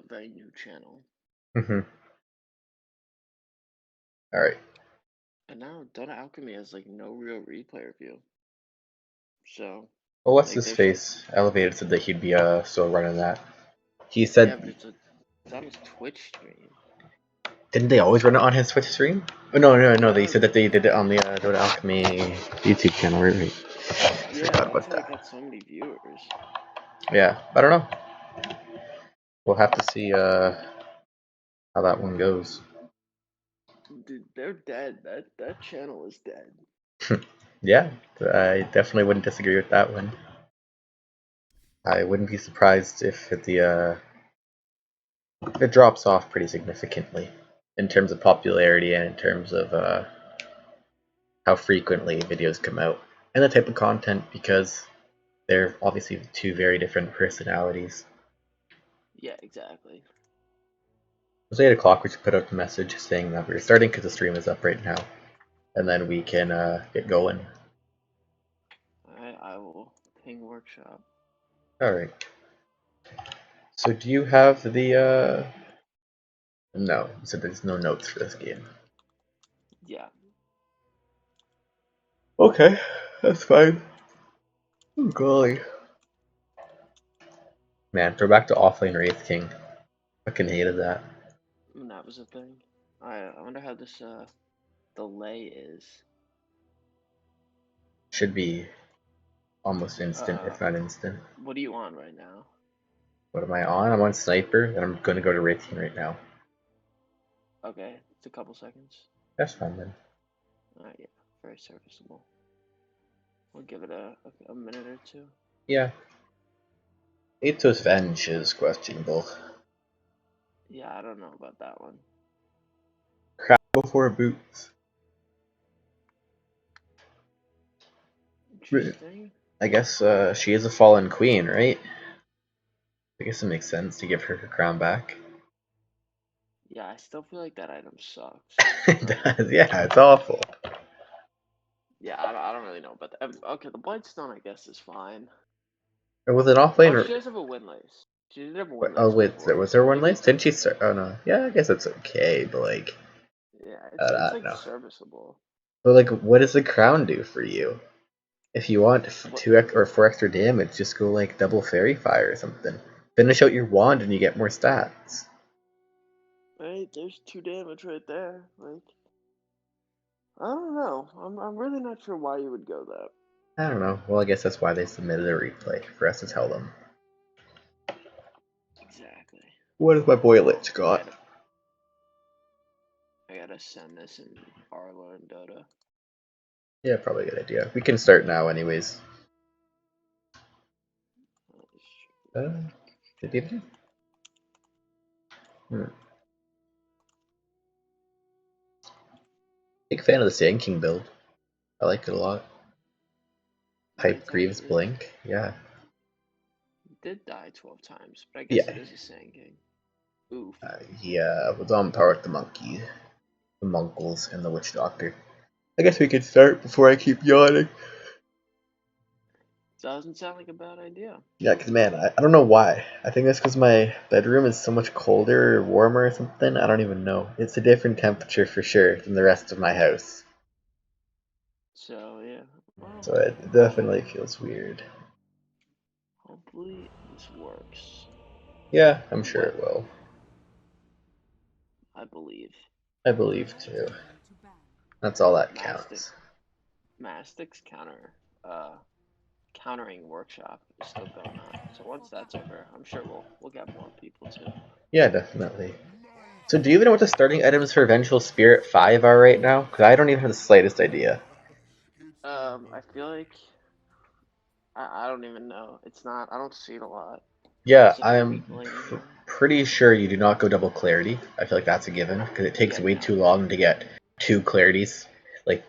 very new channel. Alright. And now Dota Alchemy has like no real replay review. So. Well, what's like, his face? Elevated said that he'd be still running that. He Yeah, said. but it's on his Twitch stream. Didn't they always run it on his Twitch stream? Oh, no. They said that they did it on the Dota Alchemy YouTube channel, right? Yeah, Forgot that's about why that. it got so many viewers. Yeah, I don't know. We'll have to see how that one goes. Dude, they're dead. That channel is dead. Yeah, I definitely wouldn't disagree with that one. I wouldn't be surprised if it drops off pretty significantly in terms of popularity and in terms of how frequently videos come out and the type of content, because they're obviously two very different personalities. Yeah, exactly. It was 8 o'clock. We should put out a message saying that we're starting because the stream is up right now, and then we can get going. I will ping workshop. Alright. So do you have the no, so there's no notes for this game. Yeah. Okay, that's fine. Oh golly. Man, throw back to offlane Wraith King. Fucking hated that. And that was a thing. I wonder how this delay is. Should be almost instant, if not instant. What are you on right now? What am I on? I'm on Sniper, and I'm gonna go to Wraith King right now. Okay, it's a couple seconds. That's fine then. Alright, yeah, very serviceable. We'll give it a minute or two. Yeah. Atos Venge is questionable. Yeah, I don't know about that one. Crap before boots. Interesting. I guess she is a fallen queen, right? I guess it makes sense to give her crown back. Yeah, I still feel like that item sucks. It does, yeah, it's awful. Yeah, I don't really know about that. Okay, the Blightstone I guess is fine. Or was it offlane? Oh, she does have a windlace. She did have a windlace. Oh wait, before, was so there one maybe lace? Didn't she start? Oh no, yeah, I guess it's okay, but like, yeah, I it's don't like know. serviceable. But like, what does the crown do for you? If you want What? 2 or 4 extra damage, just go like double fairy fire or something. Finish out your wand and you get more stats. Right, there's 2 damage right there. Like, I don't know. I'm really not sure why you would go that. I don't know. Well, I guess that's why they submitted a replay for us to tell them. Exactly. What has my boy Lich got? I gotta send this in Arlo and Dota. Yeah, probably a good idea. We can start now, anyways. Did you? Big fan of the Sand King build. I like it a lot. Pipe Greaves Blink, yeah. He did die 12 times, but I guess it is a Sand King. Oof. Yeah, was on par with the monkey, the Munkles, and the Witch Doctor. I guess we could start before I keep yawning. Doesn't sound like a bad idea. Yeah, because man, I don't know why. I think that's because my bedroom is so much colder or warmer or something. I don't even know. It's a different temperature for sure than the rest of my house. So, yeah. Well, So it definitely feels weird. hopefully this works. Yeah, I'm sure it will. I believe. I believe too. That's all that counts. Mastic's countering workshop is still going on. So once that's over, I'm sure we'll get more people too. Yeah, definitely. So do you even know what the starting items for Vengeful Spirit 5 are right now? Because I don't even have the slightest idea. I feel like I don't even know. It's not. I don't see it a lot. Yeah, I'm pretty sure you do not go double clarity. I feel like that's a given because it takes way too long to get 2 clarities. Like,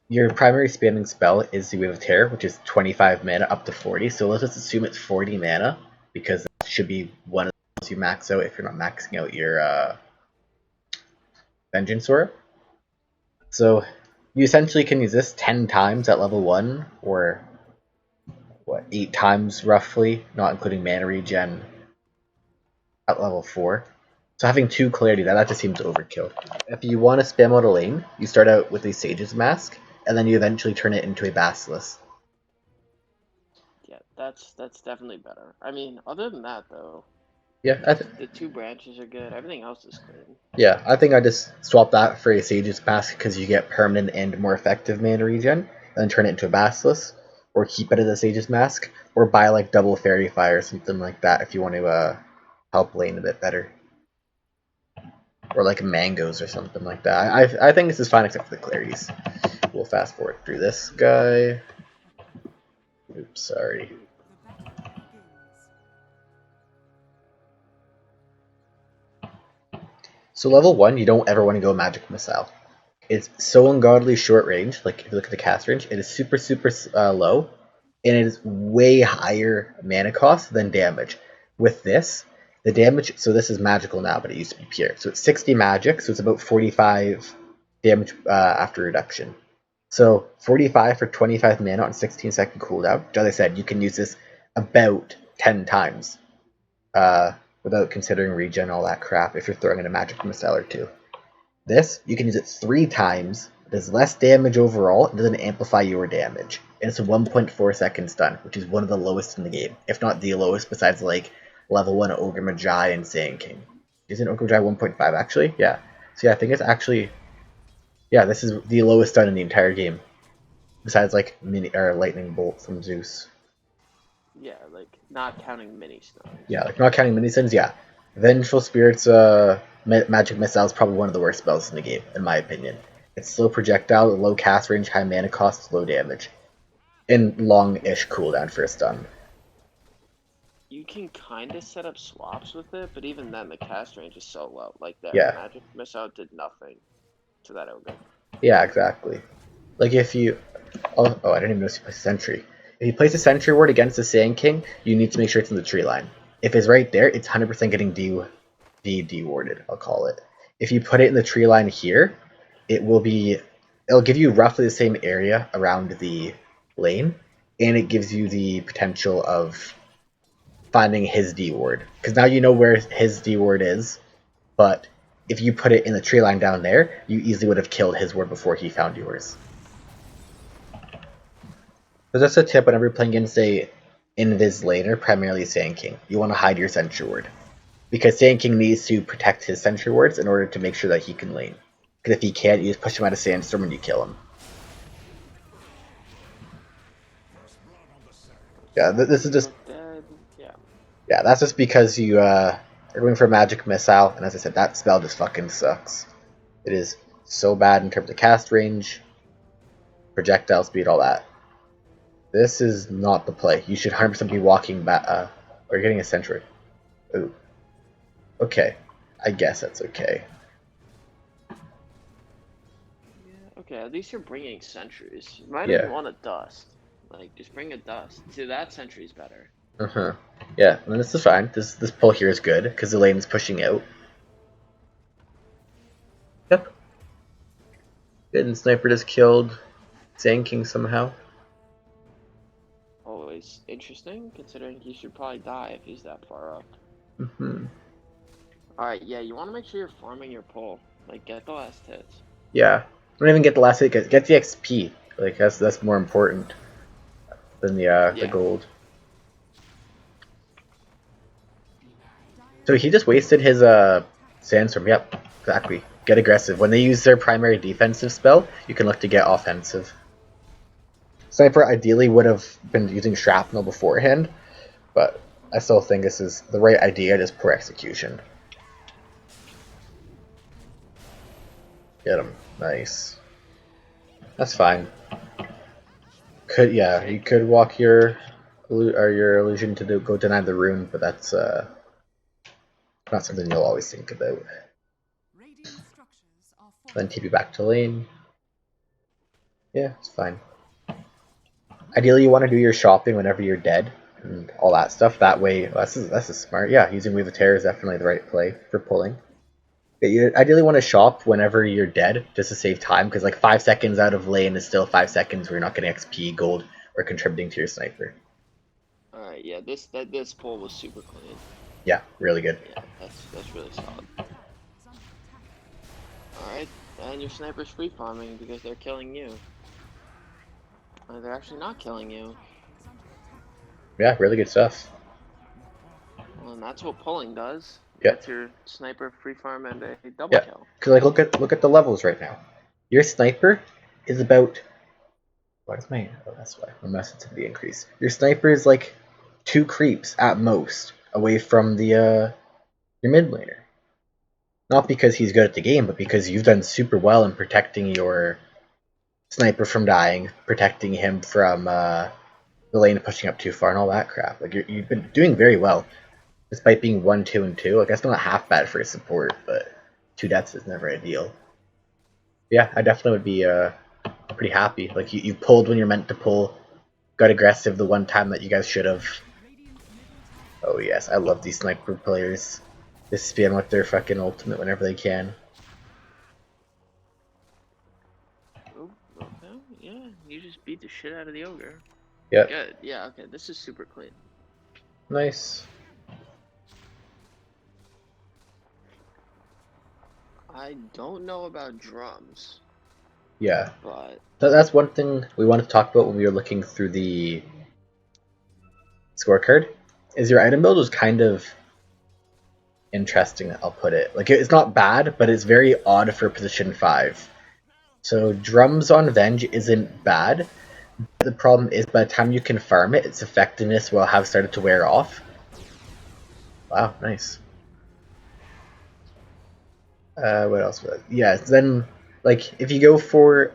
your primary spamming spell is the Wave of Terror, which is 25 mana up to 40. So let's just assume it's 40 mana because that should be one of those you max out if you're not maxing out your Vengeance Aura. So you essentially can use this 10 times at level 1, or what, 8 times roughly, not including mana regen, at level 4. So having 2 clarity, that just seems overkill. If you want to spam out a lane, you start out with a Sage's Mask, and then you eventually turn it into a Basilisk. Yeah, that's definitely better. I mean, other than that though, Yeah, the 2 branches are good. Everything else is clean. yeah, I think I just swap that for a Sage's Mask because you get permanent and more effective mana regen, and then turn it into a Basilisk, or keep it as a Sage's Mask, or buy like double Fairy Fire or something like that if you want to help lane a bit better. Or like mangoes or something like that. I think this is fine except for the clarities. We'll fast forward through this guy. Oops, sorry. So level 1, you don't ever want to go Magic Missile. It's so ungodly short range, like if you look at the cast range, it is super low, and it is way higher mana cost than damage. With this, the damage, so this is magical now, but it used to be pure. So it's 60 magic, so it's about 45 damage after reduction. So 45 for 25 mana on 16-second cooldown. As I said, you can use this about 10 times without considering regen and all that crap if you're throwing in a magic missile or 2. This, you can use it 3 times. It does less damage overall. It doesn't amplify your damage. And it's a 1.4 second stun, which is one of the lowest in the game. If not the lowest, besides like level 1 Ogre Magi and Saiyan King. Isn't Ogre Magi 1.5 actually? Yeah. So yeah, I think it's actually... Yeah, this is the lowest stun in the entire game. Besides like Lightning Bolt from Zeus. Yeah, like not counting mini stuns. Yeah, like not counting mini stuns, yeah. Vengeful Spirit's Magic Missile is probably one of the worst spells in the game, in my opinion. It's slow projectile, low cast range, high mana cost, low damage. And long-ish cooldown for a stun. You can kind of set up swaps with it, but even then the cast range is so low. Like that Magic Missile did nothing to that Ogre. Yeah, exactly. Like if you... Oh, I didn't even notice you place a Sentry. If you place a Sentry Ward against the Saiyan King, you need to make sure it's in the tree line. If it's right there, it's 100% getting de-warded, I'll call it. If you put it in the tree line here, it'll give you roughly the same area around the lane, and it gives you the potential of finding his D-ward. Because now you know where his D-ward is, but if you put it in the tree line down there, you easily would have killed his ward before he found yours. So that's a tip whenever you're playing against a invis laner, primarily Saiyan King. You want to hide your Sentry Ward. Because Saiyan King needs to protect his Sentry Wards in order to make sure that he can lane. Because if he can't, you just push him out of Sandstorm and you kill him. Yeah, this is just... Yeah, that's just because you are going for a Magic Missile, and as I said, that spell just fucking sucks. It is so bad in terms of cast range, projectile speed, all that. This is not the play. You should 100% be walking back, or getting a Sentry. Ooh. Okay. I guess that's okay. Yeah, okay, at least you're bringing sentries. You might even want a dust. Like, just bring a dust. See, that sentry's better. Uh-huh. Yeah, and this is fine. This pull here is good, because the lane is pushing out. Yep. Good, and Sniper just killed Saiyan King somehow. Always interesting, considering he should probably die if he's that far up. Mm-hmm. Alright, yeah, you want to make sure you're farming your pull. Like, get the last hits. Yeah. Don't even get the last hit, get the XP. Like, that's more important than the gold. So he just wasted his Sandstorm. Yep, exactly. Get aggressive. When they use their primary defensive spell, you can look to get offensive. Sniper ideally would have been using Shrapnel beforehand, but I still think this is the right idea, just poor execution. Get him. Nice. That's fine. You could walk your illusion to go deny the rune, but that's not something you'll always think about. Then TP back to lane. Yeah, it's fine. Ideally, you want to do your shopping whenever you're dead and all that stuff. That way, that's smart. Yeah, using Weave of Terror is definitely the right play for pulling. But you ideally want to shop whenever you're dead, just to save time, because like 5 seconds out of lane is still 5 seconds where you're not getting XP, gold, or contributing to your sniper. Alright, yeah, this pull was super clean. Yeah, really good. Yeah, that's really solid. Alright, and your sniper's free farming because they're killing you. They're actually not killing you. Yeah, really good stuff. Well, and that's what pulling does. Yeah. Gets your sniper free farm and a double kill. Because like look at the levels right now. Your sniper is about. Why is my? Oh, that's why my sensitivity increase. Your sniper is like 2 creeps at most away from the your mid laner. Not because he's good at the game, but because you've done super well in protecting your sniper from dying, protecting him from the lane pushing up too far, and all that crap. Like you've been doing very well, despite being 1, 2, and 2. Like that's not half bad for a support, but 2 deaths is never ideal. Yeah, I definitely would be pretty happy. Like you pulled when you're meant to pull, got aggressive the one time that you guys should have. Oh yes, I love these sniper players. They spam with their fucking ultimate whenever they can. Oh, okay, yeah, you just beat the shit out of the ogre. Yep. Good, yeah, okay, this is super clean. Nice. I don't know about drums. Yeah. But that's one thing we wanted to talk about when we were looking through the scorecard. Is your item build was kind of interesting, I'll put it. Like it's not bad, but it's very odd for position 5. So drums on Venge isn't bad. The problem is by the time you can farm it, its effectiveness will have started to wear off. Wow, nice. What else? Yeah, then like if you go for,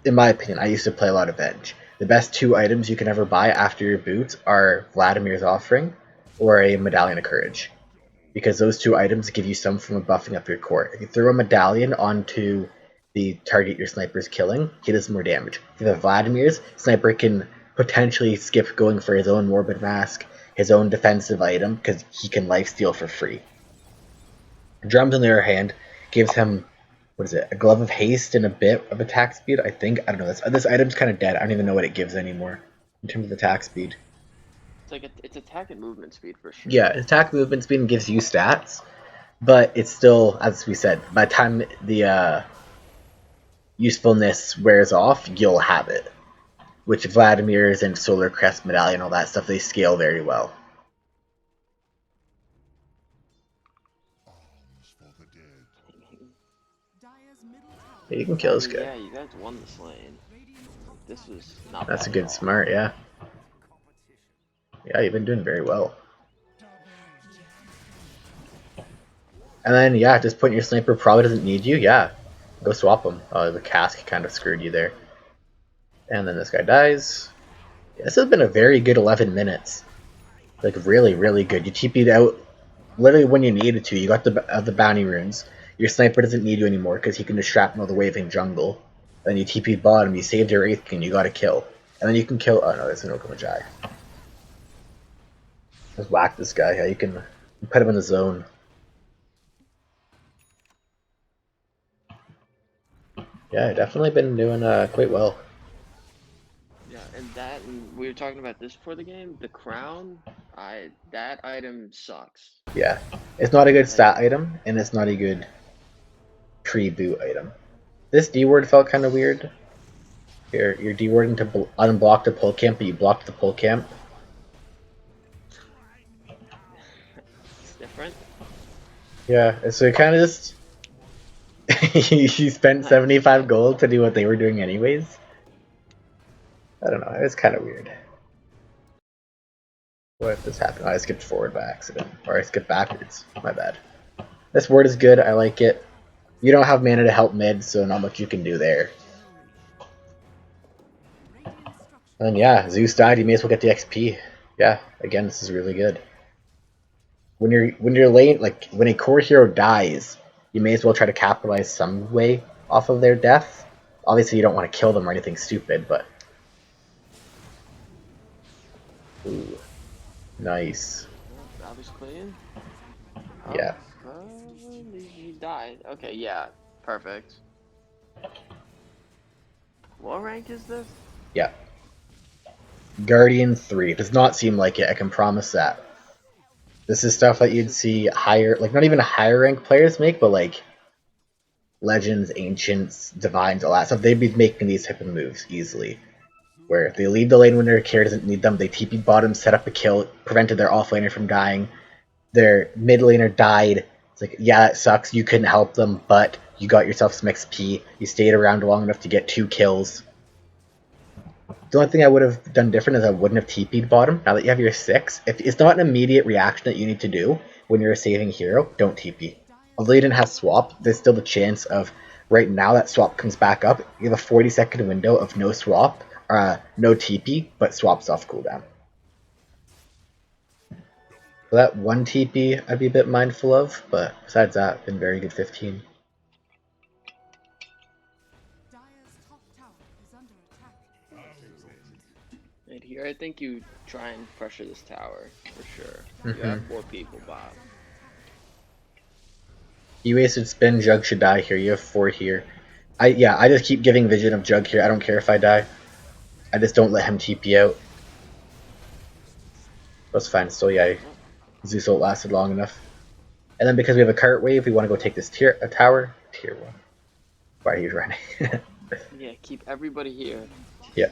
in my opinion, I used to play a lot of Venge. The best 2 items you can ever buy after your boots are Vladimir's Offering or a Medallion of Courage, because those 2 items give you some form of buffing up your core. If you throw a Medallion onto the target your sniper is killing, he does more damage. If you have Vladimir's, sniper can potentially skip going for his own Morbid Mask, his own defensive item, because he can lifesteal for free. Drums, on the other hand, gives him, what is it, a Glove of Haste and a bit of attack speed, I think. I don't know. This item's kind of dead. I don't even know what it gives anymore in terms of attack speed. It's like it's attack and movement speed for sure. Yeah, attack movement speed gives you stats, but it's still, as we said, by the time the usefulness wears off, you'll have it. Which Vladimir's and Solar Crest Medallion, all that stuff, they scale very well. You can kill this guy. Yeah, you guys won this lane. This was not That's bad a good smart, yeah. Yeah, you've been doing very well. And then, yeah, at this point your sniper probably doesn't need you. Yeah, go swap him. Oh, the cask kind of screwed you there. And then this guy dies. Yeah, this has been a very good 11 minutes. Like, really, really good. You TP'd out literally when you needed to. You got the bounty runes. Your sniper doesn't need you anymore because he can just shrapnel the waving jungle. Then you TP'd bottom, you saved your 8th king, you got a kill. And then you can kill... Oh no, there's an Okamajai. Just whack this guy. Yeah, you can put him in the zone. Yeah, definitely been doing quite well. Yeah, and we were talking about this before the game. The crown, that item sucks. Yeah, it's not a good stat item, and it's not a good pre-boot item. This D-word felt kind of weird. You're D-wording to unblock the pull camp, but you blocked the pull camp. It's different. Yeah, so it kind of just... you spent 75 gold to do what they were doing anyways. I don't know, it's kind of weird. What if this happened? Oh, I skipped forward by accident. Or I skipped backwards. My bad. This ward is good, I like it. You don't have mana to help mid, so not much you can do there. And yeah, Zeus died, you may as well get the XP. Yeah, again, this is really good. When you're late, like when a core hero dies, you may as well try to capitalize some way off of their death. Obviously you don't want to kill them or anything stupid, but... Ooh. Nice. That was clean. Oh, yeah. He died. Okay, yeah. Perfect. What rank is this? Yeah. Guardian 3. Does not seem like it, I can promise that. This is stuff that you'd see higher, like not even higher rank players make, but like legends, ancients, divines, all that stuff. They'd be making these type of moves easily. Where they leave the lane when their carry doesn't need them, they TP bottom, set up a kill, prevented their off laner from dying. Their mid laner died. It's like, yeah, that sucks. You couldn't help them, but you got yourself some XP. You stayed around long enough to get 2 kills. The only thing I would have done different is I wouldn't have TP'd bottom. Now that you have your 6, if it's not an immediate reaction that you need to do when you're a saving hero, don't TP. Although you didn't have swap, there's still the chance of right now that swap comes back up. You have a 40-second window of no swap, no TP, but swaps off cooldown. So that one TP I'd be a bit mindful of, but besides that, been very good 15. Right here, I think you try and pressure this tower, for sure. You have 4 people, Bob. You wasted spin, Jug should die here, you have 4 here. I just keep giving vision of Jug here, I don't care if I die. I just don't let him TP out. That's fine, still yeah, Zeus ult lasted long enough. And then because we have a cart wave, we want to go take this tower. Tier 1. Why are you running? Yeah, keep everybody here. Yeah.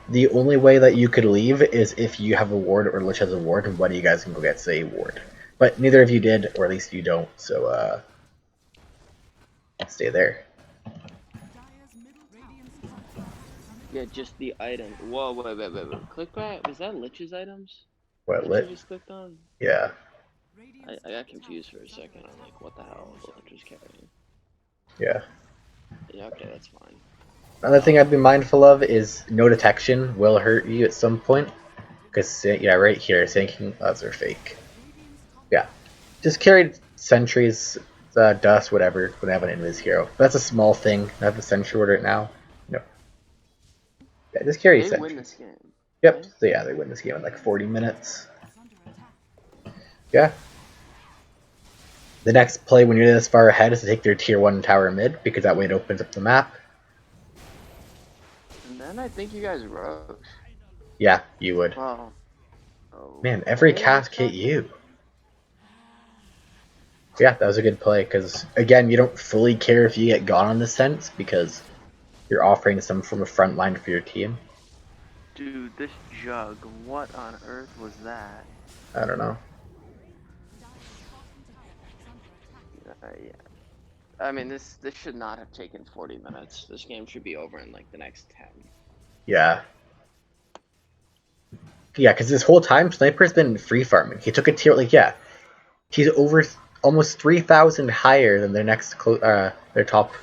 The only way that you could leave is if you have a ward or Lich has a ward, and one of you guys can go get, say, a ward. But neither of you did, or at least you don't, so stay there. Yeah, just the item. Whoa, wait. Click back. Was that Lich's items? What, Lich? You just clicked on? Yeah. I got confused for a second. I'm like, what the hell is Lich was carrying? Yeah. Yeah, okay, that's fine. Another thing I'd be mindful of is no detection will hurt you at some point. Because, yeah, right here, sinking odds are fake. Yeah. Just carried sentries, dust, whatever, when I have an invis hero. But that's a small thing. I have the sentry ward right now. No. Yeah, just carry sentry. They win this game. Yep. Right? So yeah, they win this game in like 40 minutes. Yeah. The next play when you're this far ahead is to take their tier 1 tower mid, because that way it opens up the map. And then I think you guys rogue. Yeah, you would. Wow. Man, every cast hit you. Yeah, that was a good play, because, again, you don't fully care if you get gone on the sense, because you're offering some form of front line for your team. Dude, this Jug, what on earth was that? I don't know. Yeah. I mean, this should not have taken 40 minutes. This game should be over in, like, the next 10. Yeah. Yeah, because this whole time, Sniper's been free farming. He took a tier, like, yeah. He's over almost 3,000 higher than their next, their top,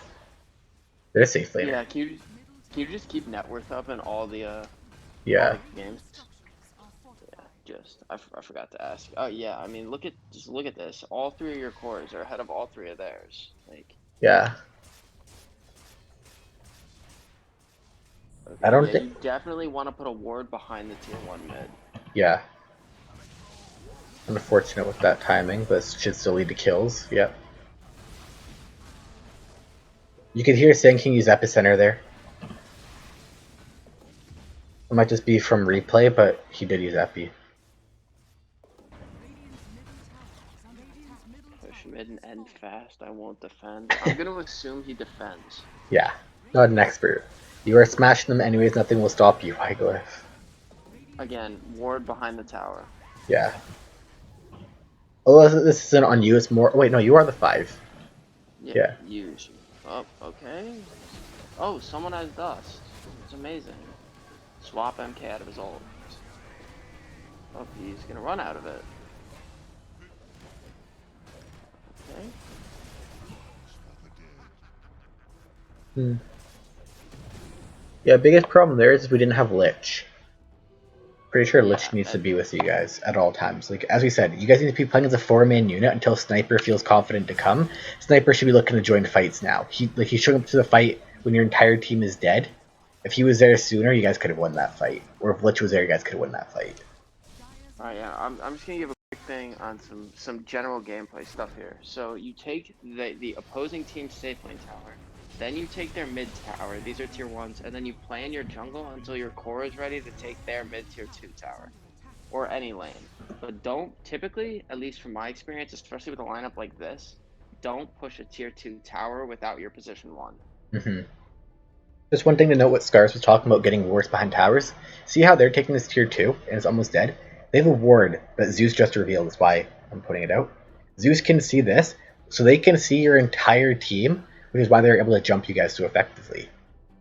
their safe laner. Yeah, can you just keep net worth up in all the, all the games? Yeah, I forgot to ask. Oh, yeah, I mean, just look at this. All 3 of your cores are ahead of all 3 of theirs. Like. Yeah. Okay, I don't think... You definitely want to put a ward behind the tier 1 mid. Yeah. Unfortunate with that timing, but it should still lead to kills. Yep. You could hear Sand use Epicenter there. It might just be from replay, but he did use Epi. Push mid and end fast, I won't defend. I'm gonna assume he defends. Yeah, not an expert. You are smashing them anyways, nothing will stop you, Hyglyph. Again, ward behind the tower. Yeah. Oh, this isn't on you, it's more... Wait, no, you are the 5. Yeah. Use. Oh, okay. Oh, someone has dust. It's amazing. Swap MK out of his ult. Oh, he's gonna run out of it. Okay. Yeah, biggest problem there is we didn't have Lich. Pretty sure Lich needs to be with you guys at all times. Like, as we said, you guys need to be playing as a 4-man unit until Sniper feels confident to come. Sniper should be looking to join fights now. He's showing up to the fight when your entire team is dead. If he was there sooner, you guys could have won that fight. Or if Lich was there, you guys could have won that fight. Alright, yeah, I'm just gonna give a quick thing on some general gameplay stuff here. So you take the opposing team's safe lane tower, then you take their mid tower, these are tier 1s, and then you play in your jungle until your core is ready to take their mid tier 2 tower. or any lane. But don't typically, at least from my experience, especially with a lineup like this, don't push a tier 2 tower without your position 1. Just one thing to note, what Scars was talking about getting wards behind towers. See how they're taking this tier 2 and it's almost dead? They have a ward that Zeus just revealed, that's why I'm putting it out. Zeus can see this, so they can see your entire team, which is why they're able to jump you guys so effectively.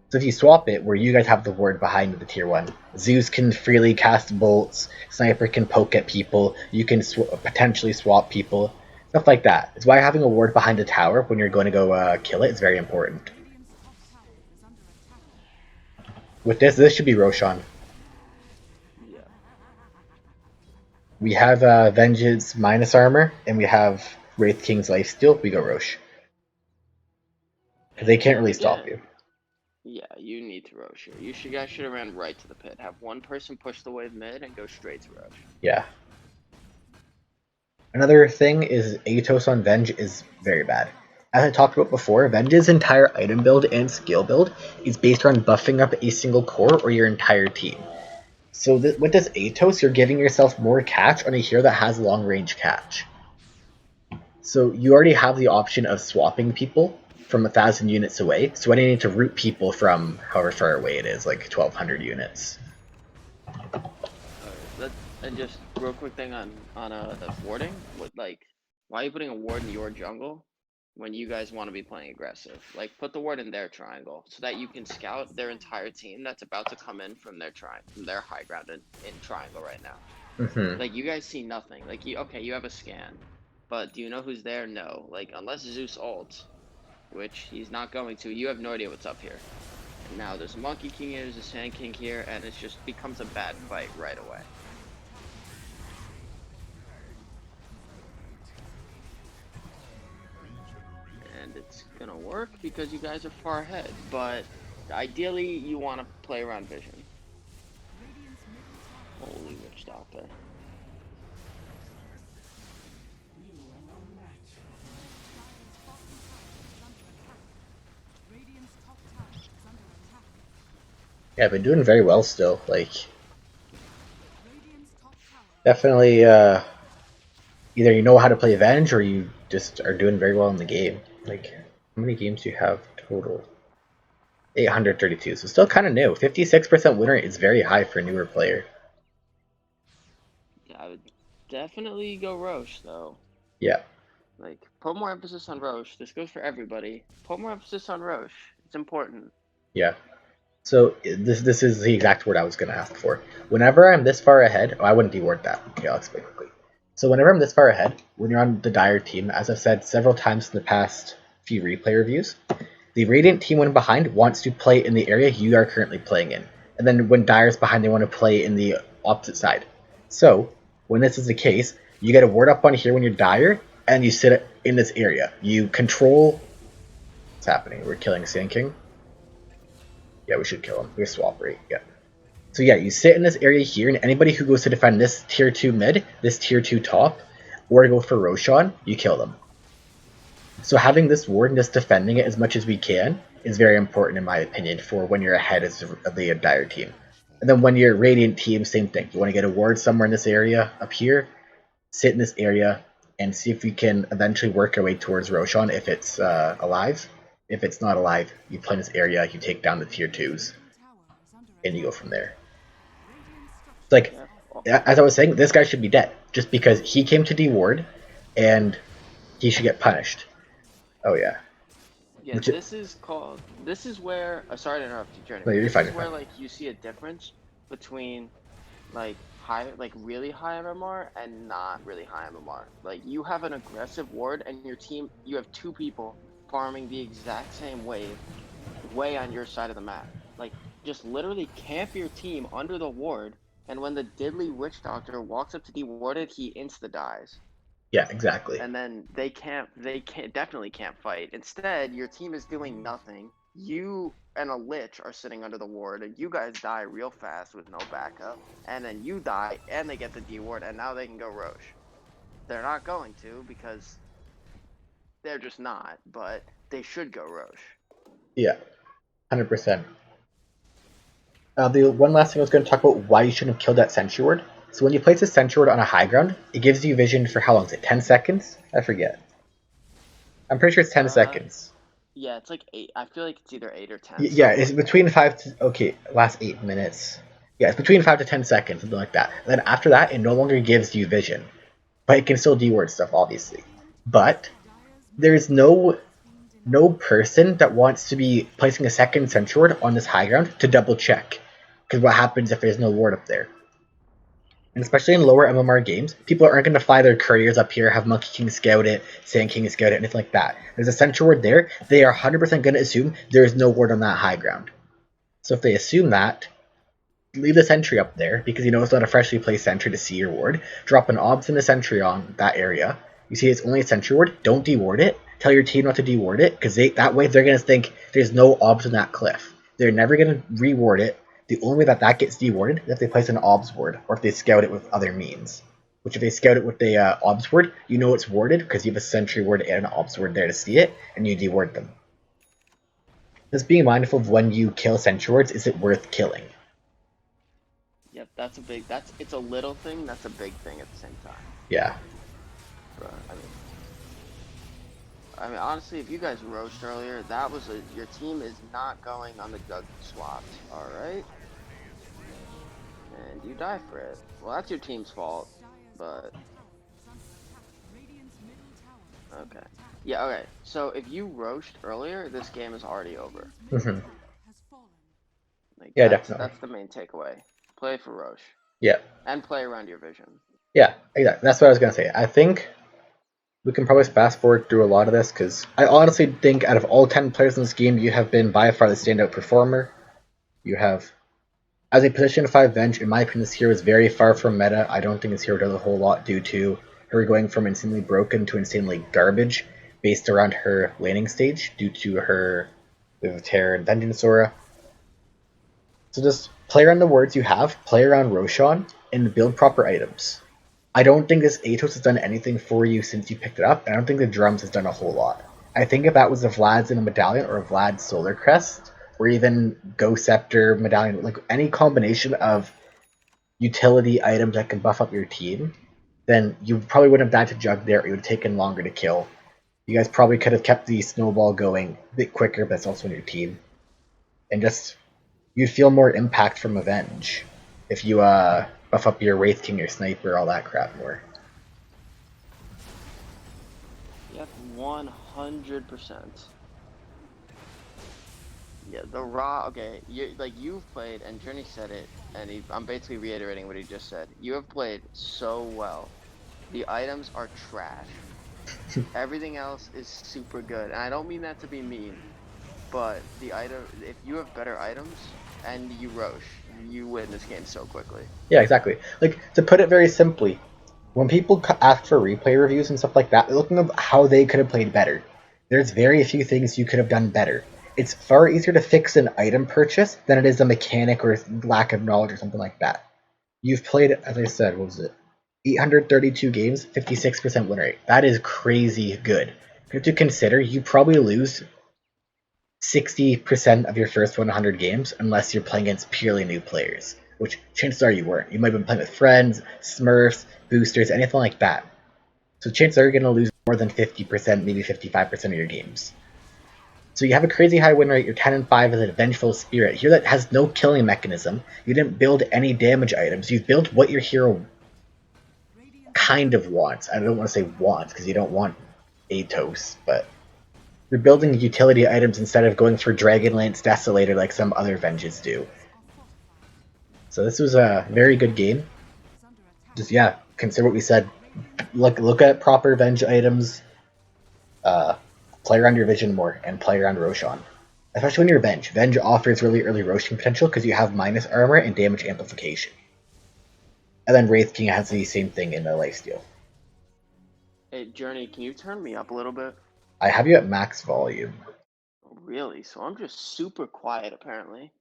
So if you swap it, where you guys have the ward behind the tier 1, Zeus can freely cast bolts, Sniper can poke at people, you can potentially swap people, stuff like that. It's why having a ward behind a tower when you're going to go kill it is very important. With this should be Roshan. Yeah. We have Vengeance minus armor, and we have Wraith King's lifesteal. We go Rosh. Because they can't really stop you. Yeah, you need to Rosh here. You guys should have ran right to the pit. Have one person push the wave mid and go straight to Rosh. Yeah. Another thing is Atos on Venge is very bad. As I talked about before, Venge's entire item build and skill build is based around buffing up a single core or your entire team. So with this Atos, you're giving yourself more catch on a hero that has long range catch. So you already have the option of swapping people from 1,000 units away, so I need to route people from however far away it is, like 1,200 units. And just real quick thing on the warding, why are you putting a ward in your jungle when you guys want to be playing aggressive? Like, put the ward in their triangle so that you can scout their entire team that's about to come in from their high ground in triangle right now. Like, you guys see nothing. Like, you have a scan, but do you know who's there? No. Like, unless Zeus ults, which he's not going to, you have no idea what's up here. And now there's a Monkey King here, there's a Sand King here, and it just becomes a bad fight right away. And it's gonna work because you guys are far ahead, but ideally you want to play around vision. Holy Witch Doctor. Yeah, I've been doing very well still. Like, definitely, either you know how to play Venge or you just are doing very well in the game. Like, how many games do you have total? 832, so still kind of new. 56% win rate is very high for a newer player. Yeah, I would definitely go Rosh, though. Yeah. Like, put more emphasis on Rosh. This goes for everybody. Put more emphasis on Rosh. It's important. Yeah. So this is the exact word I was going to ask for. Whenever I'm this far ahead, I wouldn't deword that. Okay, I'll explain quickly. So whenever I'm this far ahead, when you're on the Dire team, as I've said several times in the past few replay reviews, the Radiant team when behind wants to play in the area you are currently playing in. And then when Dire's behind, they want to play in the opposite side. So when this is the case, you get a ward up on here when you're Dire, and you sit in this area. You control... What's happening? We're killing Sand King. Yeah, we should kill him. We're swap rate. Yeah. So yeah, you sit in this area here, and anybody who goes to defend this tier 2 mid, this tier 2 top, or to go for Roshan, you kill them. So having this ward and just defending it as much as we can is very important in my opinion for when you're ahead of the Dire team. And then when you're Radiant team, same thing. You want to get a ward somewhere in this area up here, sit in this area, and see if we can eventually work our way towards Roshan if it's alive. If it's not alive, you play in this area, you take down the tier 2s, and you go from there. Like, as I was saying, this guy should be dead, just because he came to deward, and he should get punished. Oh yeah. Yeah, this is where, sorry to interrupt you, Journey. No, you're fine. This is where, like, you see a difference between, like, really high MMR and not really high MMR. Like, you have an aggressive ward, and your team, you have 2 people farming the exact same wave way on your side of the map. Like, just literally camp your team under the ward, and when the Diddly Witch Doctor walks up to deward it, he insta-dies. Yeah, exactly. And then they definitely can't fight. Instead, your team is doing nothing. You and a Lich are sitting under the ward, and you guys die real fast with no backup. And then you die, and they get the deward, and now they can go Rosh. They're not going to, because they're just not, but they should go Rosh. Yeah, 100%. The one last thing I was going to talk about, why you shouldn't have killed that Sentry Ward. So when you place a sentry ward on a high ground, it gives you vision for how long is it? 10 seconds? I forget. I'm pretty sure it's 10 seconds. Yeah, it's like 8. I feel like it's either 8 or 10. Yeah, it's between 5 to... Okay, last 8 minutes. Yeah, it's between 5 to 10 seconds, something like that. And then after that, it no longer gives you vision. But it can still deward stuff, obviously. But there's no person that wants to be placing a second sentry ward on this high ground to double check. Because what happens if there's no ward up there? And especially in lower MMR games, people aren't going to fly their couriers up here, have Monkey King scout it, Sand King scout it, anything like that. There's a sentry ward there. They are 100% going to assume there is no ward on that high ground. So if they assume that, leave the sentry up there, because you know it's not a freshly placed sentry to see your ward. Drop an obs and a sentry on that area. You see it's only a sentry ward, don't deward it. Tell your team not to deward it, because that way they're going to think there's no obs on that cliff. They're never going to reward it. The only way that gets dewarded is if they place an obs ward, or if they scout it with other means. Which if they scout it with the obs ward, you know it's warded, because you have a sentry ward and an obs ward there to see it, and you deward them. Just being mindful of when you kill sentry wards, is it worth killing? Yep, it's a little thing, that's a big thing at the same time. Yeah. But, I mean, honestly, if you guys roached earlier, your team is not going on the Jug swap, alright? And you die for it. Well, that's your team's fault, but... Okay. Yeah, okay. So, if you roached earlier, this game is already over. Mm-hmm. Like, yeah, definitely. That's the main takeaway. Play for Roche. Yeah. And play around your vision. Yeah, exactly. That's what I was going to say. I think we can probably fast forward through a lot of this, because I honestly think out of all 10 players in this game, you have been by far the standout performer. You have, as a position 5 Venge, in my opinion, this hero is very far from meta. I don't think this hero does a whole lot due to her going from insanely broken to insanely garbage based around her laning stage due to her Wave of Terror and Vengeance Aura. So just play around the wards you have, play around Roshan, and build proper items. I don't think this Atos has done anything for you since you picked it up, and I don't think the drums has done a whole lot. I think if that was a Vlad's in a medallion, or a Vlad's Solar Crest, or even Ghost Scepter medallion, like any combination of utility items that can buff up your team, then you probably wouldn't have died to Jug there, or it would have taken longer to kill. You guys probably could have kept the snowball going a bit quicker, but it's also in your team. And just, you'd feel more impact from Avenge if you buff up your Wraith King, your Sniper, all that crap more. Yep, 100%. Yeah, the raw. Okay, you've played, and Journey said it, and I'm basically reiterating what he just said. You have played so well. The items are trash. Everything else is super good, and I don't mean that to be mean, but if you have better items and you Roche, you win this game so quickly. Yeah, exactly. Like, to put it very simply, when people ask for replay reviews and stuff like that, they're looking at how they could have played better. There's very few things you could have done better. It's far easier to fix an item purchase than it is a mechanic or lack of knowledge or something like that. You've played, as I said, what was it? 832 games, 56% win rate. That is crazy good. You have to consider you probably lose 60% of your first 100 games unless you're playing against purely new players, which chances are you weren't. You might have been playing with friends, smurfs, boosters, anything like that. So chances are you're going to lose more than 50%, maybe 55% of your games. So you have a crazy high win rate, you're 10-5 as a Vengeful Spirit. Here that has no killing mechanism. You didn't build any damage items. You've built what your hero kind of wants. I don't want to say wants, because you don't want Atos, but you're building utility items instead of going for Dragonlance Desolator like some other Venges do. So this was a very good game. Just, yeah, consider what we said. Look at proper Venge items. Play around your vision more, and play around Roshan. Especially when you're Venge. Venge offers really early roasting potential because you have minus armor and damage amplification. And then Wraith King has the same thing in the lifesteal. Hey, Journey, can you turn me up a little bit? I have you at max volume. Really? So I'm just super quiet, apparently.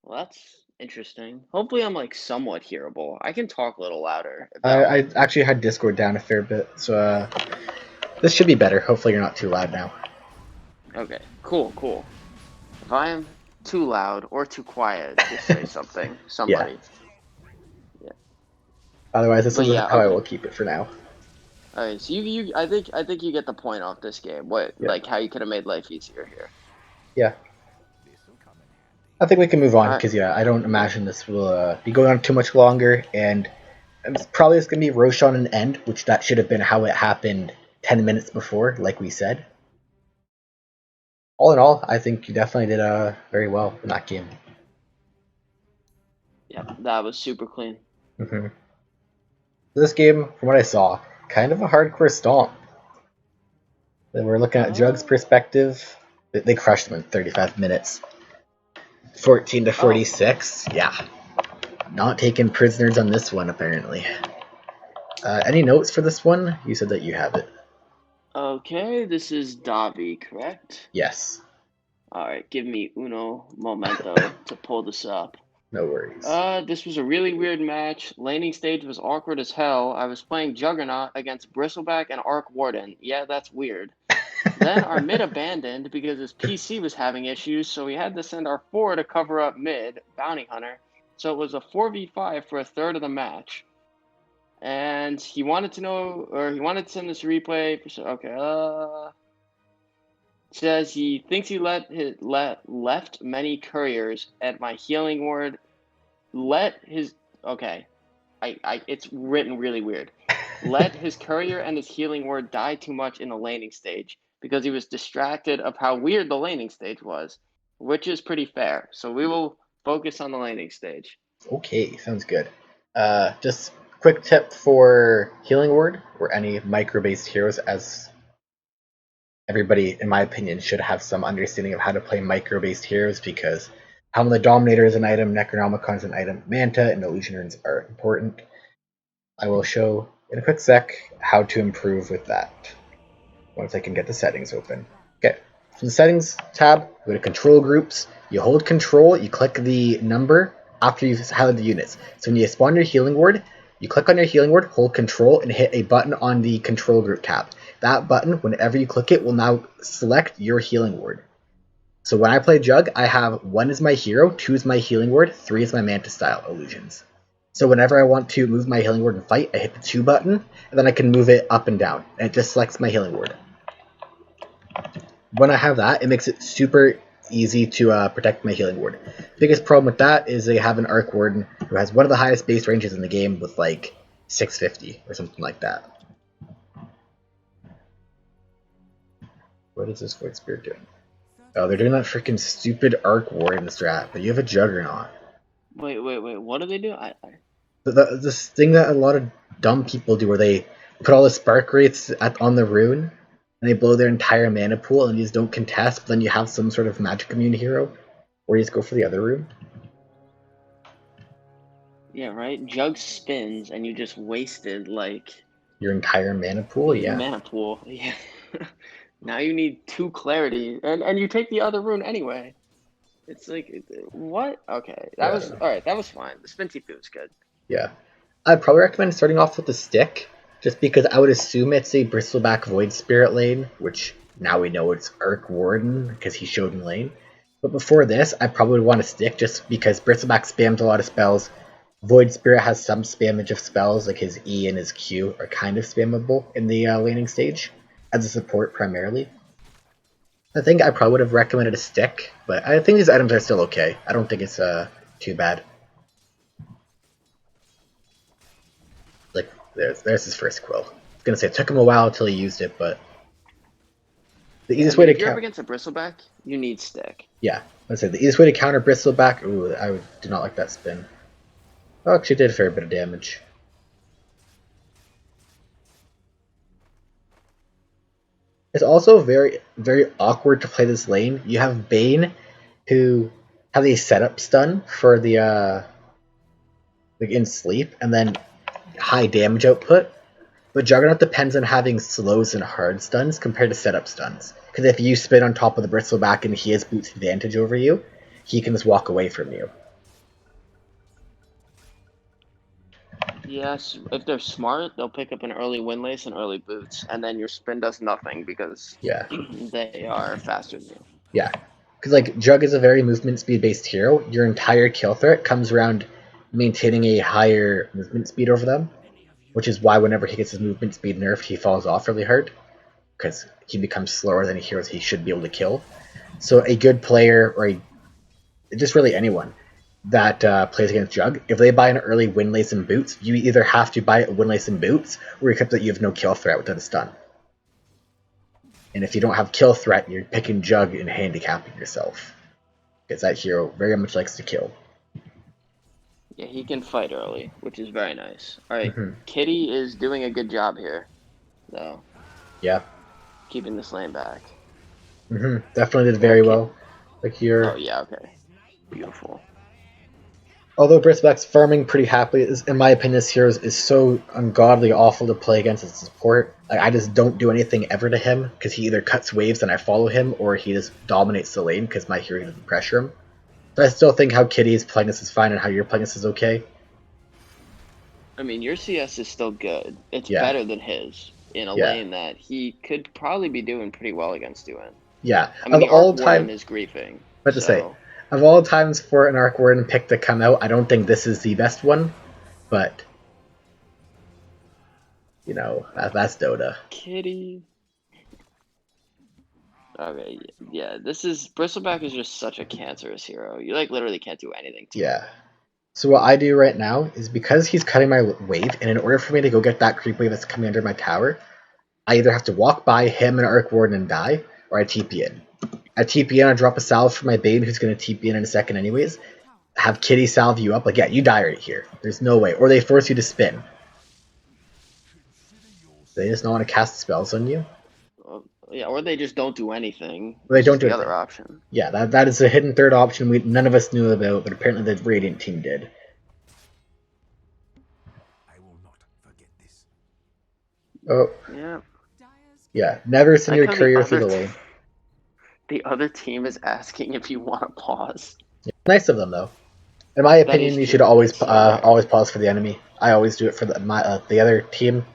Well, that's interesting. Hopefully I'm, somewhat hearable. I can talk a little louder. I actually had Discord down a fair bit, so this should be better. Hopefully you're not too loud now. Okay, cool. If I am too loud or too quiet, just say something. Somebody. Yeah. Otherwise, this is how I will keep it for now. Alright, so I think you get the point off this game. Like how you could have made life easier here. Yeah. I think we can move on because I don't imagine this will be going on too much longer, and it's probably just gonna be Roshan and end, which that should have been how it happened 10 minutes before, like we said. All in all, I think you definitely did very well in that game. Yeah, that was super clean. Mm-hmm. This game, from what I saw, kind of a hardcore stomp. We're looking at Jug's perspective. They crushed him in 35 minutes. 14 to 46. Yeah. Not taking prisoners on this one, apparently. Any notes for this one? You said that you have it. Okay, this is Davi, correct? Yes. Alright, give me uno momento to pull this up. No worries. This was a really weird match. Laning stage was awkward as hell. I was playing Juggernaut against Bristleback and Arc Warden. Yeah, that's weird. Then our mid abandoned because his PC was having issues, so we had to send our 4 to cover up mid, Bounty Hunter. So it was a 4v5 for a third of the match. And he wanted to know, or he wanted to send this replay. Okay, says he thinks he left many couriers at my healing ward. It's written really weird. Let his courier and his healing ward die too much in the laning stage because he was distracted of how weird the laning stage was, which is pretty fair. So we will focus on the laning stage. Okay, sounds good. Just quick tip for healing ward or any micro-based heroes, as everybody, in my opinion, should have some understanding of how to play micro-based heroes, because Helm of the Dominator is an item, Necronomicon is an item, Manta and Illusion Runes are important. I will show in a quick sec how to improve with that once I can get the settings open. Okay, from the settings tab, go to control groups, you hold control, you click the number after you've highlighted the units. So when you spawn your healing ward, you click on your healing ward, hold control, and hit a button on the control group tab. That button, whenever you click it, will now select your healing ward. So when I play Jug, I have 1 is my hero, 2 is my healing ward, 3 is my Manta style illusions. So whenever I want to move my healing ward and fight, I hit the 2 button, and then I can move it up and down, and it just selects my healing ward. When I have that, it makes it super easy to protect my healing ward. Biggest problem with that is they have an Arc Warden who has one of the highest base ranges in the game with like 650 or something like that. What is this Void Spirit doing? Oh, they're doing that freaking stupid Arc Warden strat, but you have a Juggernaut. Wait, what do they do? This thing that a lot of dumb people do where they put all the spark rates on the rune, and they blow their entire mana pool, and you just don't contest, but then you have some sort of magic immune hero, or you just go for the other rune. Yeah, right? Jug spins, and you just wasted, like... your entire mana pool? Yeah. Mana pool, yeah. Now you need 2 clarity, and you take the other rune anyway. It's like, what? Okay, that was, alright, that was fine. The spin TP was good. Yeah. I'd probably recommend starting off with the stick, just because I would assume it's a Bristleback Void Spirit lane, which now we know it's Arc Warden, because he showed in lane. But before this, I probably would want to stick, just because Bristleback spams a lot of spells. Void Spirit has some spammage of spells, like his E and his Q are kind of spammable in the laning stage, as a support primarily. I think I probably would have recommended a stick, but I think these items are still okay. I don't think it's too bad. Like, there's his first quill. I was gonna say, it took him a while until he used it, but the easiest way to if you're up against a Bristleback, you need stick. Yeah, let's say the easiest way to counter Bristleback. Ooh, I did not like that spin. Oh, actually did a fair bit of damage. It's also very, very awkward to play this lane. You have Bane, who has a setup stun for the like in sleep, and then high damage output. But Juggernaut depends on having slows and hard stuns compared to setup stuns. Because if you spin on top of the Bristleback and he has boots advantage over you, he can just walk away from you. Yes, if they're smart, they'll pick up an early Windlace and early boots, and then your spin does nothing because they are faster than you. Yeah, because like Jug is a very movement speed based hero. Your entire kill threat comes around maintaining a higher movement speed over them, which is why whenever he gets his movement speed nerfed, he falls off really hard, because he becomes slower than heroes he should be able to kill. So a good player, or just really anyone that plays against Jug, if they buy an early Windlace and Boots, you either have to buy Windlace and Boots, or equip that you have no kill threat without a stun. And if you don't have kill threat, you're picking Jug and handicapping yourself, because that hero very much likes to kill. Yeah, he can fight early, which is very nice. Alright, Kitty is doing a good job here, though. Yeah. Keeping this lane back. Definitely did very well. Like here. Oh, yeah, okay. Beautiful. Although Bristleback's farming pretty happily, in my opinion, this hero is so ungodly awful to play against as support. Like, I just don't do anything ever to him, because he either cuts waves and I follow him, or he just dominates the lane because my hero doesn't pressure him. But I still think how Kitty is playing this is fine, and how you're playing this is okay. I mean, your CS is still good. It's better than his in a lane that he could probably be doing pretty well against doing. Yeah. I mean, the Arc Warden is griefing. But to say, of all times for an Arc Warden pick to come out, I don't think this is the best one, but you know, that's Dota. Kitty. Okay, yeah, Bristleback is just such a cancerous hero. You like literally can't do anything to him. So what I do right now is, because he's cutting my wave, and in order for me to go get that creep wave that's coming under my tower, I either have to walk by him and Arc Warden and die, or I TP in. I TP in, I drop a salve for my Bane, who's going to TP in a second anyways. Have Kitty salve you up, like, yeah, you die right here. There's no way. Or they force you to spin. They just don't want to cast spells on you. Yeah, or they just don't do anything. They don't do the other option. Yeah, that is a hidden third option none of us knew about, but apparently the Radiant team did. I will not forget this. Oh. Yeah. Yeah, never send your courier through the lane. The other team is asking if you want to pause. Yeah, nice of them, though. In my opinion, you should always pause for the enemy. I always do it for the other team.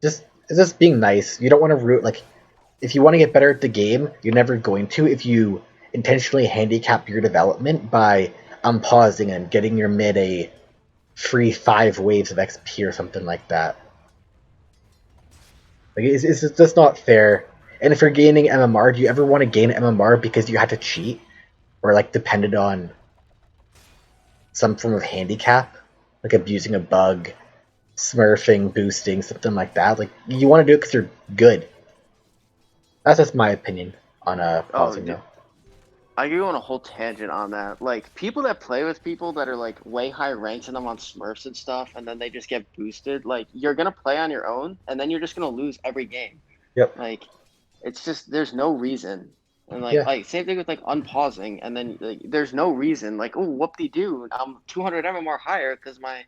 It's just being nice. You don't want to root, like, if you want to get better at the game, you're never going to if you intentionally handicap your development by unpausing and getting your mid a free 5 waves of XP or something like that. Like, it's just not fair. And if you're gaining MMR, do you ever want to gain MMR because you had to cheat? Or, like, depended on some form of handicap? Like abusing a bug, smurfing, boosting, something like that? Like, you want to do it because you're good. That's just my opinion on pausing now. I could go on a whole tangent on that. Like, people that play with people that are, like, way higher ranked than them on Smurfs and stuff, and then they just get boosted, like, you're going to play on your own, and then you're just going to lose every game. Yep. Like, it's just, there's no reason. And, like, same thing with, like, unpausing, and then, like, there's no reason. Like, oh, whoop-de-doo, I'm 200 MMR higher because my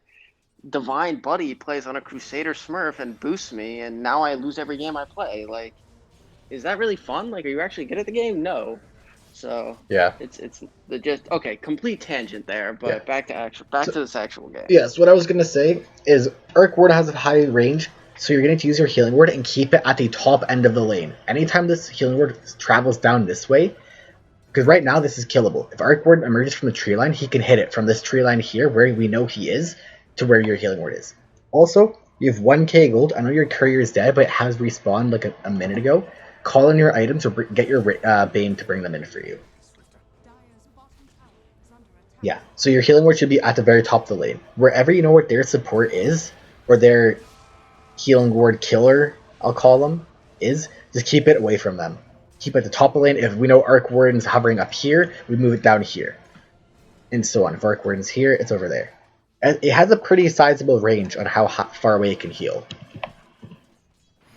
divine buddy plays on a Crusader Smurf and boosts me, and now I lose every game I play. Like, is that really fun? Like, are you actually good at the game? No. So yeah, it's just okay. Complete tangent there, but back to this actual game. Yes, what I was gonna say is Arc Ward has a high range, so you're going to use your Healing Word and keep it at the top end of the lane. Anytime this Healing Word travels down this way, because right now this is killable. If Arc Ward emerges from the tree line, he can hit it from this tree line here, where we know he is, to where your Healing Word is. Also, you have 1k gold. I know your courier is dead, but it has respawned like a minute ago. Call in your items or get your Bane to bring them in for you. Yeah, so your Healing Word should be at the very top of the lane. Wherever you know what their support is, or their Healing Word killer, I'll call them, is, just keep it away from them. Keep it at the top of the lane. If we know Arc Warden's hovering up here, we move it down here. And so on. If Arc Warden's here, it's over there. It has a pretty sizable range on how far away it can heal.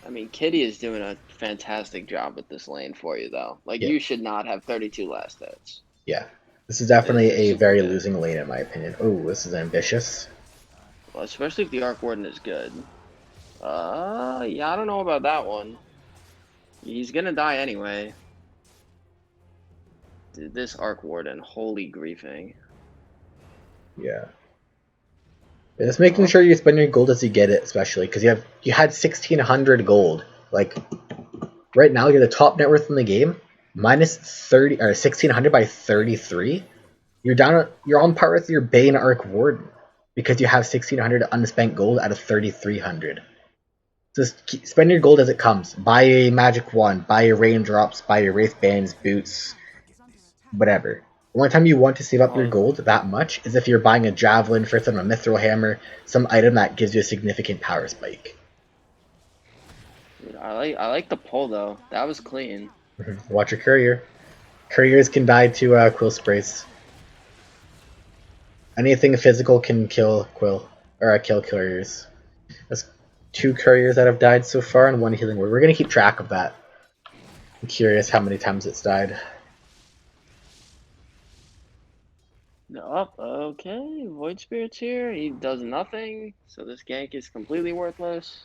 I mean, Kitty is doing a fantastic job with this lane for you, though. Like, you should not have 32 last hits. Yeah. This is definitely a very losing lane, in my opinion. Oh, this is ambitious. Well, especially if the Arc Warden is good. Yeah, I don't know about that one. He's gonna die anyway. Dude, this Arc Warden, holy griefing. Yeah. Just making sure you spend your gold as you get it, especially because you had 1,600 gold. Like, right now you're the top net worth in the game, minus 30 or 1,600 by 33. You're on par with your Bane Arc Warden. because you have 1,600 unspent gold out of 3,300. Just spend your gold as it comes. Buy a magic wand, buy your raindrops, buy your wraith bands, boots, whatever. The only time you want to save up your gold that much is if you're buying a javelin for some, a mithril hammer, some item that gives you a significant power spike. I like the pull though. That was clean. Watch your courier. Couriers can die to quill sprays. Anything physical can kill quill or kill couriers. That's 2 couriers that have died so far and 1 healing word. We're gonna keep track of that. I'm curious how many times it's died. Oh, okay. Void Spirit's here. He does nothing, so this gank is completely worthless.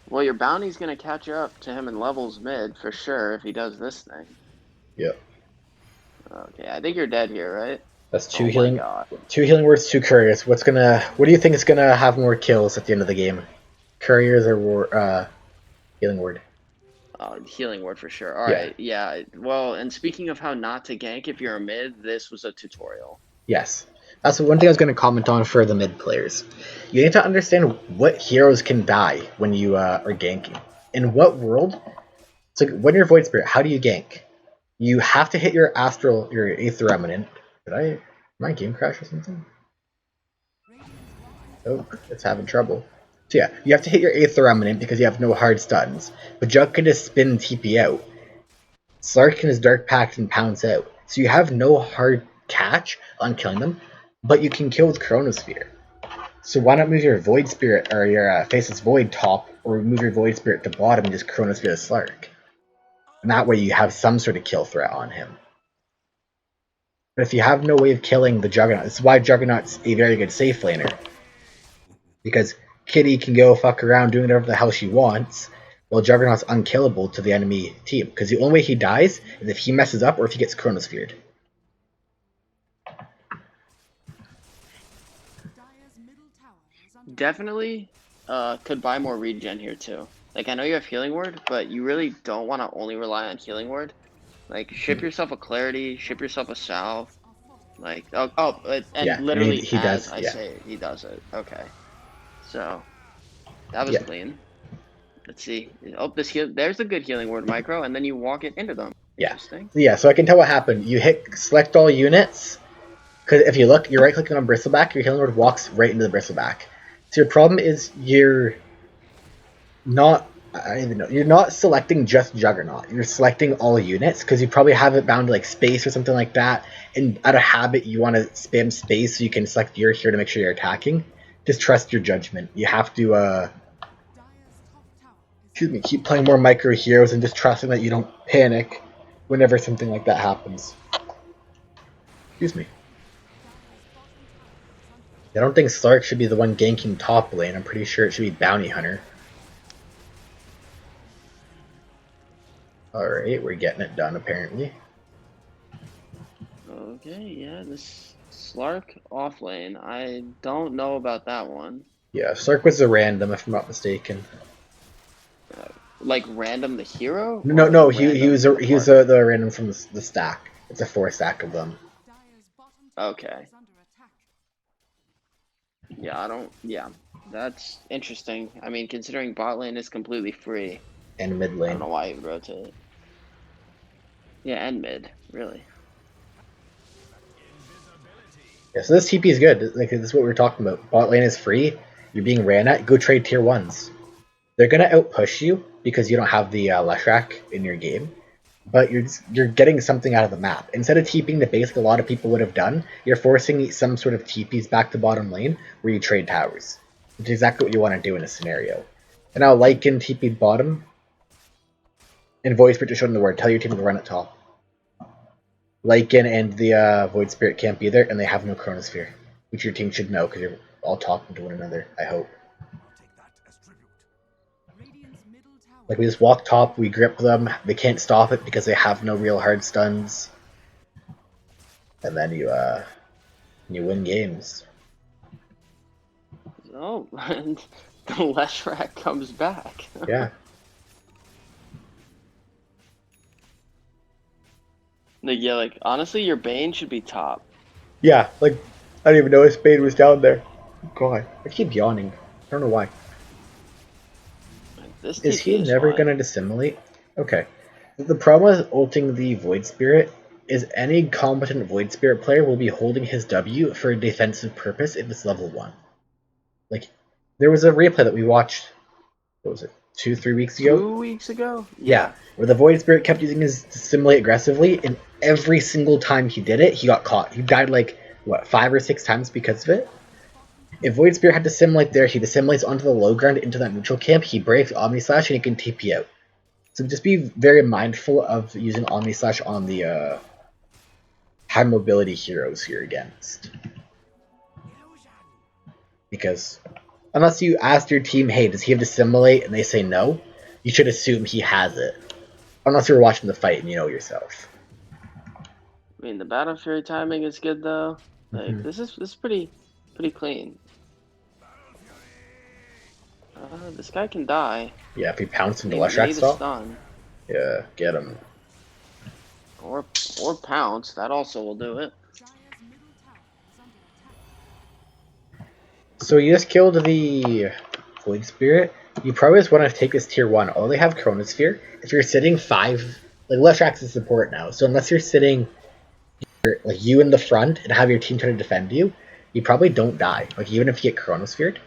Well, your bounty's gonna catch up to him in levels mid for sure if he does this thing. Yep. Okay, I think you're dead here, right? That's 2 healing. 2 healing words, 2 couriers. What do you think is gonna have more kills at the end of the game? Couriers or healing word? Healing word for sure. Alright, yeah. Well, and speaking of how not to gank if you're a mid, this was a tutorial. Yes. That's one thing I was going to comment on for the mid players. You need to understand what heroes can die when you are ganking. In what world? So when you're Void Spirit, how do you gank? You have to hit your Astral, your Aether Remnant. Did my game crash or something? Oh, it's having trouble. So yeah, you have to hit your Aether Remnant because you have no hard stuns. But Jug can just spin TP out. Slark can just Dark Pact and pounce out. So you have no hard catch on killing them, but you can kill with Chronosphere. So why not move your Void Spirit or your Faceless Void top, or move your Void Spirit to bottom and just Chronosphere to Slark? And that way you have some sort of kill threat on him. But if you have no way of killing the Juggernaut, this is why Juggernaut's a very good safe laner. Because Kitty can go fuck around doing whatever the hell she wants, while Juggernaut's unkillable to the enemy team. Because the only way he dies is if he messes up or if he gets Chronosphered. Definitely could buy more regen here too. Like, I know you have healing word, but you really don't want to only rely on healing word. Like, ship yourself a clarity, ship yourself a salve. Like, and yeah, literally he as does, I say it, he does it. Okay. So, that was yeah. clean. Let's see. Oh, there's a good healing word micro, and then you walk it into them. Yeah. Interesting. Yeah, so I can tell what happened. You hit select all units, because if you look, you're right-clicking on Bristleback, your healing word walks right into the Bristleback. So your problem is you're not selecting just Juggernaut. You're selecting all units, because you probably have it bound to like space or something like that, and out of habit you want to spam space so you can select your hero to make sure you're attacking. Just trust your judgment. You have to keep playing more micro heroes and just trusting that you don't panic whenever something like that happens. Excuse me. I don't think Slark should be the one ganking top lane. I'm pretty sure it should be Bounty Hunter. Alright, we're getting it done apparently. Okay, yeah, this Slark off lane. I don't know about that one. Yeah, Slark was a random if I'm not mistaken. Like random the hero? No, he was the random from the stack. It's a 4 stack of them. Okay. Yeah, that's interesting. I mean, considering bot lane is completely free. And mid lane. I don't know why you rotate. Yeah, and mid, really. Yeah, so this TP is good. Like, this is what we were talking about. Bot lane is free. You're being ran at. Go trade tier 1s. They're gonna outpush you because you don't have the Leshrac in your game, but you're getting something out of the map. Instead of TPing the base like a lot of people would have done, you're forcing some sort of TPs back to bottom lane where you trade towers, which is exactly what you want to do in a scenario. And now Lycan TP'd bottom, and Void Spirit just showed in the word. Tell your team to run it top. Lycan and the Void Spirit can't be there, and they have no Chronosphere, which your team should know because you're all talking to one another, I hope. Like, we just walk top, we grip them, they can't stop it because they have no real hard stuns. And then you win games. Oh, and the Leshrac comes back. Yeah. Yeah, like, honestly, your Bane should be top. Yeah, like, I didn't even know Spade was down there. God, I keep yawning. I don't know why. This Is TP he is never fine. gonna dissimulate? Okay. The problem with ulting the Void Spirit is any competent Void Spirit player will be holding his W for a defensive purpose if it's level 1. Like, there was a replay that we watched, what was it, 2-3 weeks ago? 2 weeks ago? Yeah, where the Void Spirit kept using his Dissimulate aggressively, and every single time he did it, he got caught. He died like, what, 5 or 6 times because of it? If Void Spirit had Dissimulate there, he Dissimulates onto the low ground into that neutral camp, he breaks Omni Slash, and he can TP out. So just be very mindful of using Omni Slash on the high mobility heroes here against. Because unless you ask your team, hey, does he have Dissimulate, and they say no, you should assume he has it. Unless you're watching the fight and you know yourself. I mean, the Battle Fury timing is good though. Like this is pretty clean. This guy can die. Yeah, if he pounced into You Leshrac need a style. stun. Yeah, get him. Or pounce. That also will do it. So you just killed the Void Spirit. You probably just want to take this tier 1. Oh, they have Chronosphere. If you're sitting 5, like Leshrac's is support now, so unless you're sitting like you in the front and have your team try to defend you, you probably don't die. Like even if you get Chronosphered.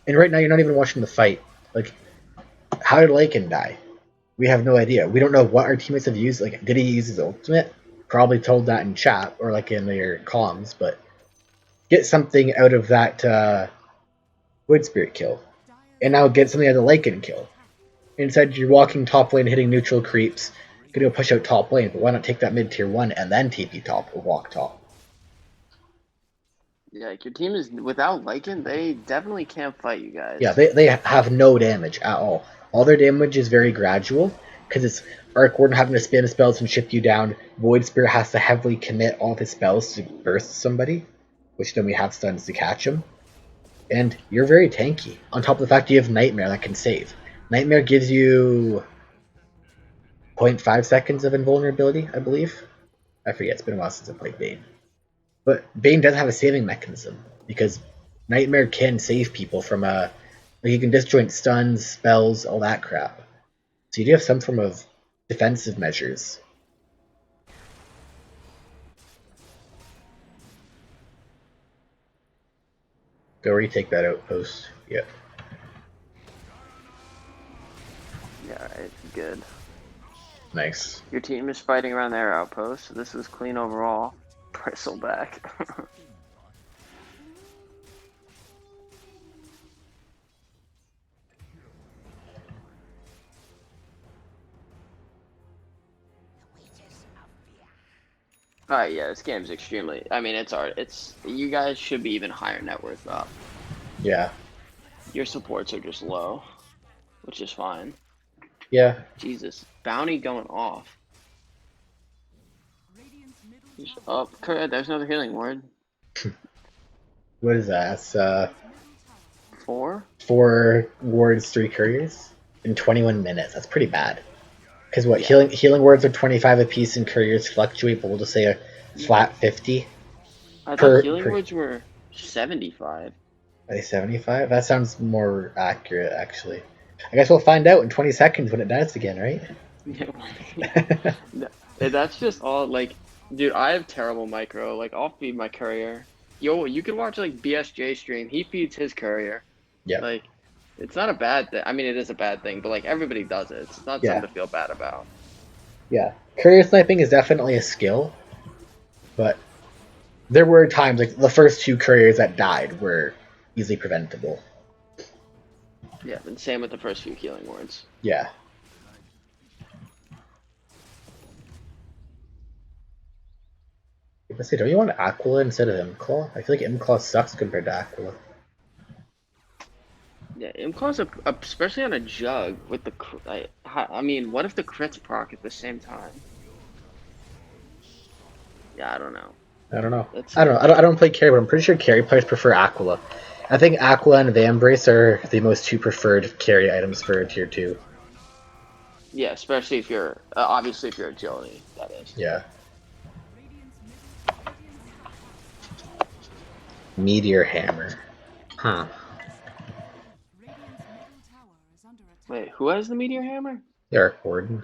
And right now you're not even watching the fight. Like, how did Lycan die? We have no idea. We don't know what our teammates have used. Like, did he use his ultimate? Probably told that in chat or like in their comms, but get something out of that Void Spirit kill. And now get something out of the Lycan kill. Instead, you're walking top lane, hitting neutral creeps, gonna go push out top lane, but why not take that mid tier 1 and then TP top or walk top? Yeah, like your team is without Lycan, they definitely can't fight you guys. Yeah, they have no damage at all. All their damage is very gradual, because it's Arc Warden having to spam spells and chip you down. Void Spirit has to heavily commit all of his spells to burst somebody, which then we have stuns to catch him. And you're very tanky. On top of the fact you have Nightmare that can save. Nightmare gives you 0.5 seconds of invulnerability, I believe. I forget, it's been a while since I played Bane. But Bane does have a saving mechanism, because Nightmare can save people from like you can disjoint stuns, spells, all that crap. So you do have some form of defensive measures. Go retake that outpost. Yep. Yeah, alright, good. Nice. Your team is fighting around their outpost, so this is clean overall. Bristleback. Alright, yeah, this game's extremely. I mean, it's you guys should be even higher net worth up. Yeah. Your supports are just low, which is fine. Yeah. Jesus, bounty going off. Oh, there's another healing word. What is that? That's 4? 4 wards, 3 couriers in 21 minutes. That's pretty bad. Because what, Yeah. healing words are 25 apiece and couriers fluctuate, but we'll just say a flat 50. I thought healing words were 75. Are they 75? That sounds more accurate, actually. I guess we'll find out in 20 seconds when it dies again, right? That's just all, like, dude, I have terrible micro. Like, I'll feed my courier. Yo, you can watch, like, BSJ stream. He feeds his courier. Yeah. Like, it's not a bad thing. I mean, it is a bad thing, but, like, everybody does it. It's not something to feel bad about. Yeah. Courier sniping is definitely a skill, but there were times, like, the first 2 couriers that died were easily preventable. Yeah, and same with the first few healing words. Yeah. Let's see, don't you want Aquila instead of Imclaw? I feel like Imclaw sucks compared to Aquila. Yeah, Imclaw's especially on a jug with the. I mean, what if the crits proc at the same time? Yeah, I don't know. I don't know. I don't play carry, but I'm pretty sure carry players prefer Aquila. I think Aquila and Vambrace are the most 2 preferred carry items for tier 2. Yeah, especially if you're obviously if you're agility, that is. Yeah. Meteor Hammer. Huh. Wait, who has the Meteor Hammer? The Arc Warden.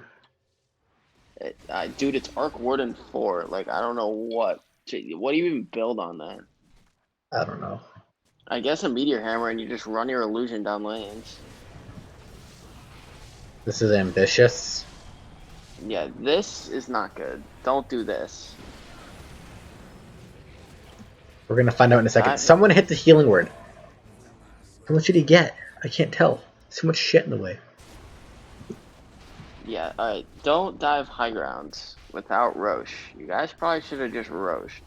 Dude, it's Arc Warden 4. Like, I don't know what. What do you even build on that? I don't know. I guess a Meteor Hammer and you just run your illusion down lanes. This is ambitious. Yeah, this is not good. Don't do this. We're gonna find out in a second. Someone hit the healing word. How much did he get? I can't tell. Too much shit in the way. Yeah, alright. Don't dive high grounds without Roche. You guys probably should have just Roche.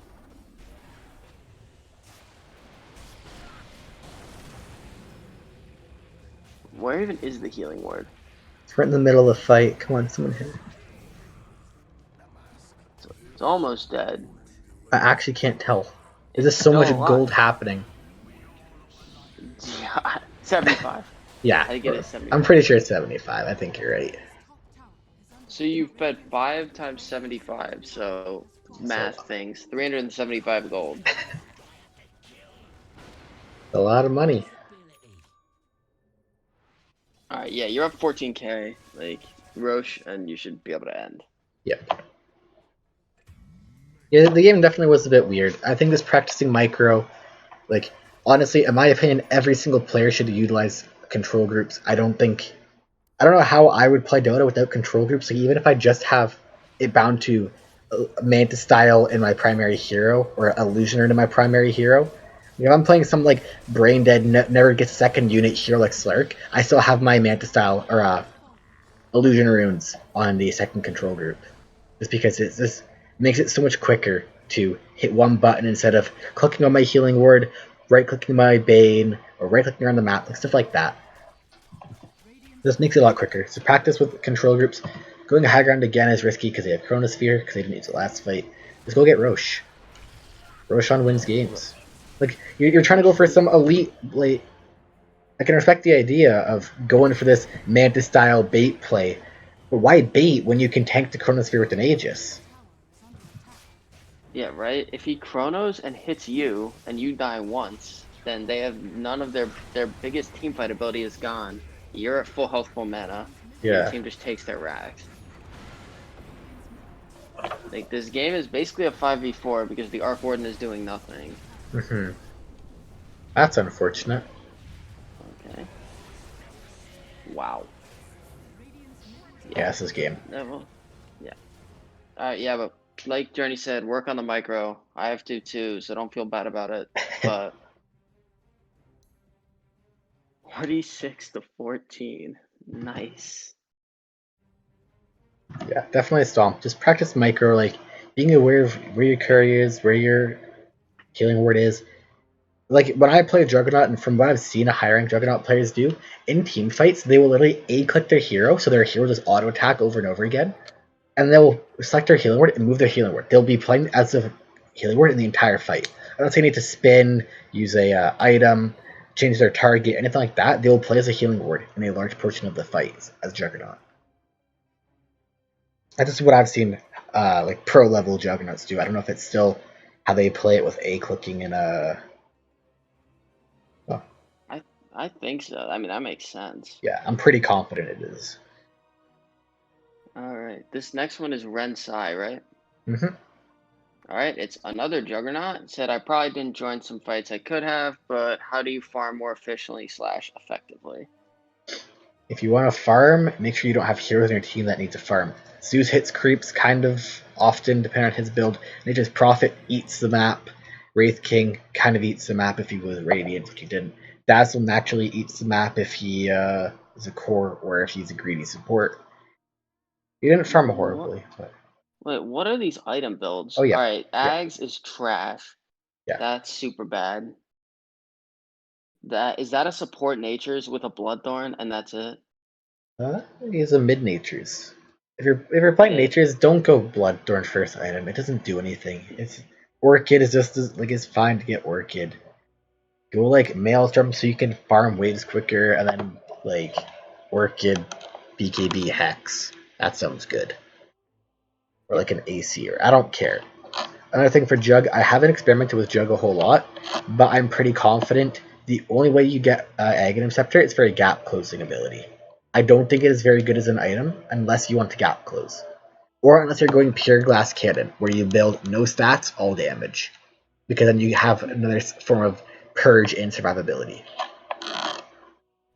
Where even is the healing word? It's right in the middle of the fight. Come on, someone hit it. It's almost dead. I actually can't tell. There's just so much gold happening. Yeah, 75. Yeah, I get it, 75. I'm pretty sure it's 75. I think you're right. So you fed 5 times 75, so math things. 375 gold. A lot of money. Alright, yeah, you're up 14k. Like, Roche, and you should be able to end. Yep. Yeah, the game definitely was a bit weird. I think this practicing micro, like, honestly, in my opinion, every single player should utilize control groups. I don't know how I would play Dota without control groups. Like, even if I just have it bound to Manta style in my primary hero or Illusioner into my primary hero. If I'm playing some like brain dead, never gets second unit hero like Slark, I still have my Manta style or Illusion runes on the second control group, just because this makes it so much quicker to hit one button instead of clicking on my healing word, right clicking my Bane, or right clicking around the map, like stuff like that. This makes it a lot quicker. So practice with control groups. Going high ground again is risky because they have Chronosphere, because they didn't use the last fight. Just go get Roche. Roshan wins games. Like, you're trying to go for some elite, like, I can respect the idea of going for this Manta-style bait play, but why bait when you can tank the Chronosphere with an Aegis? Yeah, right? If he Chronos and hits you, and you die once, then they have none of their biggest teamfight ability is gone. You're at full health, full mana. Yeah. Your team just takes their racks. Like, this game is basically a 5v4 because the Arc Warden is doing nothing. That's unfortunate. Okay. Wow. Yeah, this is game. Well, yeah. Alright, yeah, but like Journey said, work on the micro. I have to too, so don't feel bad about it. But 46 to 14. Nice. Yeah, definitely a stomp. Just practice micro, like being aware of where your courier is, where your healing word is. Like when I play Juggernaut, and from what I've seen a high rank Juggernaut players do, in team fights, they will literally A-click their hero, so their hero just auto attack over and over again. And they'll select their healing word and move their healing word. They'll be playing as a healing word in the entire fight. I don't say they need to spin, use a item, change their target, anything like that. They'll play as a healing word in a large portion of the fights as Juggernaut. That's just what I've seen, like pro level Juggernauts do. I don't know if it's still how they play it with A clicking and Oh. I think so. I mean, that makes sense. Yeah, I'm pretty confident it is. Alright, this next one is Rensai, right? Mm-hmm. Alright, it's another Juggernaut. It said, I probably didn't join some fights I could have, but how do you farm more efficiently / effectively? If you want to farm, make sure you don't have heroes in your team that need to farm. Zeus hits creeps kind of often, depending on his build. Nature's Prophet eats the map. Wraith King kind of eats the map if he was Radiant, which he didn't. Dazzle naturally eats the map if he is a core or if he's a greedy support. He didn't farm horribly. But... Wait, what are these item builds? Oh, yeah. Alright, Ags is trash. Yeah. That's super bad. Is that a support natures with a Bloodthorn and that's it? He's a mid natures. If you're playing natures, don't go Bloodthorn first item. It doesn't do anything. It's Orchid is just it's fine to get Orchid. Go like Maelstrom so you can farm waves quicker, and then like Orchid, BKB Hex. That sounds good. Or like an AC, or I don't care. Another thing for Jug, I haven't experimented with Jug a whole lot, but I'm pretty confident the only way you get Aghanim Scepter is for a gap closing ability. I don't think it is very good as an item unless you want to gap close. Or unless you're going Pure Glass Cannon, where you build no stats, all damage. Because then you have another form of purge and survivability.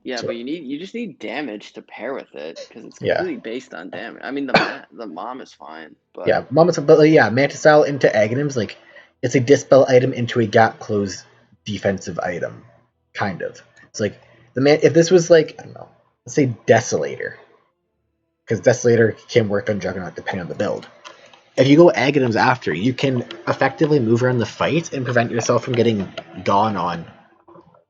Yeah, so, but you just need damage to pair with it, because it's completely based on damage. I mean, the mom is fine, but yeah, mom is, but yeah, Mantis Style into Aghanims, like it's a dispel item into a gap close defensive item, kind of. It's like if this was like, I don't know, let's say Desolator, because Desolator can work on Juggernaut depending on the build. If you go Aghanims after, you can effectively move around the fight and prevent yourself from getting gone on,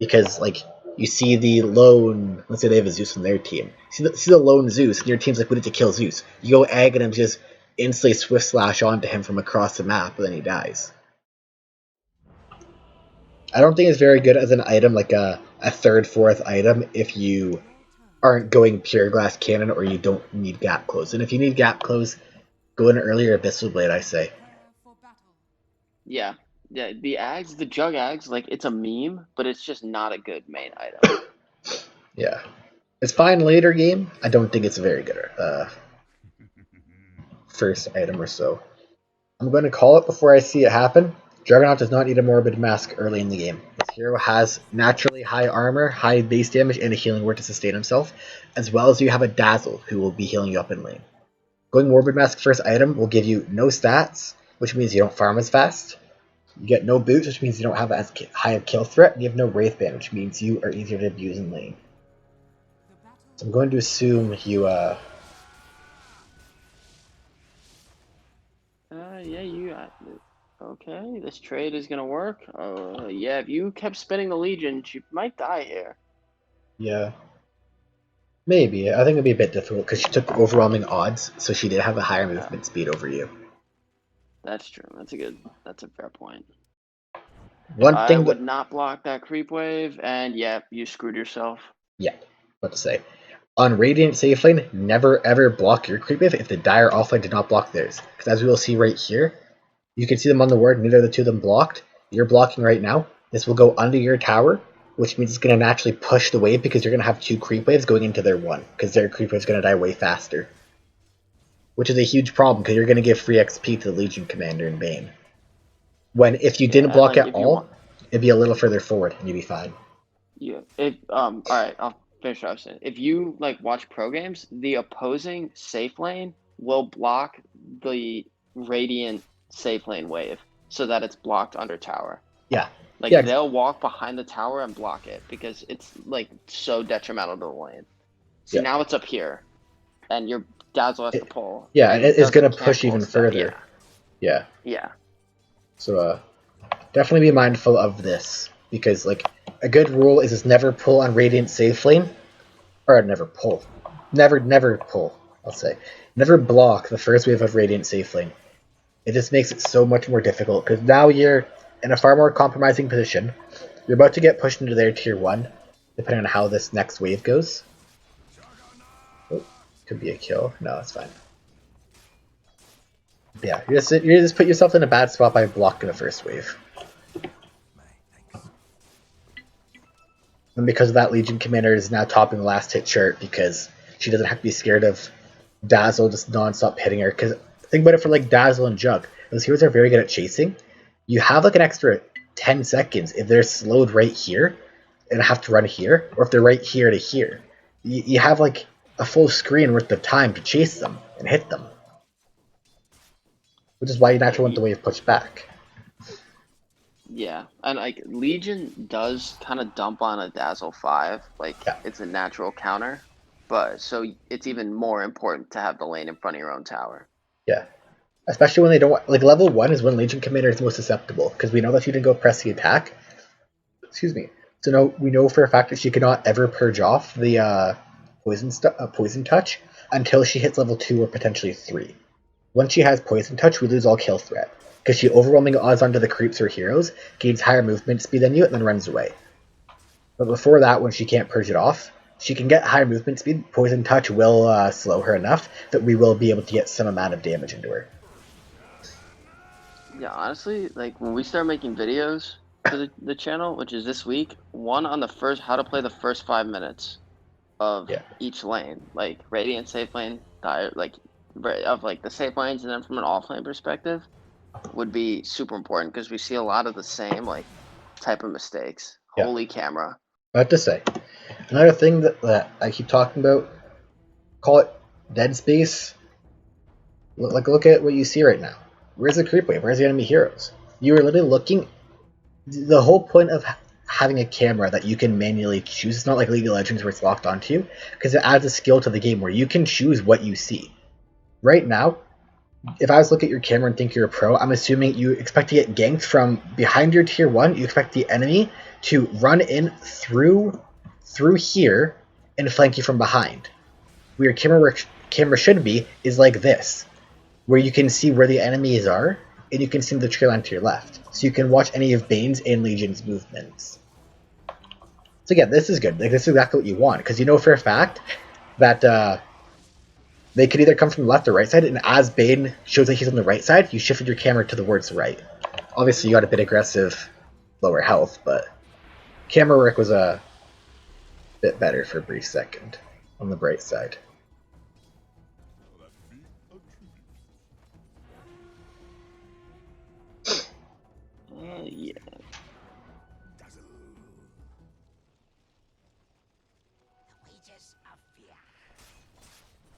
because like you see the lone, let's say they have a Zeus on their team. See the lone Zeus, and your team's like, we need to kill Zeus. You go Aghanims, just instantly swift slash onto him from across the map, but then he dies. I don't think it's very good as an item, like a third, fourth item, if you aren't going Pure Glass Cannon or you don't need gap close. And if you need gap close, go in earlier Abyssal Blade, I say. Yeah. Yeah, the Jug Ags, like, it's a meme, but it's just not a good main item. Yeah. It's fine later game. I don't think it's a very good first item or so. I'm going to call it before I see it happen. Juggernaut does not need a Morbid Mask early in the game. This hero has naturally high armor, high base damage, and a healing word to sustain himself, as well as you have a Dazzle who will be healing you up in lane. Going Morbid Mask first item will give you no stats, which means you don't farm as fast. You get no boots, which means you don't have as high a kill threat, and you have no Wraith Band, which means you are easier to abuse in lane. So I'm going to assume you, yeah, okay, this trade is gonna work. Yeah, if you kept spinning the Legion, she might die here. Yeah. Maybe. I think it'd be a bit difficult, because she took overwhelming odds, so she did have a higher movement speed over you. That's true. That's a fair point. One thing I would not block that creep wave, and yeah, you screwed yourself. Yeah, what to say. On Radiant safe lane, never ever block your creep wave if the Dire offlane did not block theirs. Because as we will see right here, you can see them on the ward, neither of the two of them blocked. You're blocking right now. This will go under your tower, which means it's going to naturally push the wave because you're going to have two creep waves going into their one, because their creep wave is going to die way faster. Which is a huge problem, because you're going to give free XP to the Legion Commander in Bane. When if you didn't block at all, it'd be a little further forward and you'd be fine. Yeah. Alright, I'll finish what I was saying. If you watch pro games, the opposing safe lane will block the Radiant safe lane wave so that it's blocked under tower. Yeah. They'll walk behind the tower and block it because it's so detrimental to the lane. See, now it's up here, and your Dazzle has to pull. Yeah, and it's gonna push even further. Yeah. So definitely be mindful of this, because a good rule is never pull on Radiant safe lane, or never pull, never pull. I'll say never block the first wave of Radiant safe lane. It just makes it so much more difficult, because now you're in a far more compromising position. You're about to get pushed into their tier 1, depending on how this next wave goes. Oh, could be a kill. No, it's fine. Yeah, you just put yourself in a bad spot by blocking the first wave. And because of that, Legion Commander is now topping the last hit chart, because she doesn't have to be scared of Dazzle just non-stop hitting her. Because think about it for Dazzle and Jug. Those heroes are very good at chasing. You have an extra 10 seconds if they're slowed right here and have to run here, or if they're right here to here. You have a full screen worth of time to chase them and hit them. Which is why you naturally want the wave pushed back. Yeah, and Legion does kind of dump on a Dazzle 5. It's a natural counter, but so it's even more important to have the lane in front of your own tower. Yeah. Especially when they don't level 1 is when Legion Commander is most susceptible, because we know that she didn't go press the attack. Excuse me. So no, we know for a fact that she cannot ever purge off the poison touch until she hits level 2 or potentially 3. Once she has poison touch, we lose all kill threat, because she overwhelming odds onto the creeps or heroes, gains higher movement speed than you, and then runs away. But before that, when she can't purge it off, she can get higher movement speed. Poison touch will slow her enough that we will be able to get some amount of damage into her. Yeah, honestly, like when we start making videos for the channel, which is this week, one on the first how to play the first 5 minutes of each lane, like Radiant safe lane, dire, like of like the safe lanes, and then from an offlane perspective, would be super important because we see a lot of the same like type of mistakes. Holy camera! I have to say, another thing that I keep talking about, call it dead space. Look at what you see right now. Where's the creep wave? Where's the enemy heroes? You are literally looking. The whole point of having a camera that you can manually choose, it's not like League of Legends where it's locked onto you, because it adds a skill to the game where you can choose what you see. Right now, if I was to look at your camera and think you're a pro, I'm assuming you expect to get ganked from behind your tier 1. You expect the enemy to run in through here and flank you from behind. Where your camera should be is like this, where you can see where the enemies are, and you can see the tree line to your left. So you can watch any of Bane's and Legion's movements. So yeah, this is good. Like, this is exactly what you want, because you know for a fact that they could either come from the left or right side, and as Bane shows that he's on the right side, you shifted your camera towards the right. Obviously, you got a bit aggressive, lower health, but camera work was a bit better for a brief second on the bright side. Yeah.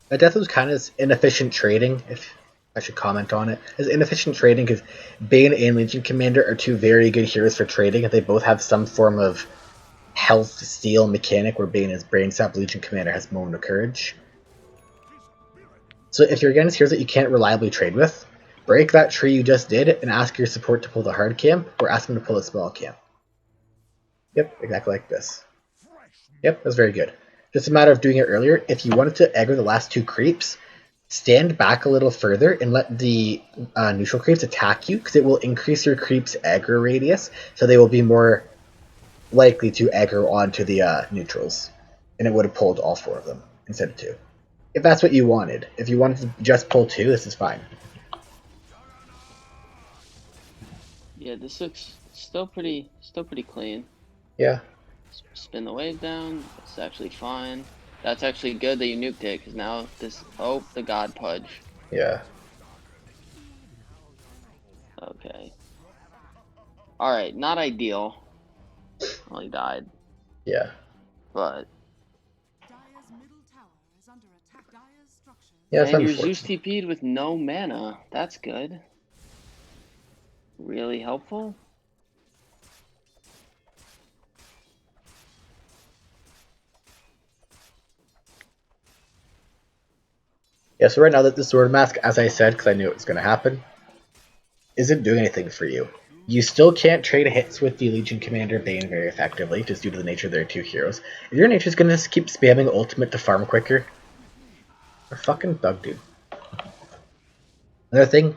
That death was kind of inefficient trading, if I should comment on it. It's inefficient trading because Bane and Legion Commander are two very good heroes for trading, and they both have some form of health steal mechanic where Bane is Brain Sap, Legion Commander has Moment of Courage. So if you're against heroes that you can't reliably trade with, break that tree you just did and ask your support to pull the hard camp, or ask them to pull a small camp. Yep, exactly like this. Yep, that's very good. Just a matter of doing it earlier. If you wanted to aggro the last 2 creeps, stand back a little further and let the neutral creeps attack you, because it will increase your creeps' aggro radius, so they will be more likely to aggro onto the neutrals. And it would have pulled all 4 of them instead of 2. If that's what you wanted. If you wanted to just pull 2, this is fine. Yeah, this looks still pretty clean. Yeah. Spin the wave down. It's actually fine. That's actually good that you nuked it, because now this... Oh, the God Pudge. Yeah. Okay. Alright, not ideal. Well, he died. Yeah. But... Yeah, it's and your unfortunate. Zeus TP'd with no mana. That's good. Really helpful. Yeah, so right now that the Sword Mask, as I said, because I knew it was going to happen, isn't doing anything for you. You still can't trade hits with the Legion Commander Bane very effectively, just due to the nature of their 2 heroes. If your nature's going to keep spamming ultimate to farm quicker, you're fucking thug, dude. Another thing,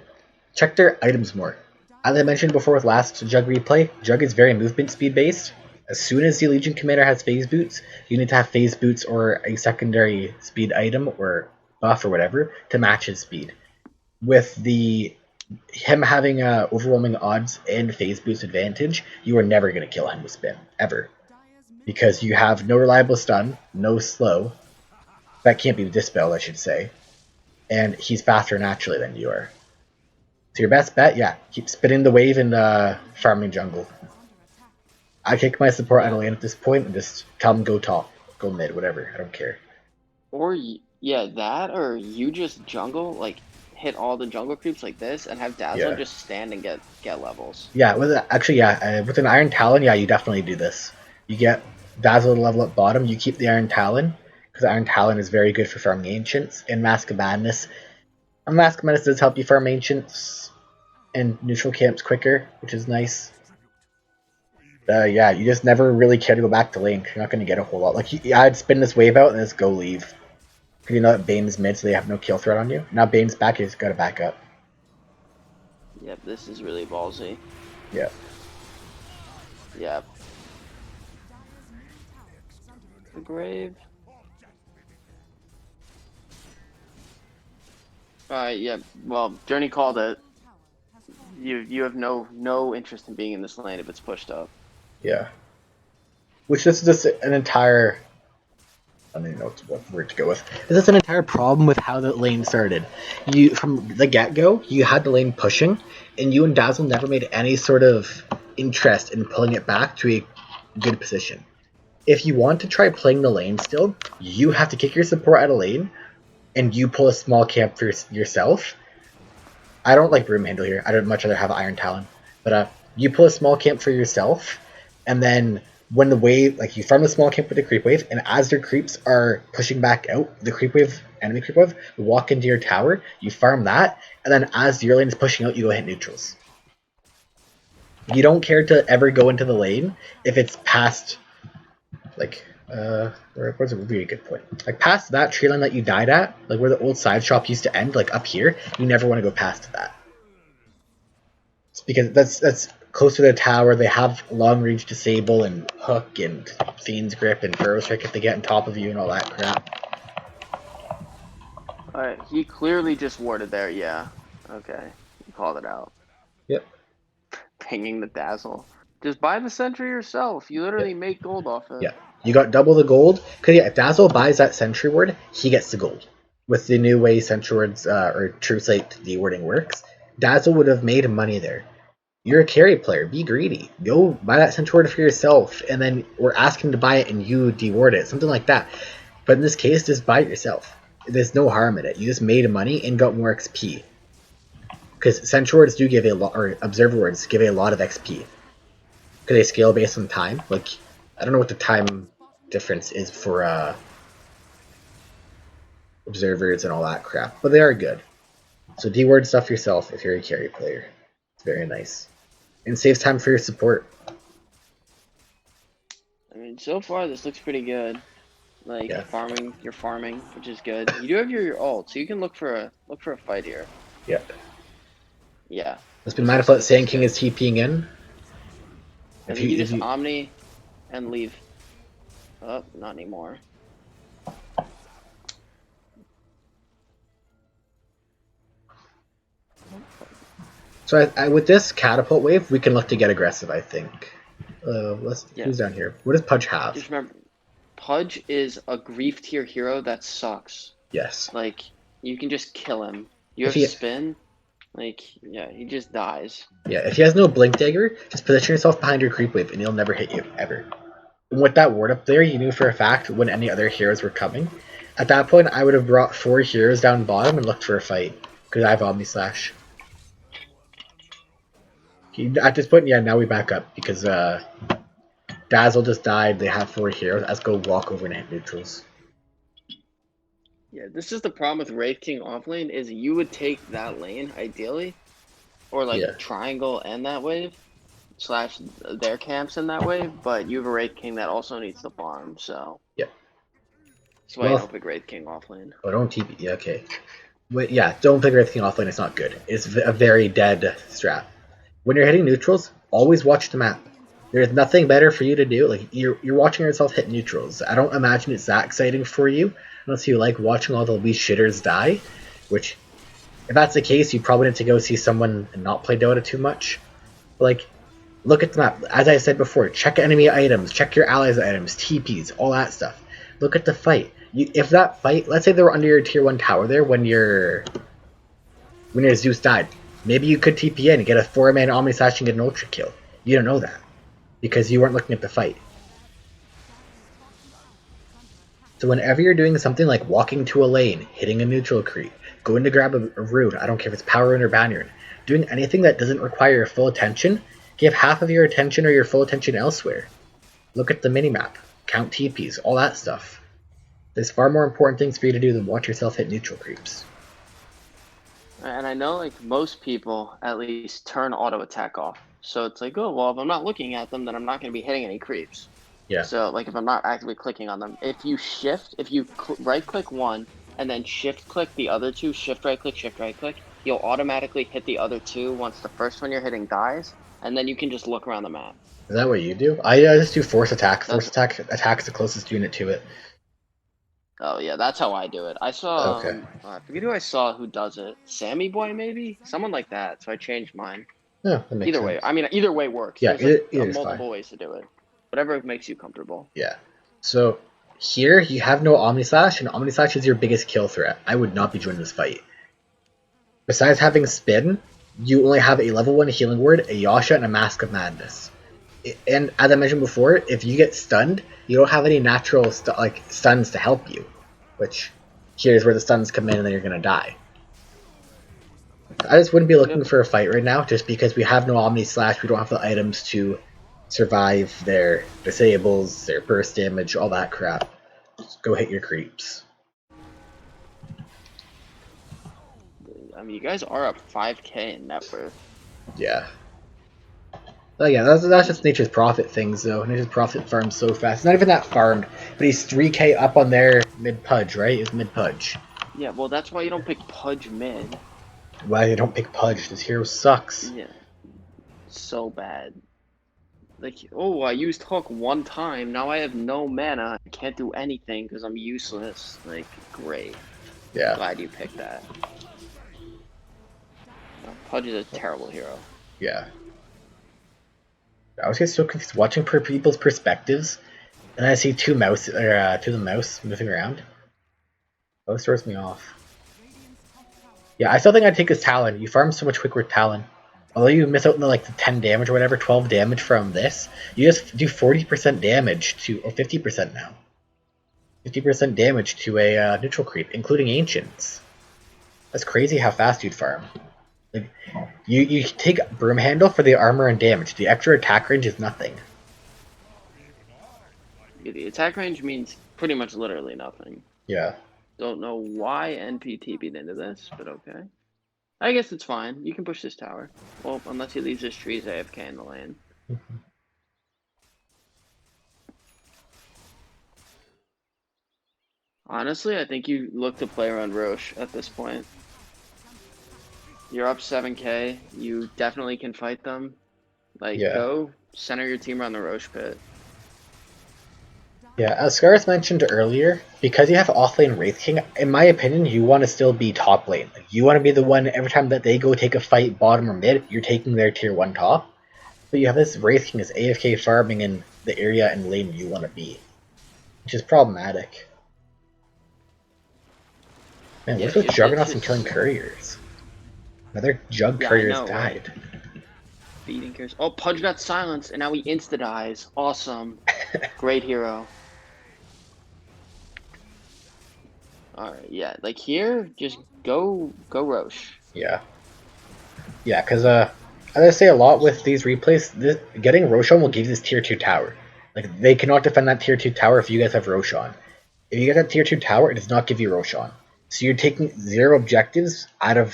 check their items more. As I mentioned before with last Jug replay, Jug is very movement speed based. As soon as the Legion Commander has phase boots, you need to have phase boots or a secondary speed item or buff or whatever to match his speed. With him having overwhelming odds and phase boost advantage, you are never going to kill him with spin, ever. Because you have no reliable stun, no slow, that can't be dispelled I should say, and he's faster naturally than you are. So your best bet, yeah, keep spinning the wave and farming jungle. I kick my support out of lane at this point and just tell them go top, go mid, whatever, I don't care. Or, yeah, that, or you just jungle, like, hit all the jungle creeps like this, and have Dazzler just stand and get levels. Yeah, with an Iron Talon, yeah, you definitely do this. You get Dazzler to level up bottom, you keep the Iron Talon, because Iron Talon is very good for farming Ancients, and Mask of Madness. And Mask of Madness does help you farm Ancients and neutral camps quicker, which is nice. Yeah, you just never really care to go back to lane, you're not going to get a whole lot. Like, I'd spin this wave out and just go leave. Because you know that Bane's mid, so they have no kill threat on you. Now Bane's back, you just gotta back up. Yep, this is really ballsy. Yep. Yep. The grave. Alright, yeah, well, Journey called it. you have no interest in being in this lane if it's pushed up. Yeah. Which this is just an entire... I don't even know what word to go with. This is an entire problem with how the lane started. You from the get-go, you had the lane pushing, and you and Dazzle never made any sort of interest in pulling it back to a good position. If you want to try playing the lane still, you have to kick your support out of lane, and you pull a small camp for yourself. I don't like Broom Handle here. I'd much rather have Iron Talon. But you pull a small camp for yourself, and then when the wave, like you farm the small camp with the creep wave, and as their creeps are pushing back out, the creep wave, enemy creep wave, you walk into your tower, you farm that, and then as your lane is pushing out, you go hit neutrals. You don't care to ever go into the lane if it's past, like, where's a really good point? Like past that tree line that you died at, like where the old side shop used to end, like up here, you never want to go past that. It's because that's close to the tower. They have long range disable and hook and Fiend's Grip and Burrow Strike if they get on top of you and all that crap. Alright, he clearly just warded there, yeah. Okay, you called it out. Yep. Pinging the Dazzle. Just buy the sentry yourself. You literally make gold off it. Yeah, you got double the gold. Because yeah, if Dazzle buys that sentry ward, he gets the gold. With the new way sentry wards or True Sight de-warding works, Dazzle would have made money there. You're a carry player. Be greedy. Go buy that sentry ward for yourself, and then we're asking to buy it and you de-ward it. Something like that. But in this case, just buy it yourself. There's no harm in it. You just made money and got more XP. Because sentry wards do give a lot, or observer wards give a lot of XP. Because they scale based on time. Like, I don't know what the time difference is for observers and all that crap, but they are good. So de-ward stuff yourself if you're a carry player. It's very nice. And saves time for your support. I mean, so far this looks pretty good. Like Yeah. you're farming, which is good. You do have your ult, so you can look for a fight here. Yeah. Yeah. Let's be mindful that Sand King is TPing in. If you just Omni and leave. Oh, not anymore. So with this catapult wave, we can look to get aggressive, I think. Who's down here? What does Pudge have? Just remember, Pudge is a grief tier hero that sucks. Yes. Like, you can just kill him. You have spin. Like, yeah, he just dies. Yeah, if he has no Blink Dagger, just position yourself behind your creep wave and he'll never hit you, ever. And with that ward up there, you knew for a fact when any other heroes were coming. At that point, I would have brought 4 heroes down bottom and looked for a fight. Because I have Omni Slash. At this point, yeah, now we back up. Because Dazzle just died, they have 4 heroes. Let's go walk over and hit neutrals. Yeah, this is the problem with Wraith King offlane, is you would take that lane, ideally. Or like triangle and that wave. / their camps in that wave, but you have a Wraith King that also needs the farm, so. Yeah. That's why I don't pick Wraith King offlane. Oh, don't TP. Yeah, okay. Wait, yeah, don't pick Wraith King offlane, it's not good. It's a very dead strat. When you're hitting neutrals, always watch the map. There's nothing better for you to do. Like, you're watching yourself hit neutrals. I don't imagine it's that exciting for you, unless you like watching all the wee shitters die, which, if that's the case, you probably need to go see someone and not play Dota too much. But, like, look at the map. As I said before, check enemy items, check your allies' items, TPs, all that stuff. Look at the fight. If that fight, let's say they were under your tier 1 tower there when your Zeus died. Maybe you could TP in and get a 4-man Omni Slash and get an ultra kill. You don't know that. Because you weren't looking at the fight. So whenever you're doing something like walking to a lane, hitting a neutral creep, going to grab a rune, I don't care if it's power rune or ban rune, doing anything that doesn't require your full attention, give half of your attention or your full attention elsewhere. Look at the minimap, count TPs, all that stuff. There's far more important things for you to do than watch yourself hit neutral creeps. And I know, like, most people at least turn auto attack off. So it's like, oh, well, if I'm not looking at them, then I'm not going to be hitting any creeps. Yeah. So, like, if I'm not actively clicking on them, if you right-click one and then shift-click the other 2, shift right-click, you'll automatically hit the other 2 once the first one you're hitting dies, and then you can just look around the map. Is that what you do? I just do force attack. Force attack attacks the closest unit to it. Oh, yeah, that's how I do it. I saw, I forget who I saw who does it. Sammy Boy, maybe? Someone like that, so I changed mine. Yeah, that makes Either sense. way, I mean, either way works. Yeah, There's either's multiple fine. ways to do it. Whatever makes you comfortable. Yeah. So here you have no Omnislash, and Omnislash is your biggest kill threat. I would not be joining this fight. Besides having Spin, you only have a level 1 healing word, a Yasha, and a Mask of Madness. And as I mentioned before, if you get stunned, you don't have any natural stuns to help you. Which, here's where the stuns come in and then you're going to die. I just wouldn't be looking for a fight right now, just because we have no Omnislash, we don't have the items to survive their disables, their burst damage, all that crap. Just go hit your creeps. I mean, you guys are up 5k in net worth. Yeah. But yeah, that's just Nature's Prophet things, though. Nature's Prophet farms so fast. It's not even that farmed, but he's 3k up on their mid-pudge, right? It's mid-pudge. Yeah, well, that's why you don't pick Pudge mid. Why you don't pick Pudge? This hero sucks. Yeah. So bad. Like, oh, I used Hook one time, now I have no mana, I can't do anything because I'm useless. Like, great. Yeah. Glad you picked that. Pudge is a terrible hero. Yeah. I always get so confused watching people's perspectives, and I see two the mouse moving around. That always throws me off. Yeah, I still think I'd take his Talon. You farm so much quicker with Talon. Although you miss out on the 10 damage or whatever, 12 damage from this, you just do 40% damage to, or 50% now. 50% damage to a neutral creep, including Ancients. That's crazy how fast you'd farm. Like, you take Broom Handle for the armor and damage. The extra attack range is nothing. The attack range means pretty much literally nothing. Yeah. Don't know why NPT beat into this, but okay. I guess it's fine. You can push this tower. Well, unless he leaves his trees AFK in the lane. Honestly, I think you look to play around Roche at this point. You're up 7k. You definitely can fight them. Like, go center your team around the Roche pit. Yeah, as Scarus mentioned earlier, because you have offlane Wraith King, in my opinion, you want to still be top lane. Like, you want to be the one, every time that they go take a fight bottom or mid, you're taking their tier 1 top. But you have this Wraith King as AFK farming in the area and lane you want to be. Which is problematic. Man, what's with Juggernauts and killing couriers? Another Jug couriers died. Right? Beating couriers. Oh, Pudge got silenced, and now he insta-dies. Awesome. Great hero. Alright, yeah. Like here, just go Roche. Yeah. Yeah, because as I say a lot with these replays, getting Roshan will give you this tier 2 tower. Like, they cannot defend that tier 2 tower if you guys have Roshan. If you get that tier 2 tower, it does not give you Roshan. So you're taking 0 objectives out of,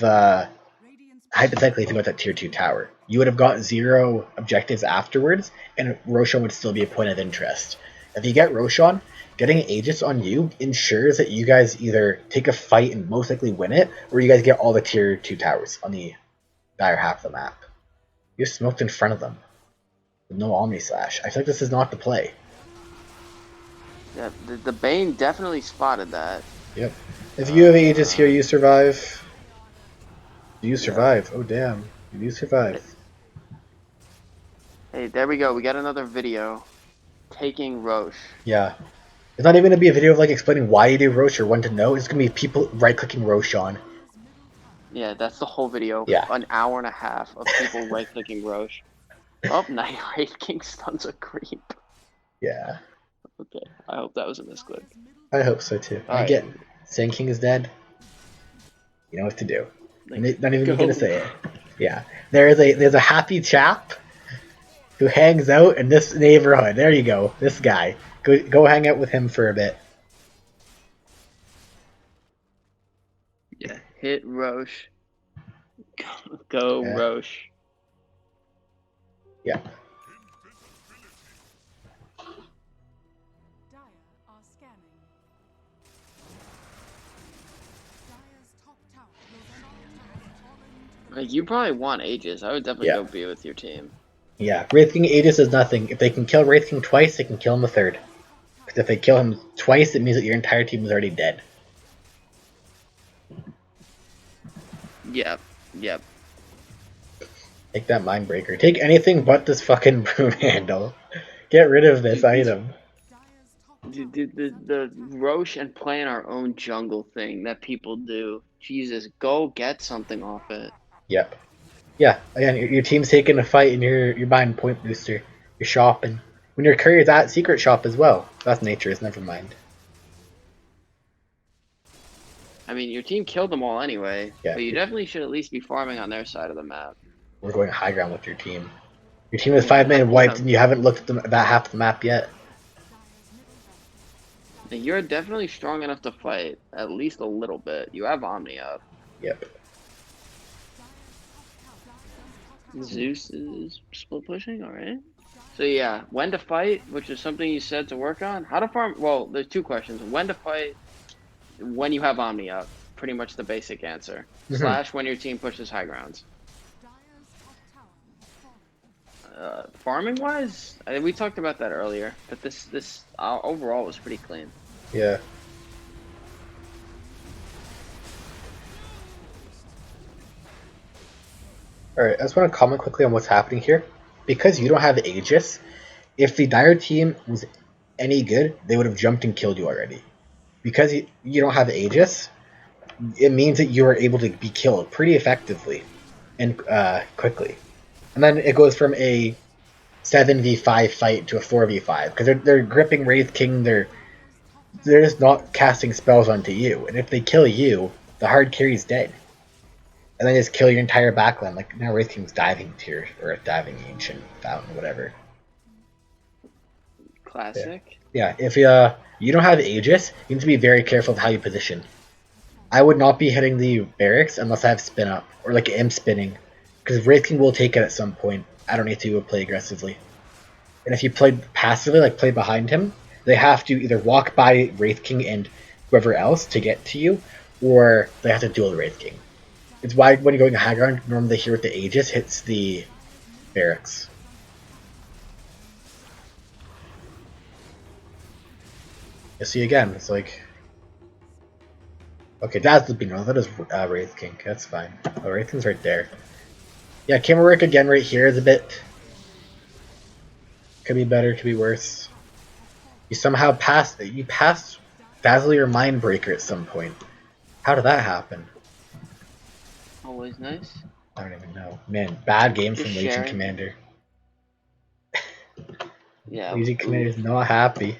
hypothetically, if you got that tier 2 tower. You would have got 0 objectives afterwards, and Roshan would still be a point of interest. If you get Roshan, getting Aegis on you ensures that you guys either take a fight and most likely win it, or you guys get all the tier 2 towers on the dire half of the map. You're smoked in front of them. With no Omnislash. I feel like this is not the play. Yeah, the Bane definitely spotted that. Yep. If you have Aegis here, you survive. You survive. Oh, damn. You survive. Hey, there we go. We got another video. Taking Roche. Yeah. It's not even going to be a video of explaining why you do Roche or when to know. It's going to be people right-clicking Roshan. Yeah, that's the whole video. Yeah. An hour and a half of people right-clicking Roche. Oh, Night Wraith King stuns a creep. Yeah. Okay, I hope that was a misclick. I hope so too. Again, Sand King is dead. You know what to do. Not even going to say it. Yeah. There's a happy chap who hangs out in this neighborhood. There you go. This guy. Go hang out with him for a bit. Yeah. Hit Roche. Go Roche. Yeah. Like, you probably want Aegis. I would definitely go be with your team. Yeah, Wraith King Aegis is nothing. If they can kill Wraith King twice, they can kill him a third. Because if they kill him twice, it means that your entire team is already dead. Yep. Yep. Take that Mindbreaker. Take anything but this fucking Broom Handle. Get rid of this item. The Roche and playing our own jungle thing that people do. Jesus, go get something off it. Yep. Yeah, again, your team's taking a fight and you're buying Point Booster. You're shopping. When your courier's at Secret Shop as well. That's Nature's, never mind. I mean, your team killed them all anyway, yeah. But you definitely should at least be farming on their side of the map. We're going high ground with your team. Your team is 5-man wiped and you haven't looked at that half of the map yet. You're definitely strong enough to fight, at least a little bit. You have Omni up. Yep. Zeus is split pushing, alright. So yeah, when to fight, which is something you said to work on. How to farm, well, there's two questions. When to fight, when you have Omni up. Pretty much the basic answer. Slash when your team pushes high grounds. Farming wise, we talked about that earlier, but this overall was pretty clean. Yeah. Alright, I just want to comment quickly on what's happening here. Because you don't have Aegis, if the Dire team was any good, they would have jumped and killed you already. Because you don't have Aegis, it means that you are able to be killed pretty effectively and quickly. And then it goes from a 7v5 fight to a 4v5 because they're gripping Wraith King. They're just not casting spells onto you, and if they kill you, the hard carry's dead. And then just kill your entire backline. Like now, Wraith King's diving tier or a diving ancient fountain, whatever. Classic. Yeah. If you don't have Aegis, you need to be very careful of how you position. I would not be hitting the barracks unless I have spin up or like am spinning, because Wraith King will take it at some point. I don't need to play aggressively. And if you play passively, like play behind him, they have to either walk by Wraith King and whoever else to get to you, or they have to duel the Wraith King. It's why when you're going high ground, normally the hero with the Aegis hits the barracks. You see again, it's like... Okay, that's the Beano. That is Wraith King. That's fine. Oh, Wraith King's right there. Yeah, camera work again right here is a bit... Could be better, could be worse. You somehow passed... You passed Dazzler Mindbreaker at some point. How did that happen? Always nice. I don't even know. Man, bad game from Legion Commander. Yeah. Legion Commander's not happy.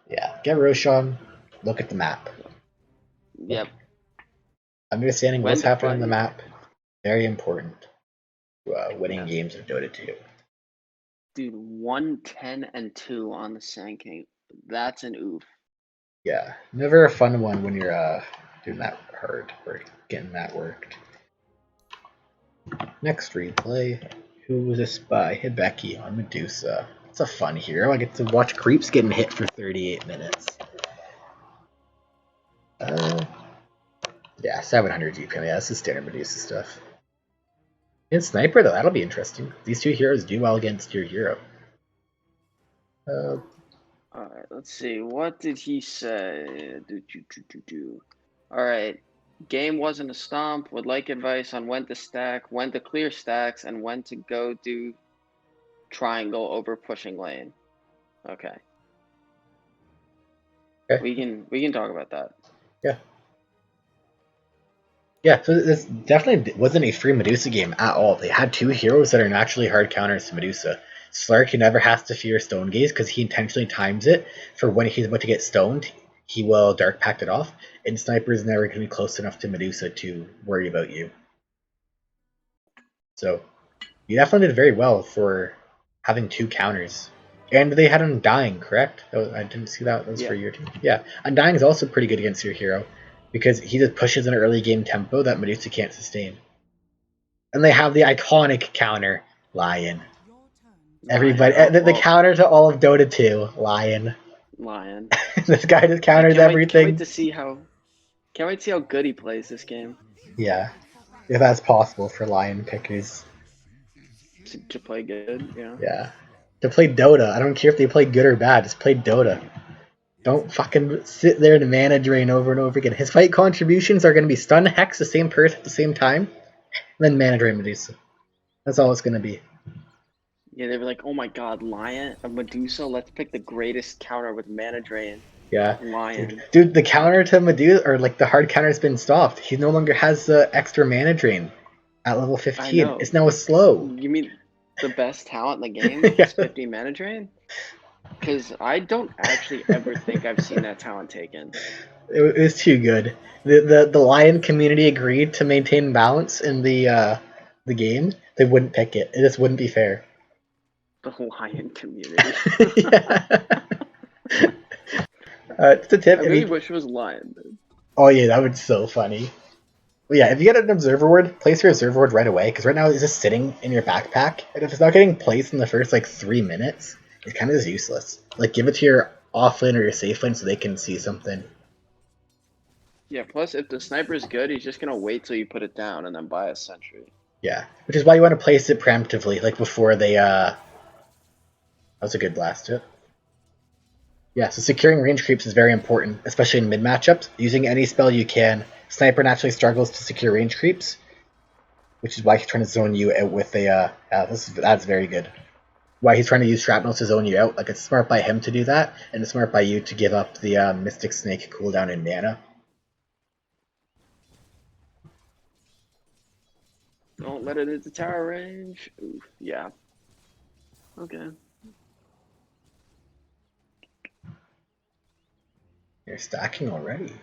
Yeah, get Roshan, look at the map. Yep. Understanding what's happening on the map, very important to winning games of Dota 2. Dude, 1-10-2 on the Sand King. That's an oof. Yeah, never a fun one when you're doing that hard or getting that worked. Next replay, who was a spy? Hibeki on Medusa. It's a fun hero. I get to watch creeps getting hit for 38 minutes. Yeah, 700 GP. Yeah, this is standard Medusa stuff. And Sniper, though, that'll be interesting. These two heroes do well against your hero. Alright, let's see. What did he say? Alright. Game wasn't a stomp. Would like advice on when to stack, when to clear stacks, and when to go do triangle over pushing lane. Okay. We can talk about that. Yeah. Yeah, so this definitely wasn't a free Medusa game at all. They had two heroes that are naturally hard counters to Medusa. Slark, he never has to fear Stone Gaze because he intentionally times it for when he's about to get stoned. He will Dark Pact it off, and Sniper is never going to be close enough to Medusa to worry about you. So, you definitely did very well for having two counters. And they had Undying, correct? Oh, I didn't see that. That was for your team. Yeah, Undying is also pretty good against your hero, because he just pushes an early game tempo that Medusa can't sustain. And they have the iconic counter, Lion. Everybody, the counter to all of Dota 2, Lion. This guy just counters everything. Can't wait to see how good he plays this game. Yeah, if that's possible for Lion pickers. To play good, yeah. Yeah, to play Dota. I don't care if they play good or bad. Just play Dota. Don't fucking sit there and mana drain over and over again. His fight contributions are going to be stun hex the same person at the same time, and then mana drain Medusa. That's all it's going to be. Yeah, they were like, oh my god, Lion of Medusa, let's pick the greatest counter with mana drain. Yeah. Lion. Dude, the counter to Medusa, or like the hard counter has been stopped. He no longer has the extra mana drain at level 15. I know. It's now a slow. You mean the best talent in the game is 50 mana drain? Because I don't actually ever think I've seen that talent taken. It was too good. The Lion community agreed to maintain balance in the game. They wouldn't pick it. It just wouldn't be fair. The Lion community. It's a tip. I really wish it was Lion. Dude. Oh yeah, that would be so funny. But yeah, if you get an observer ward, place your observer ward right away, because right now it's just sitting in your backpack, and if it's not getting placed in the first like 3 minutes, it kind of is useless. Like give it to your off lane or your safe lane so they can see something. Yeah, plus if the sniper is good, he's just gonna wait till you put it down and then buy a sentry. Yeah, which is why you want to place it preemptively, like before they That was a good blast too. Yeah, so securing range creeps is very important, especially in mid matchups. Using any spell you can. Sniper naturally struggles to secure range creeps, which is why he's trying to zone you out with a. That's very good. Why he's trying to use shrapnel to zone you out. Like it's smart by him to do that, and it's smart by you to give up the Mystic Snake cooldown in mana. Don't let it into tower range. Oof, yeah. Okay. You're stacking already.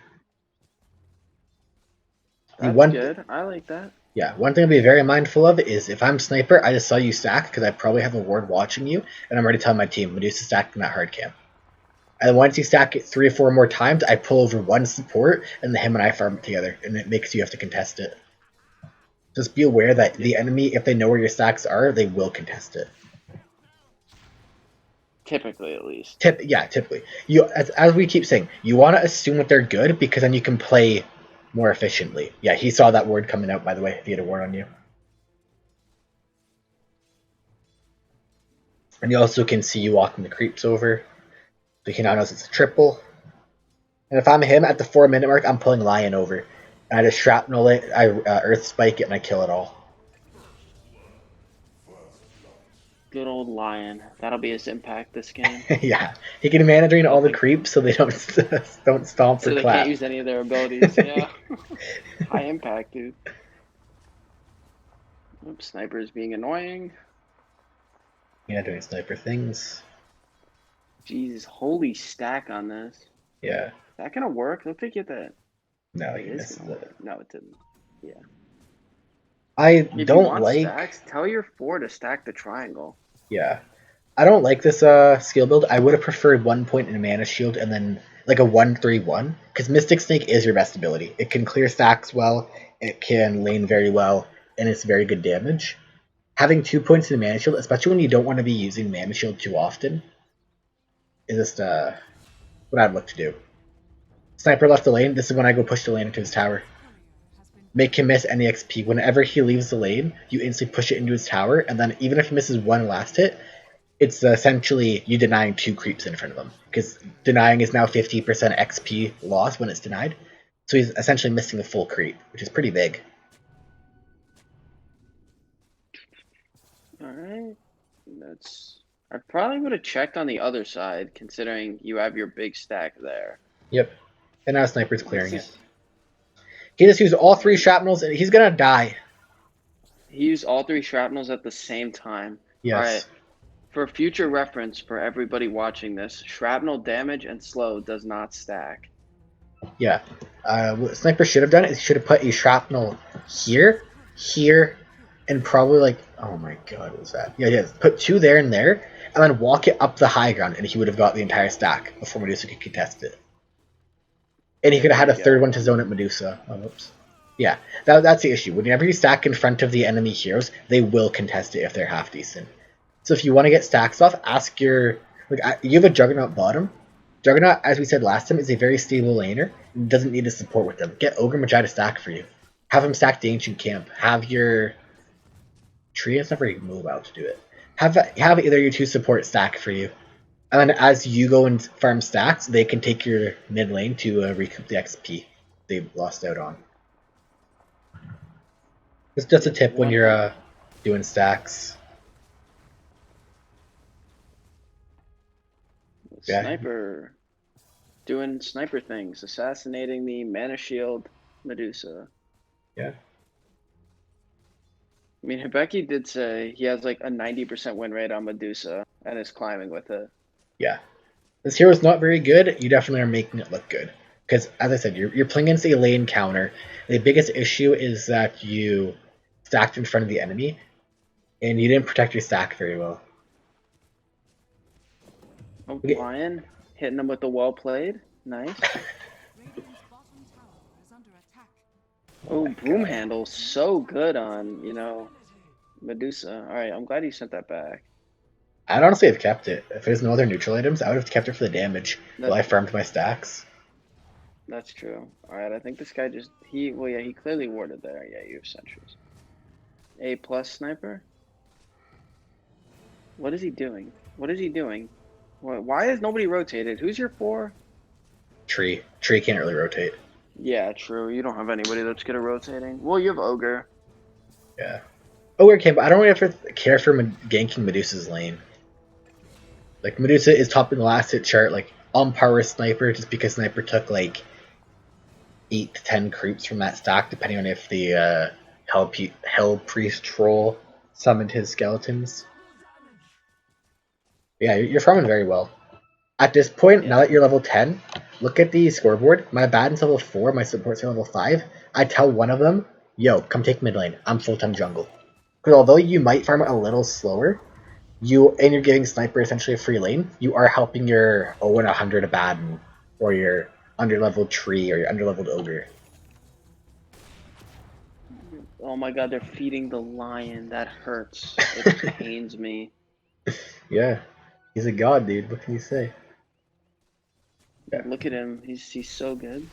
That's good. I like that. Yeah, one thing to be very mindful of is if I'm sniper, I just saw you stack because I probably have a ward watching you, and I'm already telling my team, Medusa stacking that hard camp. And once you stack it 3 or 4 more times, I pull over one support, and him and I farm it together, and it makes you have to contest it. Just be aware that the enemy, if they know where your stacks are, they will contest it. Typically, at least. Typically. As we keep saying, you want to assume that they're good because then you can play more efficiently. Yeah, he saw that word coming out, by the way, if he had a ward on you. And you also can see you walking the creeps over. So he now knows it's a triple. And if I'm him at the 4-minute mark, I'm pulling Lion over. And I just shrapnel it, I Earth Spike it, and I kill it all. Good old Lion. That'll be his impact this game. Yeah, he can mana drain all the creeps so they don't stomp so or they clap. Can't use any of their abilities. Yeah, high impact, dude. Oops, sniper's being annoying. Yeah, doing sniper things. Jesus, holy stack on this. Yeah. Is that gonna work? Let's get that. No, he misses it. No, it didn't. Yeah. If you want stacks, tell your 4 to stack the triangle. Yeah. I don't like this skill build. I would have preferred 1 point in a mana shield and then like a 1-3-1. Because Mystic Snake is your best ability. It can clear stacks well, it can lane very well, and it's very good damage. Having 2 points in a mana shield, especially when you don't want to be using mana shield too often, is just what I'd look to do. Sniper left the lane. This is when I go push the lane into his tower. Make him miss any XP. Whenever he leaves the lane, you instantly push it into his tower, and then even if he misses one last hit, it's essentially you denying 2 creeps in front of him. Because denying is now 50% XP loss when it's denied. So he's essentially missing a full creep, which is pretty big. Alright. I probably would have checked on the other side, considering you have your big stack there. Yep. And now Sniper's clearing it. He just used all 3 shrapnels, and he's gonna die. He used all 3 shrapnels at the same time. Yes. Alright. For future reference for everybody watching this, shrapnel damage and slow does not stack. Yeah. What Sniper should have done is he should have put a shrapnel here, and probably like, oh my god, what was that? Yeah, put 2 there and there, and then walk it up the high ground, and he would have got the entire stack before Medusa could contest it. And he could have had a third one to zone at Medusa. Oh, whoops. Yeah, that's the issue. Whenever you stack in front of the enemy heroes, they will contest it if they're half decent. So if you want to get stacks off, ask your... you have a Juggernaut bottom. Juggernaut, as we said last time, is a very stable laner. And doesn't need to support with them. Get Ogre Magi to stack for you. Have him stack the Ancient Camp. Have your... Tree has never even moved out to do it. Have either your 2 support stack for you. And then as you go and farm stacks, they can take your mid lane to recoup the XP they've lost out on. It's just a tip when you're doing stacks. Sniper. Doing sniper things. Assassinating the Mana Shield Medusa. Yeah. I mean, Hibeki did say he has like a 90% win rate on Medusa and is climbing with it. Yeah. This hero's not very good. You definitely are making it look good. Because, as I said, you're playing against a lane counter. The biggest issue is that you stacked in front of the enemy, and you didn't protect your stack very well. Oh, Lion hitting him with the well played. Nice. Oh, broom handle so good on, Medusa. Alright, I'm glad you sent that back. I'd honestly have kept it. If there's no other neutral items, I would have kept it for the damage while I farmed my stacks. That's true. Alright, I think this guy he clearly warded there. Yeah, you have sentries. A+ sniper? What is he doing? What is he doing? Why is nobody rotated? Who's your 4? Tree. Tree can't really rotate. Yeah, true. You don't have anybody that's good at rotating. Well, you have Ogre. Yeah. Ogre can, but I don't really have to care for ganking Medusa's lane. Like, Medusa is topping the last hit chart, like, on par with Sniper, just because Sniper took, like, 8 to 10 creeps from that stack, depending on if the Hell Priest troll summoned his skeletons. Yeah, you're farming very well. At this point, now that you're level 10, look at the scoreboard. My Abaddon's level 4, my support's level 5. I tell one of them, yo, come take mid lane. I'm full-time jungle. Because although you might farm it a little slower, you're giving Sniper essentially a free lane, you are helping your 0-100 Abaddon, or your under-leveled Tree, or your under-leveled Ogre. Oh my god, they're feeding the Lion. That hurts. It pains me. Yeah. He's a god, dude. What can you say? Yeah. Look at him. He's so good.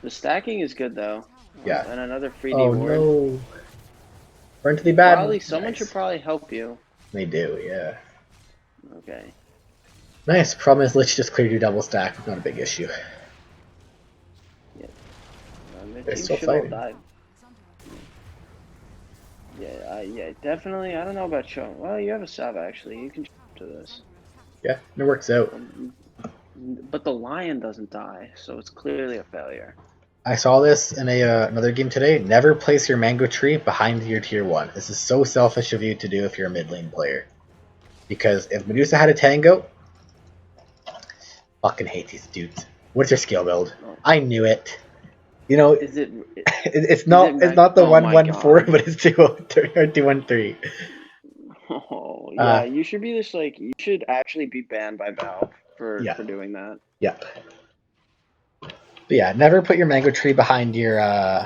The stacking is good though. Yeah. And another free D ward. No. Run to the bad. Someone should probably help you. They do, yeah. Okay. Nice. Problem is, let's just clear your double stack. It's not a big issue. Yeah. They're still fighting. Yeah, definitely. I don't know about showing. Well, you have a sub actually. You can to this. Yeah, it works out. But the Lion doesn't die, so it's clearly a failure. I saw this in another game today. Never place your mango tree behind your tier 1. This is so selfish of you to do if you're a mid lane player. Because if Medusa had a tango, fucking hate these dudes. What's your skill build? Oh. I knew it. You know, it's not the 114, but it's 203 or 213. Oh yeah, you should be just like you should actually be banned by Valve for doing that. Yep. But yeah, never put your mango tree behind your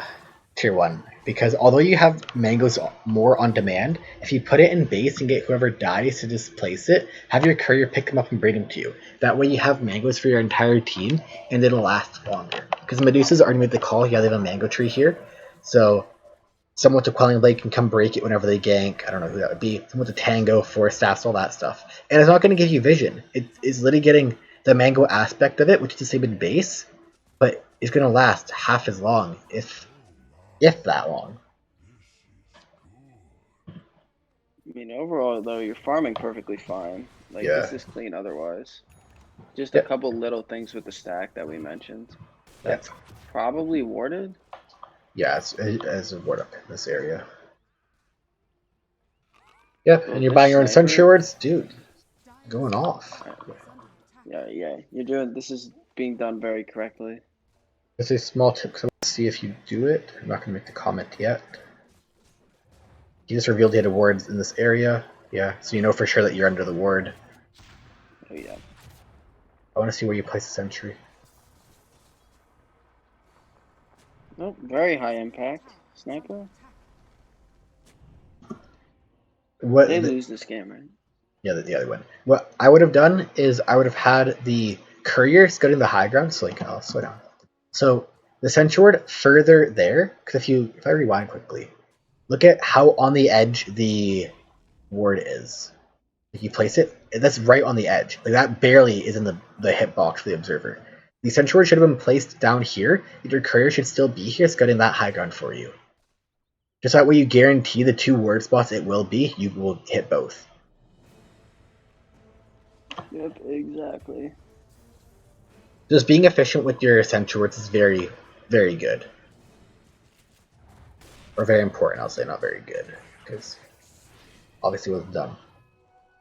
tier 1, because although you have mangoes more on demand, if you put it in base and get whoever dies to displace it, have your courier pick them up and bring them to you. That way you have mangoes for your entire team, and it'll last longer. Because Medusa's already made the call, yeah, they have a mango tree here, so someone with a Quelling Blade can come break it whenever they gank. I don't know who that would be. Someone with a Tango, Force Staffs, all that stuff. And it's not going to give you vision. It is literally getting the mango aspect of it, which is the same in base, but it's going to last half as long, if that long. I mean, overall, though, you're farming perfectly fine. Like, this is clean otherwise. Just a couple little things with the stack that we mentioned. That's probably warded. Yeah, it's a ward up in this area. Yep, and you're buying your own Sentry Wards? Dude, going off. Yeah, you're doing, this is being done very correctly. It's a small tip, because I want to see if you do it. I'm not going to make the comment yet. You just revealed you had wards in this area. Yeah, so you know for sure that you're under the ward. Oh yeah. I want to see where you place the sentry. Nope, very high impact. Sniper? They lose this game, right? Yeah, the other one. What I would have done is I would have had the courier scouting the high ground, so like, I'll slow down. So the sentry ward further there, because if I rewind quickly, look at how on the edge the ward is. If you place it, that's right on the edge. Like that barely is in the hitbox for the observer. The sentry ward should have been placed down here. Your courier should still be here, scouting that high ground for you. Just that way you guarantee the 2 ward spots it will be, you will hit both. Yep, exactly. Just being efficient with your sentry wards is very, very good. Or very important, I'll say, not very good. Because obviously it was dumb.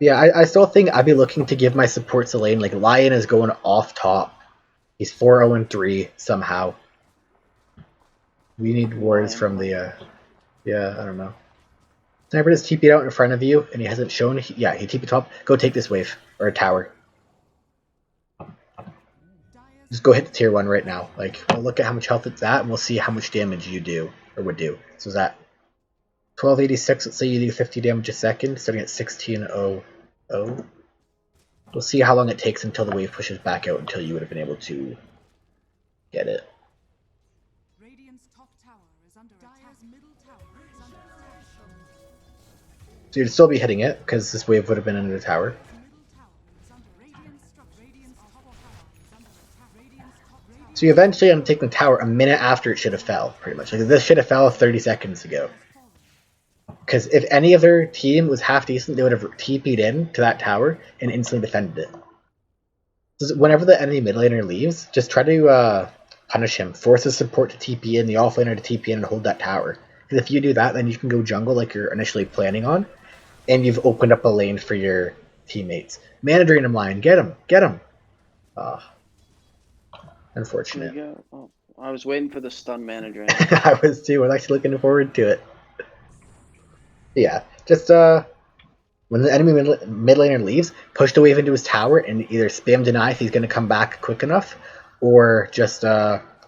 Yeah, I still think I'd be looking to give my supports a lane. Like, Lion is going off top. He's 4-0-3 somehow. We need wards from the, yeah, I don't know. Sniper just TP'd out in front of you, and he hasn't shown, yeah, he TP'd top. Go take this wave, or a tower. Just go hit the tier 1 right now. Like, we'll look at how much health it's at, and we'll see how much damage you do, or would do. So is that 1286, let's say you do 50 damage a second, starting at 1600. We'll see how long it takes until the wave pushes back out until you would have been able to get it. So you'd still be hitting it, because this wave would have been under the tower. So you eventually end up taking the tower a minute after it should have fell, pretty much. Like, this should have fell 30 seconds ago. Because if any other team was half decent, they would have TP'd in to that tower and instantly defended it. So whenever the enemy mid laner leaves, just try to punish him. Force his support to TP in, the offlaner to TP in and hold that tower. Because if you do that, then you can go jungle like you're initially planning on, and you've opened up a lane for your teammates. Mana Drain him, Lion. Get him. Get him. Unfortunate. Oh, I was waiting for the stun Mana Drain. I was too. I was actually looking forward to it. Yeah, just when the enemy mid laner leaves, push the wave into his tower and either spam deny if he's going to come back quick enough, or just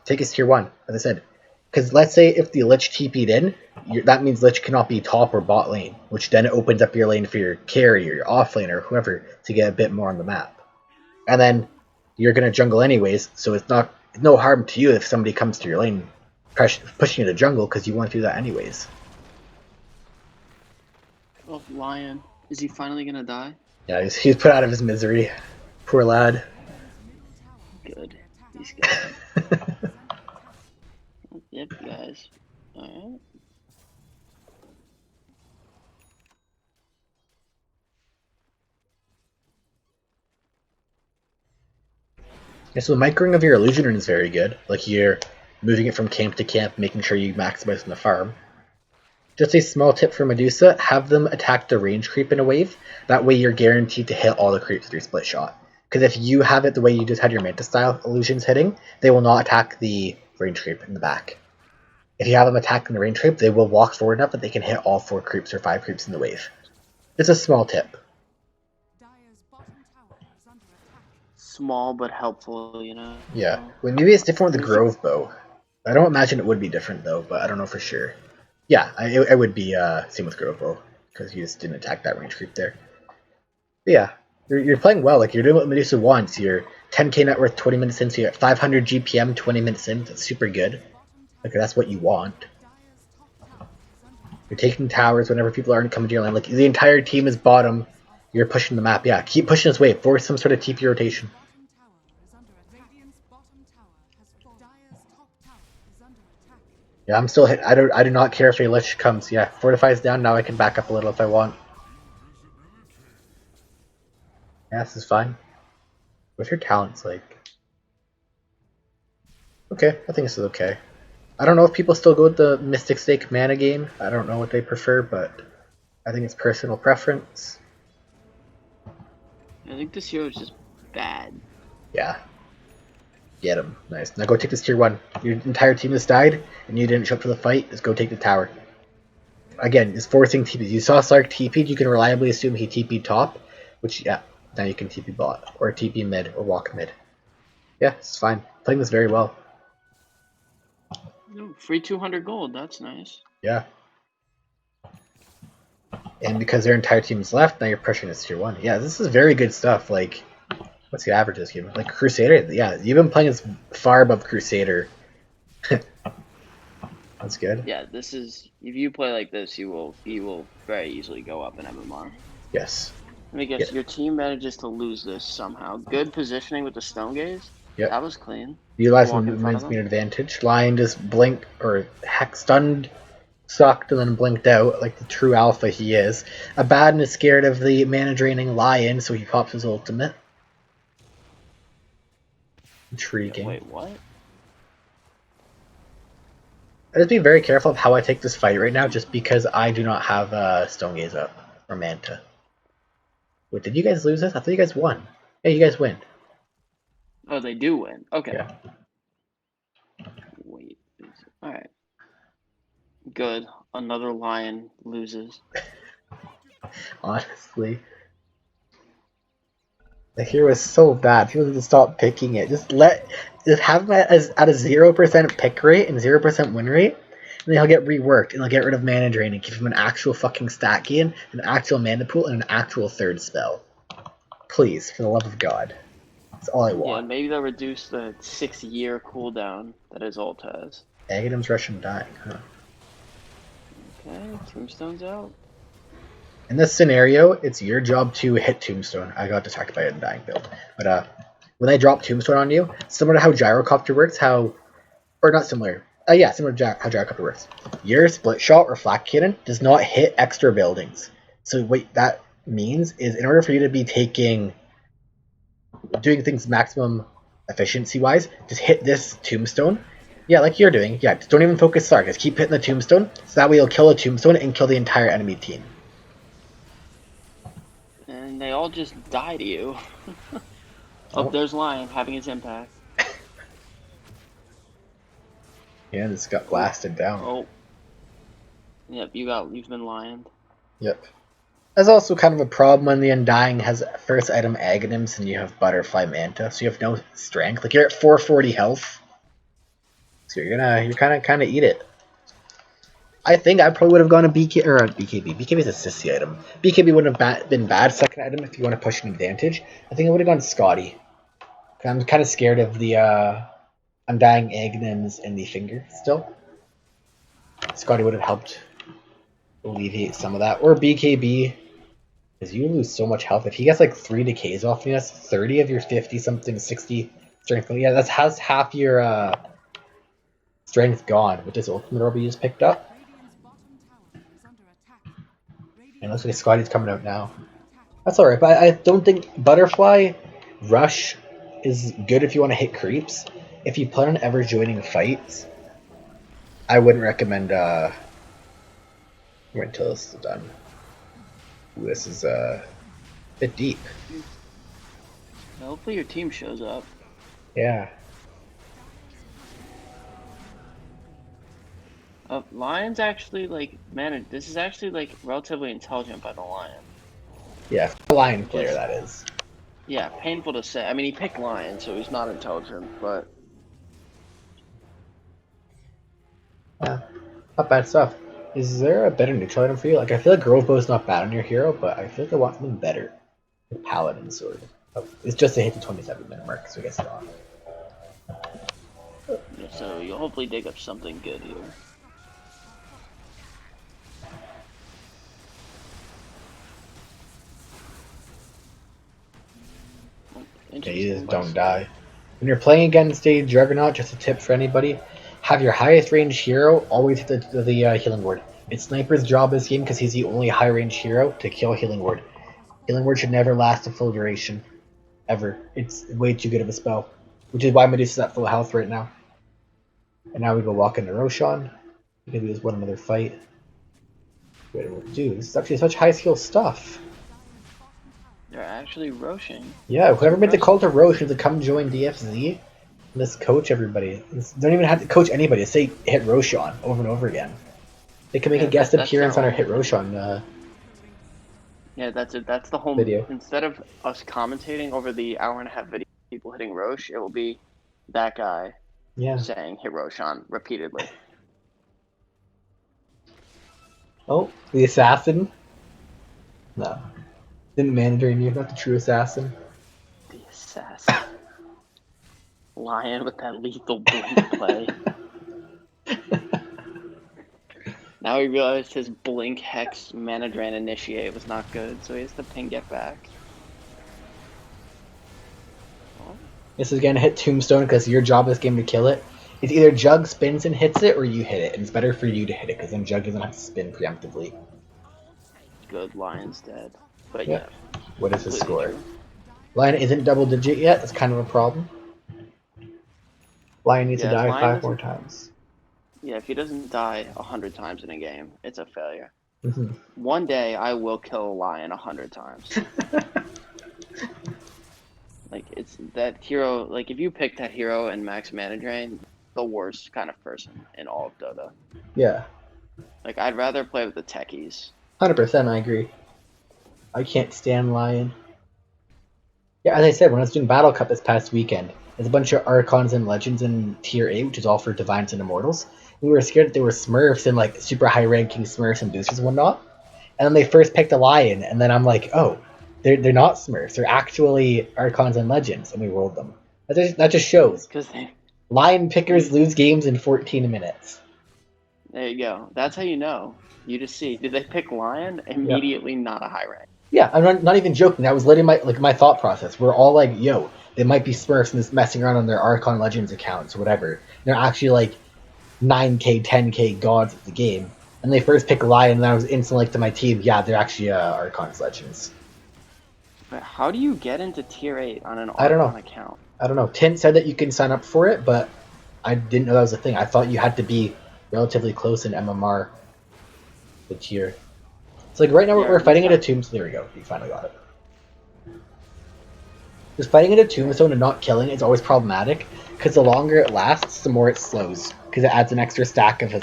take his tier 1, as I said. Because let's say if the Lich TP'd in, that means Lich cannot be top or bot lane, which then opens up your lane for your carry or your off lane or whoever to get a bit more on the map. And then you're going to jungle anyways, so it's no harm to you if somebody comes to your lane pushing you to jungle, because you want to do that anyways. Oh, Lion. Is he finally gonna die? Yeah, he's put out of his misery. Poor lad. Good. He's good. Yep, guys. Alright. Yeah, so the microing of your illusion rune is very good. Like, you're moving it from camp to camp, making sure you maximize on the farm. Just a small tip for Medusa, have them attack the range creep in a wave. That way you're guaranteed to hit all the creeps with your split shot. Because if you have it the way you just had your Manta style illusions hitting, they will not attack the range creep in the back. If you have them attacking the range creep, they will walk forward enough that they can hit all 4 creeps or 5 creeps in the wave. It's a small tip. Small but helpful, you know? Yeah. Well, maybe it's different with the Grove Bow. I don't imagine it would be different though, but I don't know for sure. Yeah, it would be same with Grove Bow, because you just didn't attack that range creep there. But yeah, you're playing well. Like, you're doing what Medusa wants. You're 10k net worth 20 minutes in, so you're at 500 GPM 20 minutes in. That's super good. Like, that's what you want. You're taking towers whenever people aren't coming to your lane. Like, the entire team is bottom. You're pushing the map. Yeah, keep pushing this wave. Force some sort of TP rotation. Yeah, I'm still hit. I do not care if a Lich comes. Yeah, Fortify's down. Now I can back up a little if I want. Yeah, this is fine. What's your talents like? Okay, I think this is okay. I don't know if people still go with the Mystic Stake mana game. I don't know what they prefer, but I think it's personal preference. I think this hero is just bad. Yeah. Get him. Nice. Now go take this tier 1. Your entire team has died, and you didn't show up for the fight. Just go take the tower. Again, it's forcing TPs. You saw Sark TP'd, you can reliably assume he TP'd top, which, yeah, now you can TP bot, or TP mid, or walk mid. Yeah, it's fine. Playing this very well. Free 200 gold, that's nice. Yeah. And because their entire team is left, now you're pushing this tier 1. Yeah, this is very good stuff. Like, what's the average of this game? Like, Crusader? Yeah, you've been playing this far above Crusader. That's good. Yeah, this is... If you play like this, you will very easily go up in MMR. Yes. Let me guess, your team manages to lose this somehow. Good positioning with the Stone Gaze. Yep. That was clean. Utilize movement speed advantage. Lion just blinked or heck stunned, sucked, and then blinked out like the true alpha he is. Abaddon is scared of the mana draining Lion, so he pops his ultimate. Intriguing. Yeah, wait, what? I just be very careful of how I take this fight right now, just because I do not have Stone Gaze up or Manta. Wait, did you guys lose this? I thought you guys won. Hey, you guys win. Oh, they do win. Okay. Yeah. Wait. Alright. Good. Another Lion loses. Honestly. The hero is so bad. People need to stop picking it. Just have him at a 0% pick rate and 0% win rate, and then he'll get reworked, and they'll get rid of mana drain and give him an actual fucking stat gain, an actual mana pool, and an actual third spell. Please, for the love of God. That's all I want. Yeah, maybe they'll reduce the 6-year cooldown that his ult has. Aghanim Russian dying, huh? Okay, Tombstone's out. In this scenario, it's your job to hit Tombstone. I got attacked by a dying build. But when they drop Tombstone on you, similar to how Gyrocopter works, or not similar. Yeah, similar to how Gyrocopter works. Your split shot or flak cannon does not hit extra buildings. So what that means is, in order for you to be doing things maximum efficiency-wise, just hit this Tombstone. Yeah, like you're doing. Yeah, just don't even focus Sark. Just keep hitting the Tombstone, so that way you'll kill a Tombstone and kill the entire enemy team. And they all just die to you. Oh, there's Lion having his impact. Yeah, this got blasted down. Oh. Yep, you've been Lioned. Yep. That's also kind of a problem when the Undying has first item Aghanims and you have Butterfly Manta, so you have no strength. Like, you're at 440 health, so you're kind of eat it. I think I probably would have gone to BKB. BKB is a sissy item. BKB wouldn't have been bad second item if you want to push an advantage. I think I would have gone Scotty. I'm kind of scared of the Undying Aghanims and the Finger still. Scotty would have helped alleviate some of that. Or BKB, because you lose so much health. If he gets like 3 decays off you, that's 30 of your 50-something, 60 strength. Yeah, that's half your strength gone with this ultimate orb you just picked up. And looks like Scotty's coming out now. That's alright, but I don't think Butterfly Rush is good if you want to hit creeps. If you plan on ever joining fights, I wouldn't recommend wait until this is done. Ooh, this is a bit deep. Hopefully your team shows up. Yeah. Lion's actually this is actually relatively intelligent by the Lion. Yeah, Lion player that is. Yeah, painful to say. I mean, he picked Lion, so he's not intelligent, but yeah, not bad stuff. Is there a better neutral item for you? Like, I feel like Grove Bow is not bad on your hero, but I feel like I want something better. The Paladin Sword. It's just to hit the 27-minute mark, so I guess not. Yeah, so you'll hopefully dig up something good here. Yeah, you just don't die. When you're playing against a Juggernaut, just a tip for anybody, have your highest range hero always hit the healing ward. It's Sniper's job this game because he's the only high range hero to kill healing ward. Healing ward should never last a full duration. Ever. It's way too good of a spell. Which is why Medusa's at full health right now. And now we go walk into Roshan. Maybe there's one another fight. What we'll do. This is actually such high skill stuff. They're actually Roshing. Yeah, whoever made the call to Roche to come join DFZ, let's coach everybody. Don't even have to coach anybody. Just say hit Roshan over and over again. They can make a guest appearance on our hit Roshan. Yeah, that's it. That's the whole video. Instead of us commentating over the hour-and-a-half video, people hitting Roche, it will be that guy saying hit Roshan repeatedly. Oh, the assassin? No. Didn't Mandarin you, not the true assassin. The assassin. Lion with that lethal blink play. Now he realized his Blink Hex Mana Drain Initiate was not good, so he has to ping it back. Oh. This is gonna hit Tombstone because your job this game to kill it. It's either Jug spins and hits it, or you hit it, and it's better for you to hit it because then Jug doesn't have to spin preemptively. Good, Lion's dead. But yeah. What is his score? True. Lion isn't double digit yet. That's kind of a problem. Lion needs to die 5 more times. Yeah, if he doesn't die 100 times in a game, it's a failure. Mm-hmm. One day I will kill a lion 100 times. Like, it's that hero. Like, if you pick that hero and max mana drain, the worst kind of person in all of Dota. Yeah. Like, I'd rather play with the techies. 100%, I agree. I can't stand Lion. Yeah, as I said, when I was doing Battle Cup this past weekend, there's a bunch of Archons and Legends in Tier 8, which is all for Divines and Immortals. We were scared that they were Smurfs and, like, super high-ranking Smurfs and boosters and whatnot. And then they first picked a Lion, and then I'm like, oh, they're not Smurfs. They're actually Archons and Legends, and we rolled them. That just shows. Lion pickers lose games in 14 minutes. There you go. That's how you know. You just see, did they pick Lion? Immediately not a high rank. Yeah, I'm not even joking. That was literally my thought process. We're all like, yo, they might be Smurfs and just messing around on their Archon Legends accounts or whatever. They're actually like 9k, 10k gods of the game. And they first pick Lion, and I was instantly like to my team, yeah, they're actually Archon's Legends. But how do you get into Tier 8 on an Archon account? I don't know. Tint said that you can sign up for it, but I didn't know that was a thing. I thought you had to be relatively close in MMR, the tier. It's like right now we're fighting at a tombstone. There we go. We finally got it. Just fighting at a tombstone and not killing is always problematic, because the longer it lasts, the more it slows, because it adds an extra stack of his.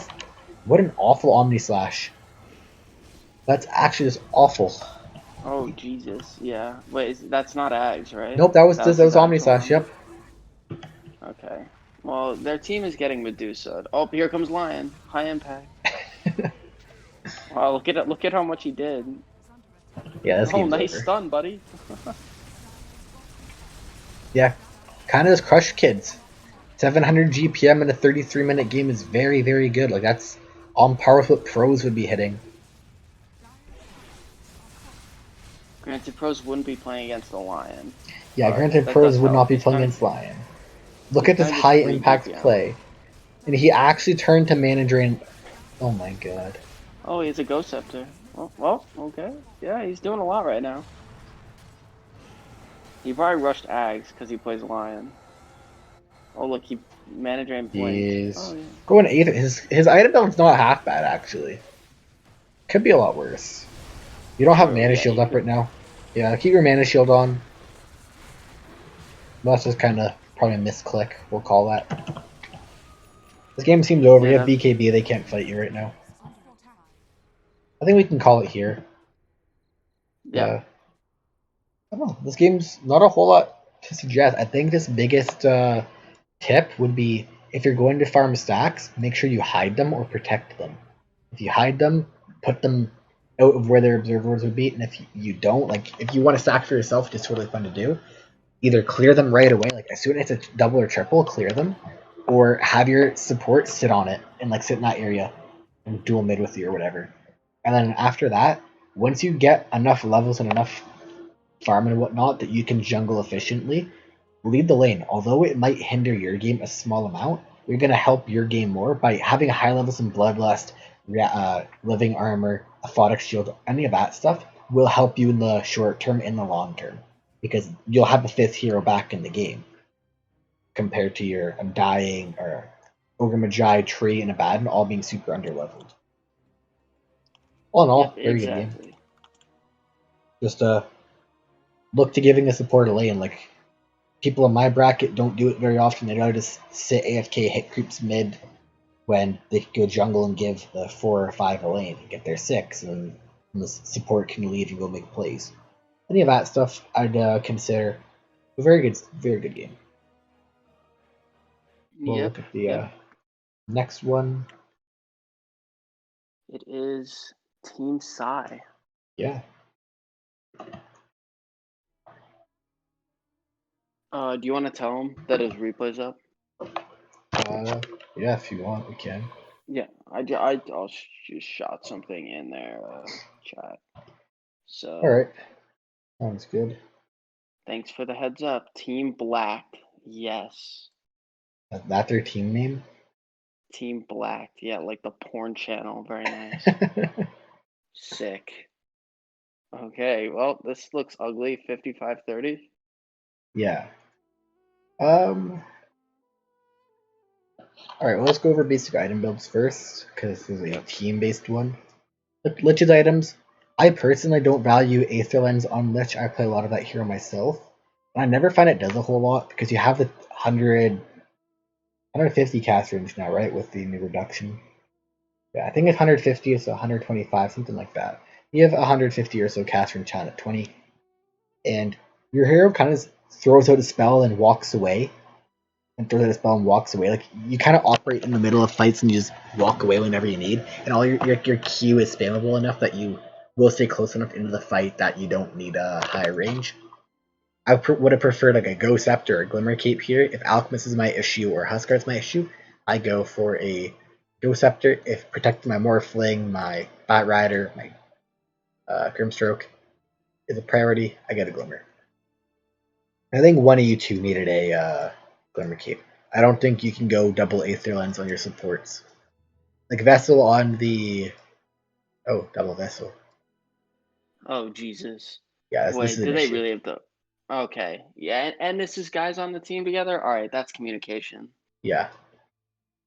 What an awful Omni Slash. That's actually just awful. Oh Jesus, yeah. Wait, that's not Ags, right? Nope, that was Omni Slash. Yep. Okay. Well, their team is getting Medusa. Oh, here comes Lion. High impact. Wow, look at how much he did. Yeah, that's nice stun, buddy. Yeah, kind of just crushed kids. 700 GPM in a 33-minute game is very, very good. Like, that's on par with what pros would be hitting. Granted, pros wouldn't be playing against the Lion. Yeah, granted, pros would not be playing against Lion. Look at this high impact play. And he actually turned to Mana Drain. Oh my god. Oh, he's a Ghost Scepter. Oh, well, okay. Yeah, he's doing a lot right now. He probably rushed Ags because he plays Lion. Oh, look, he Mana Drain blinked. Oh, yeah. Going 8. His item build's not half bad, actually. Could be a lot worse. You don't have Mana Shield up right now. Yeah, keep your Mana Shield on. That's just kind of probably a misclick, we'll call that. This game seems over. You have BKB, they can't fight you right now. I think we can call it here. Yeah. I don't know. This game's not a whole lot to suggest. I think this biggest tip would be, if you're going to farm stacks, make sure you hide them or protect them. If you hide them, put them out of where their observers would be, and if you don't, like, if you want to stack for yourself, it's totally fun to do. Either clear them right away, like as soon as it's a double or triple, clear them, or have your support sit on it and like sit in that area and dual mid with you or whatever. And then after that, once you get enough levels and enough farm and whatnot that you can jungle efficiently, lead the lane. Although it might hinder your game a small amount, you're going to help your game more by having high levels in Bloodlust, Living Armor, Aphotic Shield, any of that stuff will help you in the short term, in the long term. Because you'll have a 5th hero back in the game. Compared to your Undying or Ogre Magi, Tree, and Abaddon all being super underleveled. All in all, very good game. Just look to giving a support a lane. Like, people in my bracket don't do it very often. They gotta just sit AFK, hit creeps mid when they could go jungle and give the 4 or 5 a lane and get their 6, and the support can leave and go make plays. Any of that stuff I'd consider a very good game. We'll look at the next one. It is Team Psy. Yeah. Do you want to tell him that his replay's up? Yeah, if you want, we can. Yeah, I'll just shot something in there, chat. So. All right, sounds good. Thanks for the heads up, Team Black. Yes. That's their team name? Team Black. Yeah, like the porn channel. Very nice. Sick. Okay, well, this looks ugly. 55-30. Yeah. All right, well, let's go over basic item builds first, because this is a team-based one. Lich's items. I personally don't value Aether Lens on Lich. I play a lot of that hero myself. And I never find it does a whole lot, because you have the 150 cast range now, right, with the new reduction. Yeah, I think it's 150, it's 125, something like that. You have 150 or so cast range at 20. And your hero kind of throws out a spell and walks away. And throws out a spell and walks away. Like, you kind of operate in the middle of fights and you just walk away whenever you need. And all your Q is spammable enough that you will stay close enough into the fight that you don't need a high range. I would have preferred like a Ghost Scepter or Glimmer Cape here. If Alchemist is my issue or Huskar is my issue, I go for a Ghost Scepter. If protecting my Morphling, my Bat Rider, my Grimstroke is a priority, I get a Glimmer. I think one of you two needed a Glimmer Cape. I don't think you can go double Aether Lens on your supports. Like Vessel on the... Oh, double Vessel. Oh, Jesus. Yeah, Wait, this is do an they issue. really have the... Okay, yeah, and this is guys on the team together? Alright, that's communication. Yeah.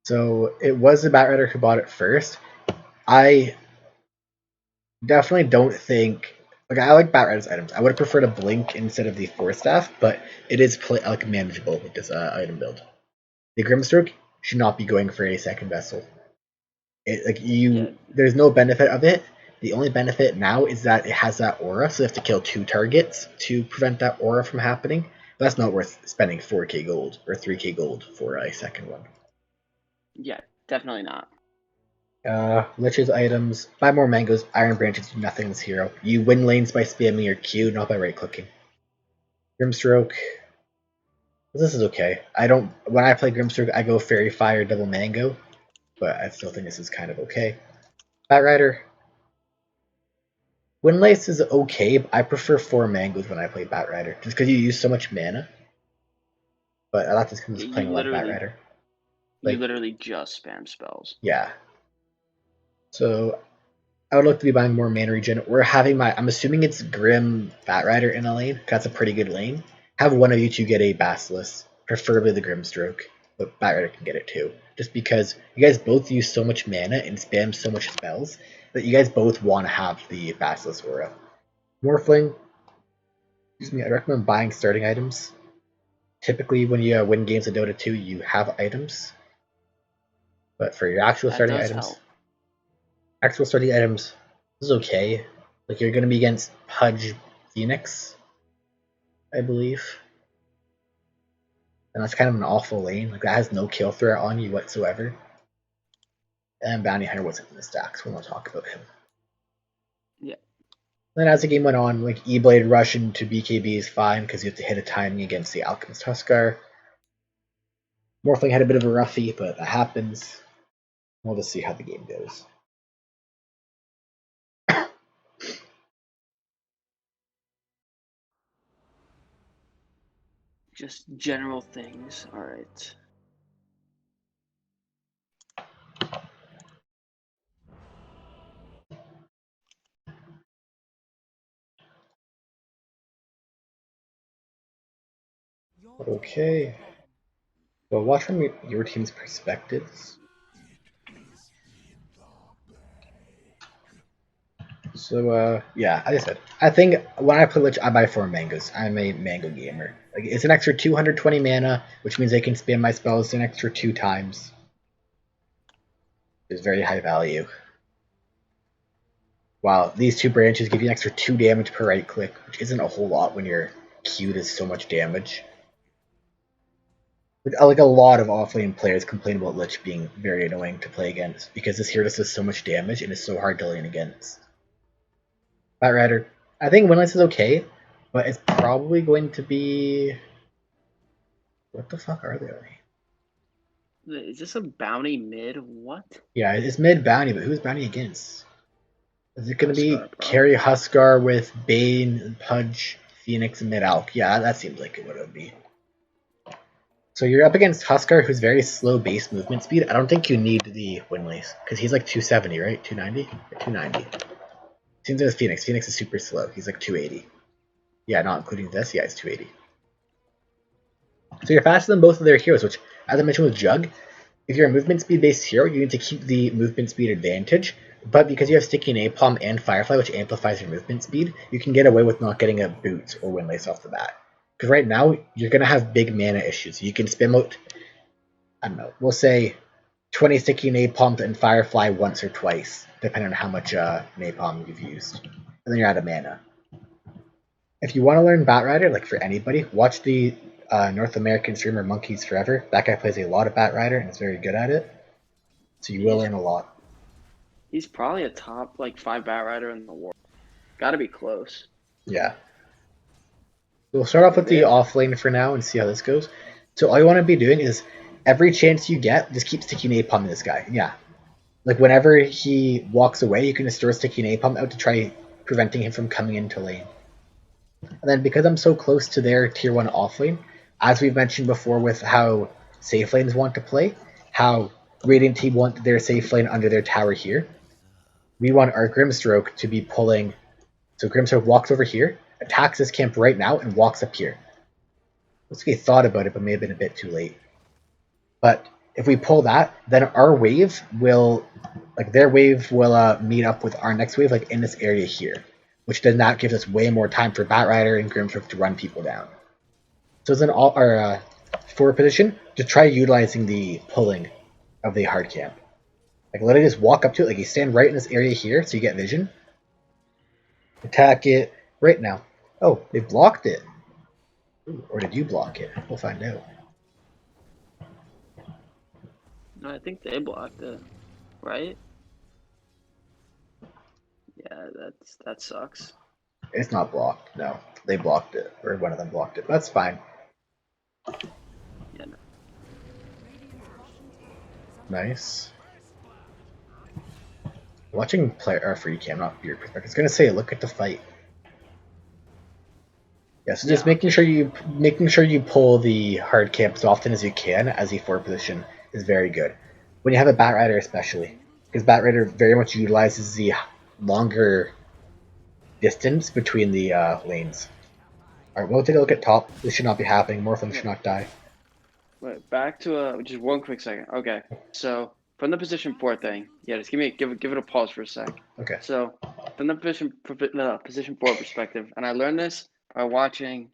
So it was the Bat Rider who bought it first. I definitely don't think... Like, I like Bat Rider's items. I would have preferred a Blink instead of the Force Staff, but it is like manageable with this item build. The Grimstroke should not be going for a second Vessel. There's no benefit of it. The only benefit now is that it has that aura, so you have to kill 2 targets to prevent that aura from happening. But that's not worth spending 4k gold or 3k gold for a second one. Yeah, definitely not. Lich's items. Buy more mangoes. Iron branches do nothing in this hero. You win lanes by spamming your Q, not by right clicking. Grimstroke. This is okay. When I play Grimstroke, I go Fairy Fire, double mango, but I still think this is kind of okay. Bat Rider. Windlace is okay, but I prefer 4 mangoes when I play Bat Rider, just because you use so much mana. But I like this because playing a lot of Bat Rider. You literally just spam spells. Yeah. So I would look to be buying more mana regen. I'm assuming it's Grim Bat Rider in a lane. That's a pretty good lane. Have one of you two get a Basilisk, preferably the Grimstroke, but Bat Rider can get it too. Just because you guys both use so much mana and spam so much spells that you guys both want to have the Basilisk aura. Morphling. I recommend buying starting items. Typically, when you win games in Dota 2, you have items. But for your actual starting items, this is okay. Like, you're going to be against Pudge Phoenix, I believe. And that's kind of an awful lane. Like, that has no kill threat on you whatsoever. And Bounty Hunter wasn't in the stack, so we'll not talk about him. Yeah. Then as the game went on, like, E-Blade rush into BKB is fine because you have to hit a timing against the Alchemist Huskar. Morphling had a bit of a roughie, but that happens. We'll just see how the game goes. Just general things. Alright. Okay. Well, watch from your team's perspectives. So, yeah, like I said, I think when I play Lich, I buy 4 mangoes. I'm a mango gamer. Like, it's an extra 220 mana, which means I can spam my spells an extra 2 times. It's very high value. While these 2 branches give you an extra 2 damage per right click, which isn't a whole lot when your Q does so much damage. Like, a lot of offlane players complain about Lich being very annoying to play against, because this hero does so much damage and is so hard to lane against. Bat Rider. I think Windlace is okay, but it's probably going to be... What the fuck are they? Is this a bounty mid? What? Yeah, it's mid bounty, but who's bounty against? Is it going to be Huskar, Carry probably. Huskar with Bane, Pudge, Phoenix, and Mid-Alk? Yeah, that seems like what it would be. So you're up against Huskar, who's very slow base movement speed. I don't think you need the Windlace, because he's like 270, right? 290? 290. Seems as Phoenix. Phoenix is super slow. He's like 280. Yeah, not including this. Yeah, he's 280. So you're faster than both of their heroes, which, as I mentioned with Jug, if you're a movement speed based hero, you need to keep the movement speed advantage. But because you have Sticky Napalm and Firefly, which amplifies your movement speed, you can get away with not getting a boot or Windlace off the bat. Because right now, you're going to have big mana issues. You can spam out, I don't know, we'll say 20 Sticky Napalm and Firefly once or twice, depending on how much Napalm you've used. And then you're out of mana. If you want to learn Batrider, like for anybody, watch the North American streamer Monkeys Forever. That guy plays a lot of Batrider and is very good at it. So you will learn a lot. He's probably a top like 5 Batrider in the world. Gotta be close. Yeah. We'll start off with the off lane for now and see how this goes. So all you want to be doing is every chance you get, just keep Sticky Napalm this guy. Yeah. Like whenever he walks away, you can just throw Sticky Napalm out to try preventing him from coming into lane. And then because I'm so close to their tier 1 off lane, as we've mentioned before with how safe lanes want to play, how Radiant Team want their safe lane under their tower here, we want our Grimstroke to be pulling. So Grimstroke walks over here, attacks this camp right now, and walks up here. Looks like he thought about it, but may have been a bit too late. But if we pull that, then our wave will, like their wave will meet up with our next wave, like in this area here, which then that gives us way more time for Batrider and Grimstroke to run people down. So it's in all our forward position to try utilizing the pulling of the hard camp. Like literally just walk up to it, like you stand right in this area here, so you get vision. Attack it right now. Oh, they blocked it. Ooh, or did you block it? We'll find out. No, I think they blocked it, right? Yeah, that sucks. It's not blocked. No, they blocked it, or one of them blocked it. That's fine. Yeah. No. Nice. Watching player free cam, not your perspective. It's gonna say, look at the fight. Yeah, so just making sure you pull the hard camp as often as you can as a forward position is very good. When you have a Batrider especially, because Batrider very much utilizes the longer distance between the lanes. Alright, we'll take a look at top. This should not be happening. Morphling should not die. Wait, back to just one quick second. Okay, so from the position 4 thing, yeah, just give it a pause for a sec. Okay. So from the position 4 perspective, and I learned this by watching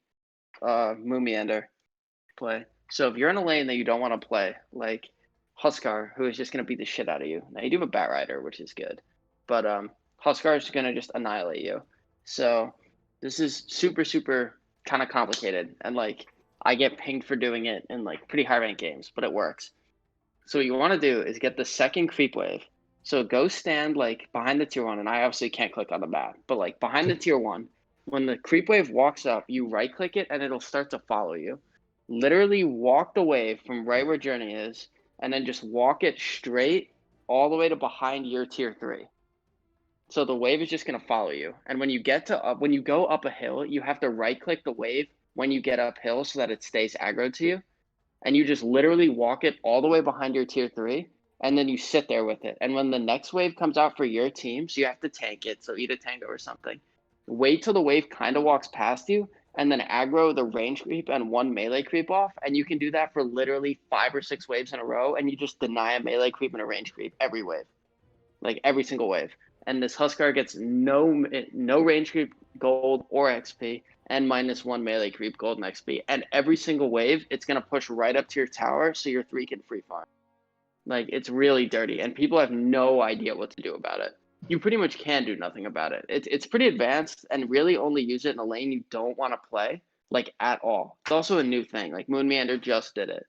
Moomeander play. So if you're in a lane that you don't want to play, like Huskar, who is just gonna beat the shit out of you. Now you do have a Batrider, which is good, but Huskar is gonna just annihilate you. So this is super kind of complicated, and like I get pinged for doing it in like pretty high rank games, but it works. So what you want to do is get the second creep wave. So go stand like behind the tier 1, and I obviously can't click on the map, but like behind the tier 1, when the creep wave walks up, you right click it and it'll start to follow you. Literally walk the wave from right where Journey is, and then just walk it straight all the way to behind your tier 3. So the wave is just gonna follow you. And when you go up a hill, you have to right click the wave when you get uphill so that it stays aggro to you. And you just literally walk it all the way behind your tier 3, and then you sit there with it. And when the next wave comes out for your team, so you have to tank it, so eat a tango or something. Wait till the wave kind of walks past you, and then aggro the range creep and 1 melee creep off, and you can do that for literally 5 or 6 waves in a row, and you just deny a melee creep and a range creep every wave. Like every single wave. And this Huskar gets no range creep gold or XP, and -1 melee creep gold and XP. And every single wave, it's going to push right up to your tower so your 3 can free farm. Like, it's really dirty, and people have no idea what to do about it. You pretty much can do nothing about it. It's pretty advanced, and really only use it in a lane you don't want to play, like, at all. It's also a new thing. Like, Moonmeander just did it.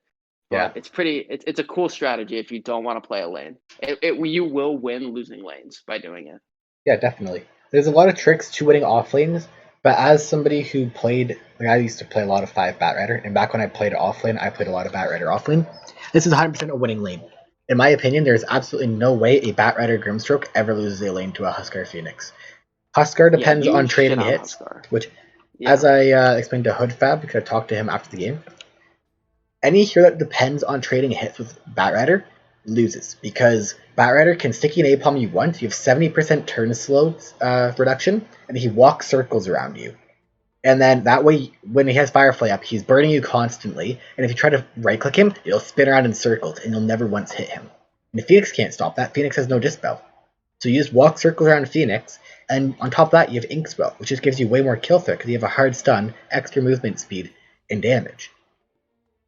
But it's a cool strategy if you don't want to play a lane. You will win losing lanes by doing it. Yeah, definitely. There's a lot of tricks to winning off lanes, but as somebody who played, like I used to play a lot of 5 Batrider, and back when I played off lane, I played a lot of Batrider off lane. This is 100% a winning lane. In my opinion, there's absolutely no way a Batrider Grimstroke ever loses a lane to a Huskar Phoenix. Huskar depends on trading hits, which, as I explained to Hoodfab, because I talked to him after the game, any hero that depends on trading hits with Batrider loses, because Batrider can sticky napalm you once, you have 70% turn slow reduction, and he walks circles around you. And then that way, when he has Firefly up, he's burning you constantly, and if you try to right-click him, it'll spin around in circles, and you'll never once hit him. And the Phoenix can't stop that. Phoenix has no Dispel. So you just walk circles around Phoenix, and on top of that, you have Inkswell, which just gives you way more kill threat, because you have a hard stun, extra movement speed, and damage.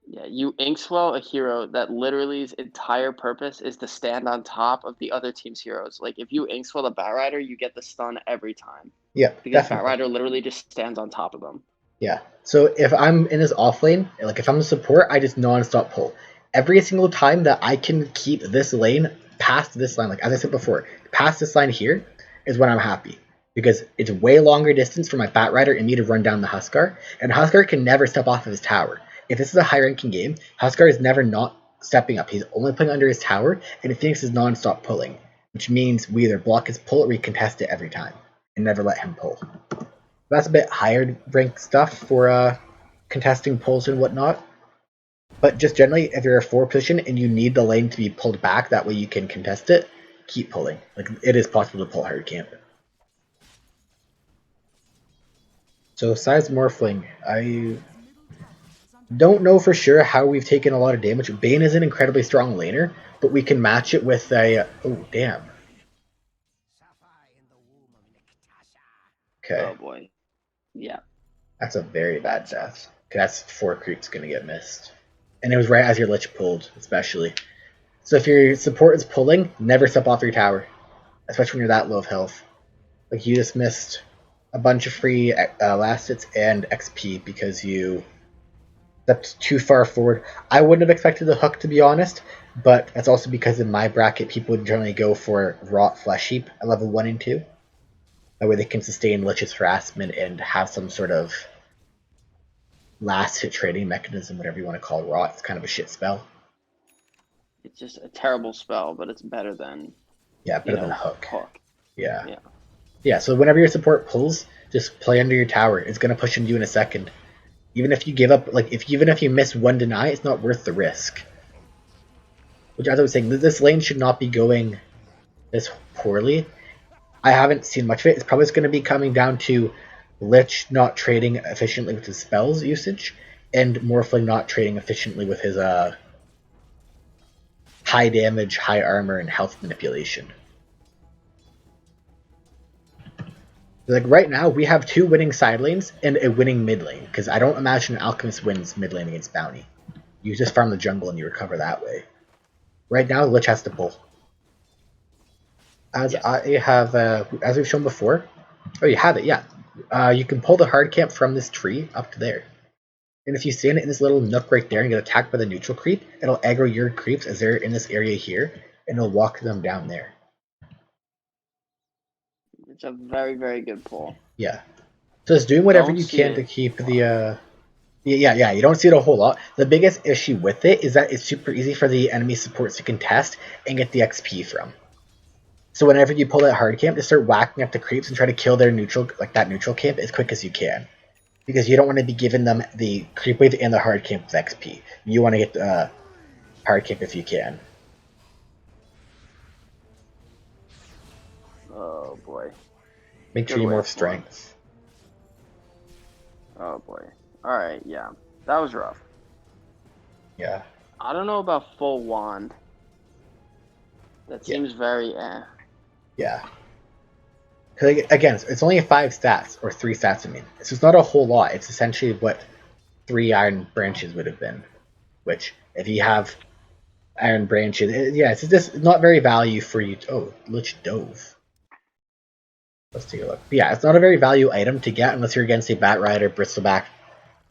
Yeah, you Inkswell a hero that literally his entire purpose is to stand on top of the other team's heroes. Like, if you Inkswell the Batrider, you get the stun every time. Yeah, because Batrider literally just stands on top of them. Yeah, so if I'm in his off lane, like if I'm the support, I just non-stop pull. Every single time that I can keep this lane past this line, like as I said before, past this line here is when I'm happy. Because it's way longer distance for my Batrider and me to run down the Huskar, and Huskar can never step off of his tower. If this is a high-ranking game, Huskar is never not stepping up. He's only playing under his tower, and Phoenix is non-stop pulling, which means we either block his pull or we contest it every time, and never let him pull. That's a bit higher rank stuff for contesting pulls and whatnot. But just generally, if you're a 4 position and you need the lane to be pulled back, that way you can contest it, keep pulling. Like, it is possible to pull hard camp. So Size Morphling, I don't know for sure how we've taken a lot of damage. Bane is an incredibly strong laner, but we can match it with a... oh, damn. Okay. Oh boy. Yeah. That's a very bad death. Okay, that's 4 creeps gonna get missed. And it was right as your Lich pulled, especially. So if your support is pulling, never step off your tower. Especially when you're that low of health. Like, you just missed a bunch of free last hits and XP because you stepped too far forward. I wouldn't have expected the hook, to be honest, but that's also because in my bracket, people would generally go for Rot Flesh Heap at level 1 and 2. That way they can sustain Lich's harassment and have some sort of last hit trading mechanism, whatever you want to call Rot. It's kind of a shit spell. It's just a terrible spell, but it's better than... yeah, better than Hook. Yeah. Yeah. Yeah, so whenever your support pulls, just play under your tower. It's going to push into you in a second. Even if you give up, like, even if you miss 1 deny, it's not worth the risk. Which, as I was saying, this lane should not be going this poorly. I haven't seen much of it. It's probably going to be coming down to Lich not trading efficiently with his spells usage, and Morphling not trading efficiently with his high damage, high armor, and health manipulation. Like, right now, we have 2 winning side lanes and a winning mid lane, because I don't imagine an Alchemist wins mid lane against Bounty. You just farm the jungle and you recover that way. Right now, Lich has to pull. As I have, as we've shown before, oh, you have it, yeah. You can pull the hard camp from this tree up to there. And if you stand in this little nook right there and get attacked by the neutral creep, it'll aggro your creeps as they're in this area here, and it'll walk them down there. It's a very, very good pull. Yeah. So it's doing whatever you can to keep the... Yeah, you don't see it a whole lot. The biggest issue with it is that it's super easy for the enemy supports to contest and get the XP from. So whenever you pull that hard camp, just start whacking up the creeps and try to kill their neutral, like that neutral camp, as quick as you can. Because you don't want to be giving them the creep wave and the hard camp with XP. You want to get the hard camp if you can. Oh boy. Make sure you morph strength. Oh boy. Alright, yeah. That was rough. Yeah. I don't know about full wand. That seems very Yeah. Because again, it's only 5 stats, or 3 stats, I mean. So it's not a whole lot. It's essentially what 3 iron branches would have been. Which, if you have iron branches, it's just not very value for you. Oh, Lich Dove. Let's take a look. But yeah, it's not a very value item to get unless you're against a Batrider, Bristleback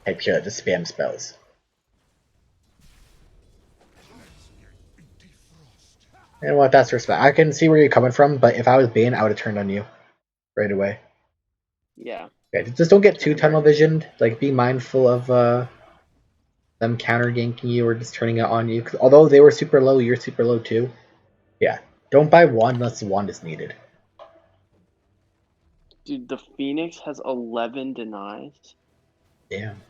type hero that just spam spells. And what, that's respect. I can see where you're coming from, but if I was Bane, I would have turned on you right away. Yeah. Just don't get too tunnel visioned. Like, be mindful of them counter ganking you or just turning it on you. Cause although they were super low, you're super low too. Yeah, don't buy wand unless the wand is needed. Dude, the Phoenix has 11 denies. Damn.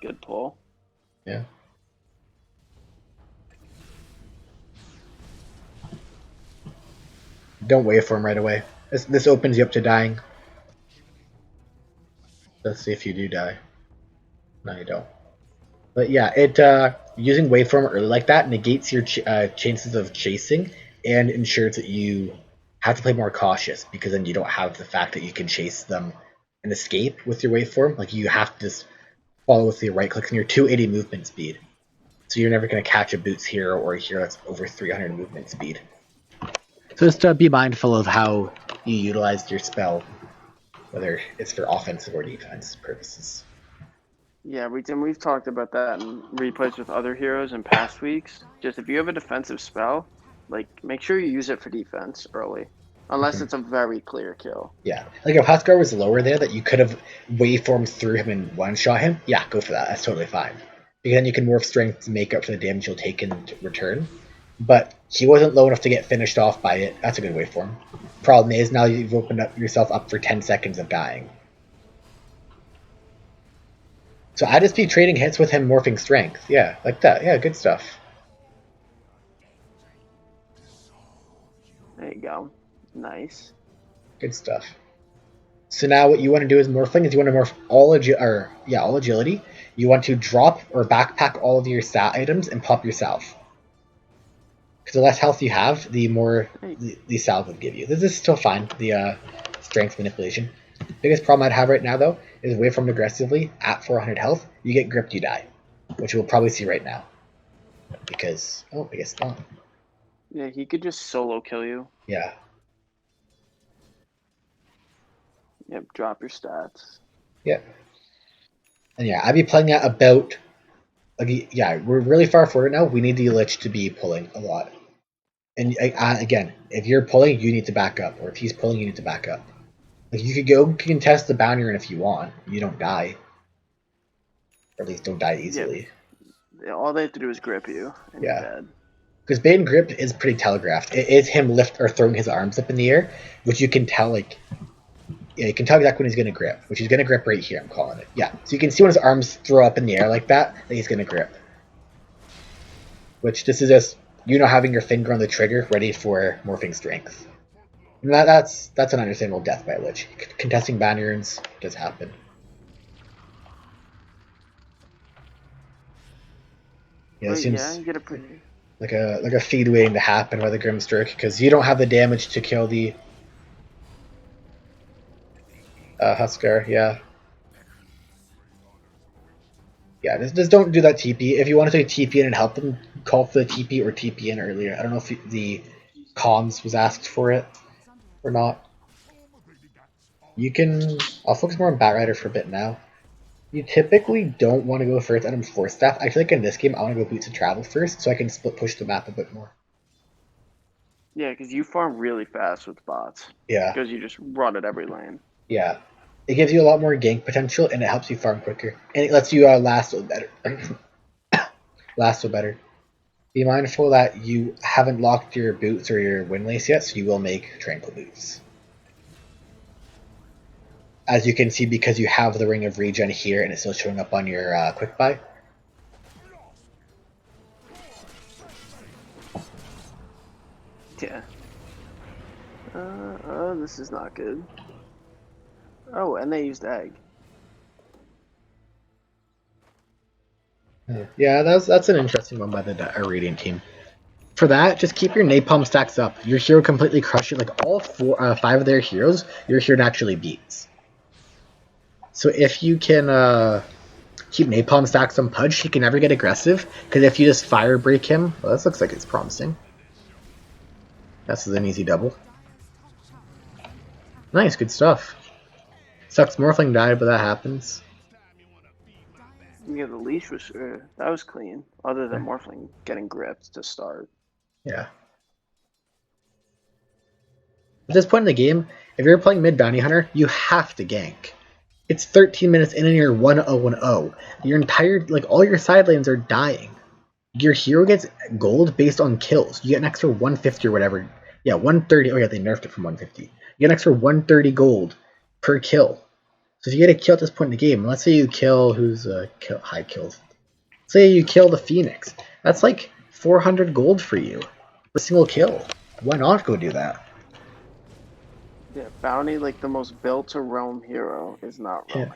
Good pull. Yeah. Don't wait for him right away. This opens you up to dying. Let's see if you do die. No, you don't. But yeah, it using waveform early like that negates your chances of chasing and ensures that you have to play more cautious, because then you don't have the fact that you can chase them and escape with your waveform. Like, you have to just follow with your right clicks and your 280 movement speed. So you're never going to catch a boots hero or a hero that's over 300 movement speed. So just be mindful of how you utilize your spell, whether it's for offensive or defense purposes. Yeah, we've talked about that in replays with other heroes in past weeks. Just if you have a defensive spell, like, make sure you use it for defense early. Unless it's a very clear kill. Yeah. Like, if Huskar was lower there that you could have waveformed through him and one-shot him, yeah, go for that. That's totally fine. Because then you can morph strength to make up for the damage you'll take in return. But he wasn't low enough to get finished off by it. That's a good waveform. Problem is, now you've opened up yourself up for 10 seconds of dying. So I'd just be trading hits with him morphing strength. Yeah, like that. Yeah, good stuff. There you go. Nice. Good stuff. So now what you want to do is morphling is you want to morph all agility. You want to drop or backpack all of your stat items and pop your salve. Because the less health you have, the more the salve would give you. This is still fine, the strength manipulation. Biggest problem I'd have right now, though, is waveformed aggressively at 400 health. You get gripped, you die. Which we'll probably see right now. Because, oh, I guess not. Yeah, he could just solo kill you. Yeah. Yep, drop your stats. Yep. And yeah, I'd be playing at about... Like, yeah, we're really far forward now. We need the Lich to be pulling a lot. And again, if you're pulling, you need to back up. Or if he's pulling, you need to back up. Like, you could go contest the bounty run if you want. You don't die. Or at least don't die easily. Yeah, all they have to do is grip you, and you're dead. Because Bane grip is pretty telegraphed. It is him lift or throwing his arms up in the air, which you can tell, like... Yeah, you can tell exactly when he's going to grip, which he's going to grip right here, I'm calling it. Yeah, so you can see when his arms throw up in the air like that he's going to grip. Which, this is just, you know, having your finger on the trigger ready for morphing strength. And that's an understandable death by Lich. Contesting bounty runes does happen. Yeah, it seems you get a pretty... like a feed waiting to happen by the Grimstroke, because you don't have the damage to kill the Huskar, yeah. Yeah, just don't do that TP. If you want to take TP in and help them, call for the TP or TP in earlier. I don't know if the comms was asked for it or not. You can... I'll focus more on Batrider for a bit now. You typically don't want to go first items for staff. I feel like in this game I want to go Boots of Travel first, so I can split push the map a bit more. Yeah, because you farm really fast with bots. Yeah. Because you just run at every lane. Yeah. It gives you a lot more gank potential, and it helps you farm quicker. And it lets you last a better. Last a better. Be mindful that you haven't locked your boots or your windlace yet, so you will make tranquil boots. As you can see, because you have the Ring of Regen here, and it's still showing up on your quick buy. Yeah. This is not good. Oh, and they used egg. Yeah, that's an interesting one by the Radiant team. For that, just keep your napalm stacks up. Your hero completely crush it. Like, all 5 of their heroes, your hero actually beats. So if you can keep napalm stacks on Pudge, he can never get aggressive. Because if you just fire break him, well, this looks like it's promising. This is an easy double. Nice, good stuff. Sucks Morphling died, but that happens. Yeah, the leash was that was clean. Other than Morphling getting gripped to start. Yeah. At this point in the game, if you're playing mid bounty hunter, you have to gank. It's 13 minutes in and you're 1-0-0. Your entire, like, all your side lanes are dying. Your hero gets gold based on kills. You get an extra 150 or whatever. Yeah, 130. Oh yeah, they nerfed it from 150. You get an extra 130 gold per kill. So if you get a kill at this point in the game, let's say you kill, who's high kills? Say you kill the Phoenix. That's like 400 gold for you. A single kill. Why not go do that? Yeah, Bounty, like the most built to roam hero, is not roaming. Yeah.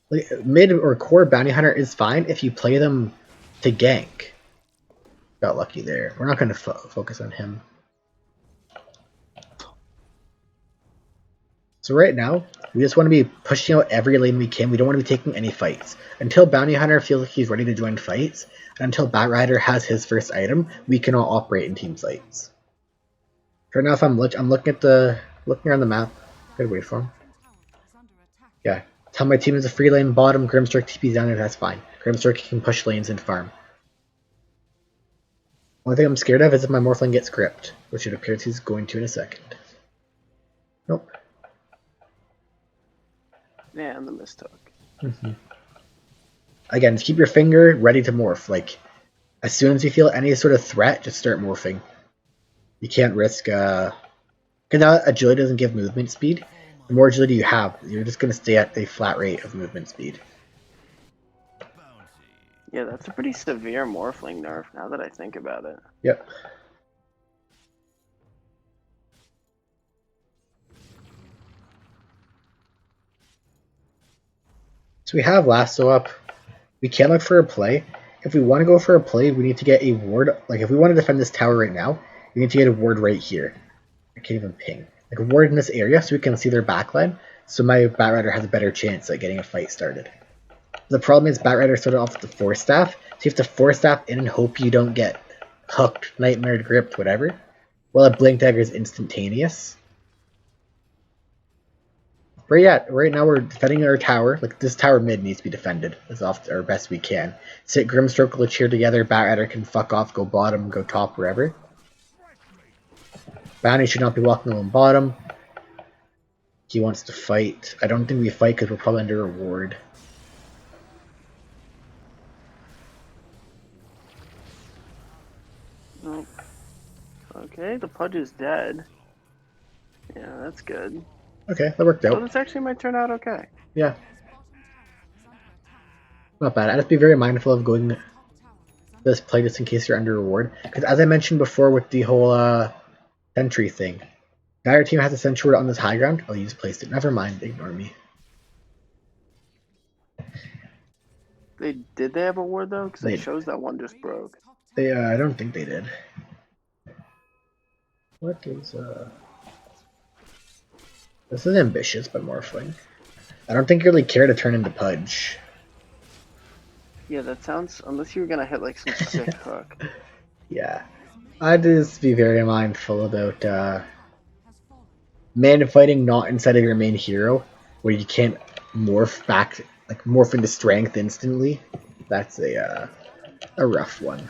Like, mid or core bounty hunter is fine if you play them to gank. Got lucky there. We're not going to focus on him. So right now, we just want to be pushing out every lane we can. We don't want to be taking any fights. Until Bounty Hunter feels like he's ready to join fights, and until Batrider has his first item, we can all operate in team fights. Right now, if I'm looking around the map. Gotta wait for him. Yeah. Tell my team is a free lane bottom, Grimstroke TP's down there, that's fine. Grimstroke can push lanes and farm. Only thing I'm scared of is if my Morphling gets gripped, which it appears he's going to in a second. Nope. Yeah, and the mistook. Again, just keep your finger ready to morph. Like, as soon as you feel any sort of threat, just start morphing. You can't risk, because now agility doesn't give movement speed. The more agility you have, you're just going to stay at a flat rate of movement speed. Yeah, that's a pretty severe Morphling nerf, now that I think about it. Yep. So we have Lasso up. We can look for a play. If we want to go for a play, we need to get a ward. Like, if we want to defend this tower right now, we need to get a ward right here. I can't even ping. Like, a ward in this area so we can see their backline, so my Batrider has a better chance at getting a fight started. The problem is Batrider started off with the Force Staff, so you have to Force Staff in and hope you don't get hooked, nightmared, gripped, whatever. While a Blink Dagger is instantaneous. But yeah, right now we're defending our tower. Like, this tower mid needs to be defended as often or best we can. Sit Grimstroke, Lich here together, Batrider can fuck off, go bottom, go top, wherever. Bounty should not be walking along bottom. He wants to fight. I don't think we fight because we're probably under a ward. Nope. Okay, the Pudge is dead. Yeah, that's good. Okay, that worked out. Well, this actually might turn out okay. Yeah. Not bad. I have to be very mindful of going this play just in case you're under a ward. Because as I mentioned before with the whole sentry thing, now your team has a sentry ward on this high ground. Oh, you just placed it. Never mind. Ignore me. Did they have a ward though? Because it shows that one just broke. I don't think they did. What is This is ambitious, but Morphling. I don't think you really care to turn into Pudge. Yeah, that sounds... Unless you were gonna hit like some sick hook. Yeah. I'd just be very mindful about man fighting not inside of your main hero, where you can't morph back, like morph into strength instantly. That's a rough one.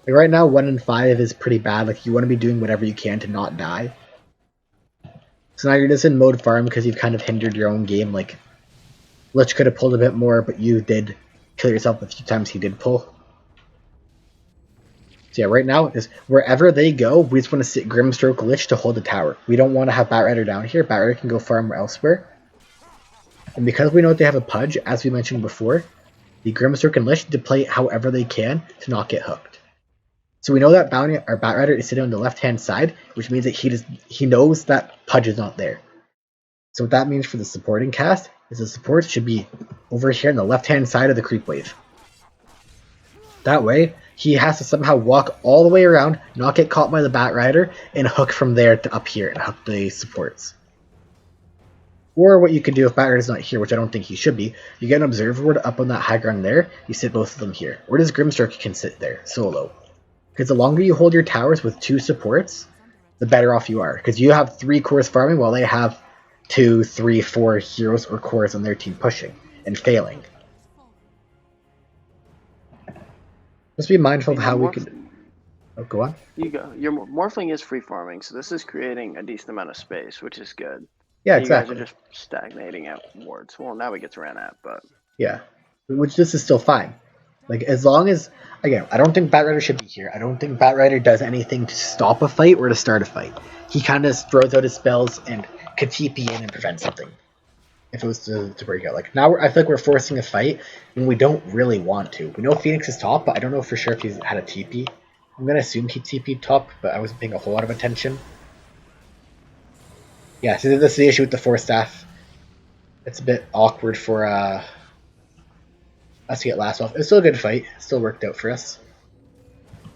Like right now, 1 in 5 is pretty bad. Like, you want to be doing whatever you can to not die. So now you're just in mode farm because you've kind of hindered your own game. Like, Lich could have pulled a bit more, but you did kill yourself a few times he did pull. So yeah, right now, is wherever they go, we just want to sit Grimstroke Lich to hold the tower. We don't want to have Batrider down here. Batrider can go farm elsewhere. And because we know they have a Pudge, as we mentioned before, the Grimstroke and Lich need to play however they can to not get hooked. So we know that Bounty or Batrider is sitting on the left-hand side, which means that he knows that Pudge is not there. So what that means for the supporting cast is the support should be over here on the left-hand side of the creep wave. That way, he has to somehow walk all the way around, not get caught by the Batrider, and hook from there to up here and hook the supports. Or what you could do if Batrider's not here, which I don't think he should be, you get an Observer Ward up on that high ground there, you sit both of them here. Or does Grimstroke can sit there, solo. Because the longer you hold your towers with 2 supports, the better off you are. Because you have 3 cores farming while they have 2, 3, 4 heroes or cores on their team pushing and failing. Just be mindful of how we can... Oh, go on. You go. Your Morphling is free farming, so this is creating a decent amount of space, which is good. Yeah, you exactly. guys are just stagnating at wards. Well, now he gets ran at, but yeah, which this is still fine. Like as long as again, I don't think Batrider should be here. I don't think Batrider does anything to stop a fight or to start a fight. He kind of throws out his spells and could TP in and prevent something if it was to break out. Like now, I feel like we're forcing a fight when we don't really want to. We know Phoenix is top, but I don't know for sure if he's had a TP. I'm gonna assume he TP'd top, but I wasn't paying a whole lot of attention. Yeah, so this is the issue with the Force Staff. It's a bit awkward for us to get last off. It's still a good fight. It still worked out for us.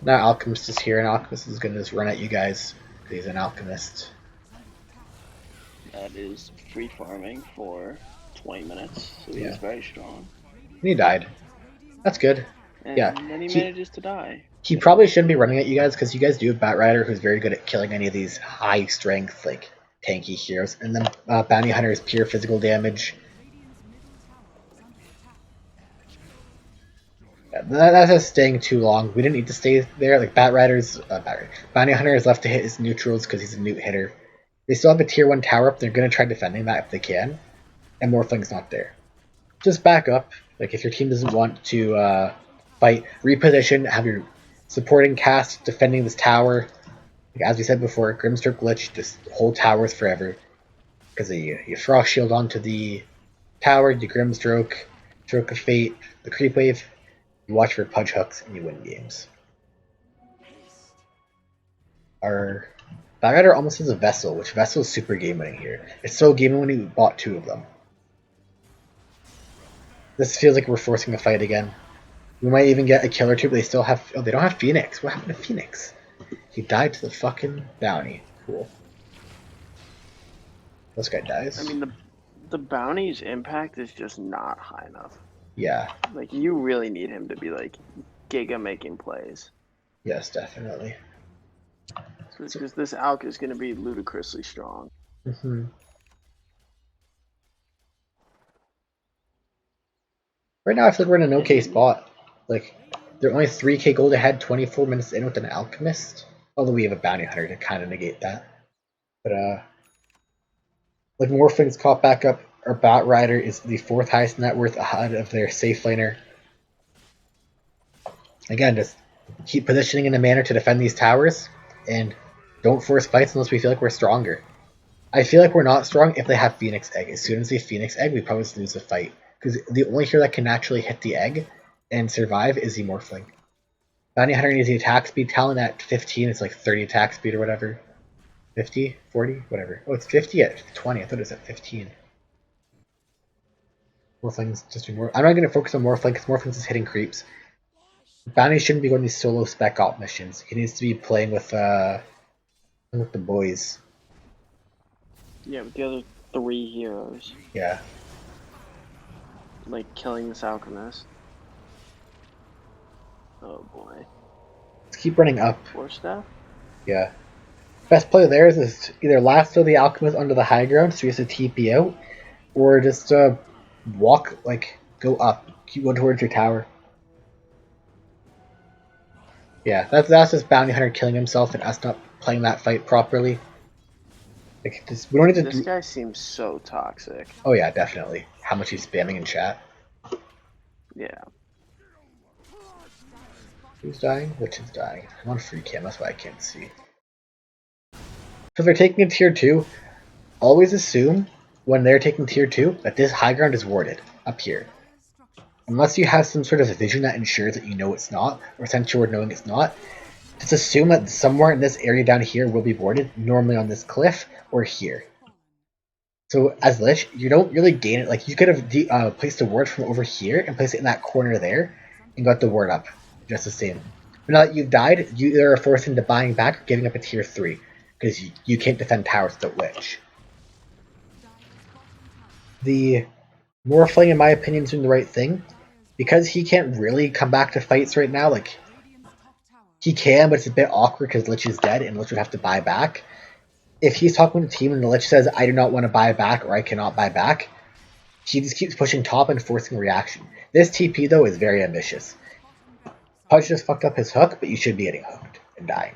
Now Alchemist is here, and Alchemist is gonna just run at you guys because he's an Alchemist. that is free farming for 20 minutes, so he's very strong. And he died. That's good. And yeah. then he manages to die. He probably shouldn't be running at you guys because you guys do have Batrider who's very good at killing any of these high strength, like tanky heroes, and then Bounty Hunter is pure physical damage. Yeah, that's just staying too long. We didn't need to stay there. Like Bounty Hunter is left to hit his neutrals because he's a newt hitter. They still have a tier 1 tower up. They're going to try defending that if they can. And Morphling's not there. Just back up. Like if your team doesn't want to fight, reposition, have your supporting cast defending this tower. Like, as we said before, Grimstroke Glitch, just hold towers forever. Because you Frost Shield onto the tower, you Grimstroke, Stroke of Fate, the Creep Wave, you watch for punch hooks, and you win games. Our Batrider almost has a Vessel, which Vessel is super game winning here. It's so game winning we bought 2 of them. This feels like we're forcing a fight again. We might even get a kill or 2, but they still have... Oh, they don't have Phoenix. What happened to Phoenix? He died to the fucking bounty. Cool. This guy dies. I mean, the bounty's impact is just not high enough. Yeah. Like, you really need him to be, like, giga making plays. Yes, definitely. Because this Alk is going to be ludicrously strong. Mm-hmm. Right now, I feel like we're in an okay spot. Like, they're only 3k gold ahead, 24 minutes in with an Alchemist. Although we have a Bounty Hunter to kind of negate that. But, like, Morphling's caught back up. Our Batrider is the 4th highest net worth ahead of their safe laner. Again, just keep positioning in a manner to defend these towers. And don't force fights unless we feel like we're stronger. I feel like we're not strong if they have Phoenix Egg. As soon as they Phoenix Egg, we probably lose the fight. Because the only hero that can naturally hit the egg and survive is the Morphling. Bounty Hunter needs the attack speed. Talent at 15, it's like 30 attack speed or whatever. 50? 40? Whatever. Oh, it's 50 at 20. I thought it was at 15. Morphling's just doing more. I'm not going to focus on Morphling because Morphling's just hitting creeps. Bounty shouldn't be going these solo spec op missions. He needs to be playing with the boys. Yeah, with the other 3 heroes. Yeah. Like, killing this Alchemist. Oh boy. Let's keep running up. Force Staff? Yeah. Best play there is either lasso the Alchemist onto the high ground so he has to TP out, or just walk, like, go up. Keep going towards your tower. Yeah, that's just Bounty Hunter killing himself and us not playing that fight properly. Like, we don't need to. This guy seems so toxic. Oh yeah, definitely. How much he's spamming in chat. Yeah. Who's dying? Which is dying? I'm on free cam, that's why I can't see. So if they're taking a tier 2, always assume when they're taking tier 2 that this high ground is warded up here. Unless you have some sort of vision that ensures that you know it's not, or sense your word knowing it's not, just assume that somewhere in this area down here will be warded, normally on this cliff or here. So as Lich, you don't really gain it. Like, you could have placed a ward from over here and placed it in that corner there and got the ward up just the same. But now that you've died, you either are forced into buying back or giving up a tier 3 because you can't defend towers without Lich. The Morphling, in my opinion, is doing the right thing. Because he can't really come back to fights right now, like, he can, but it's a bit awkward because Lich is dead and Lich would have to buy back. If he's talking to the team and the Lich says, I do not want to buy back or I cannot buy back, he just keeps pushing top and forcing a reaction. This TP, though, is very ambitious. Pudge just fucked up his hook, but you should be getting hooked and dying.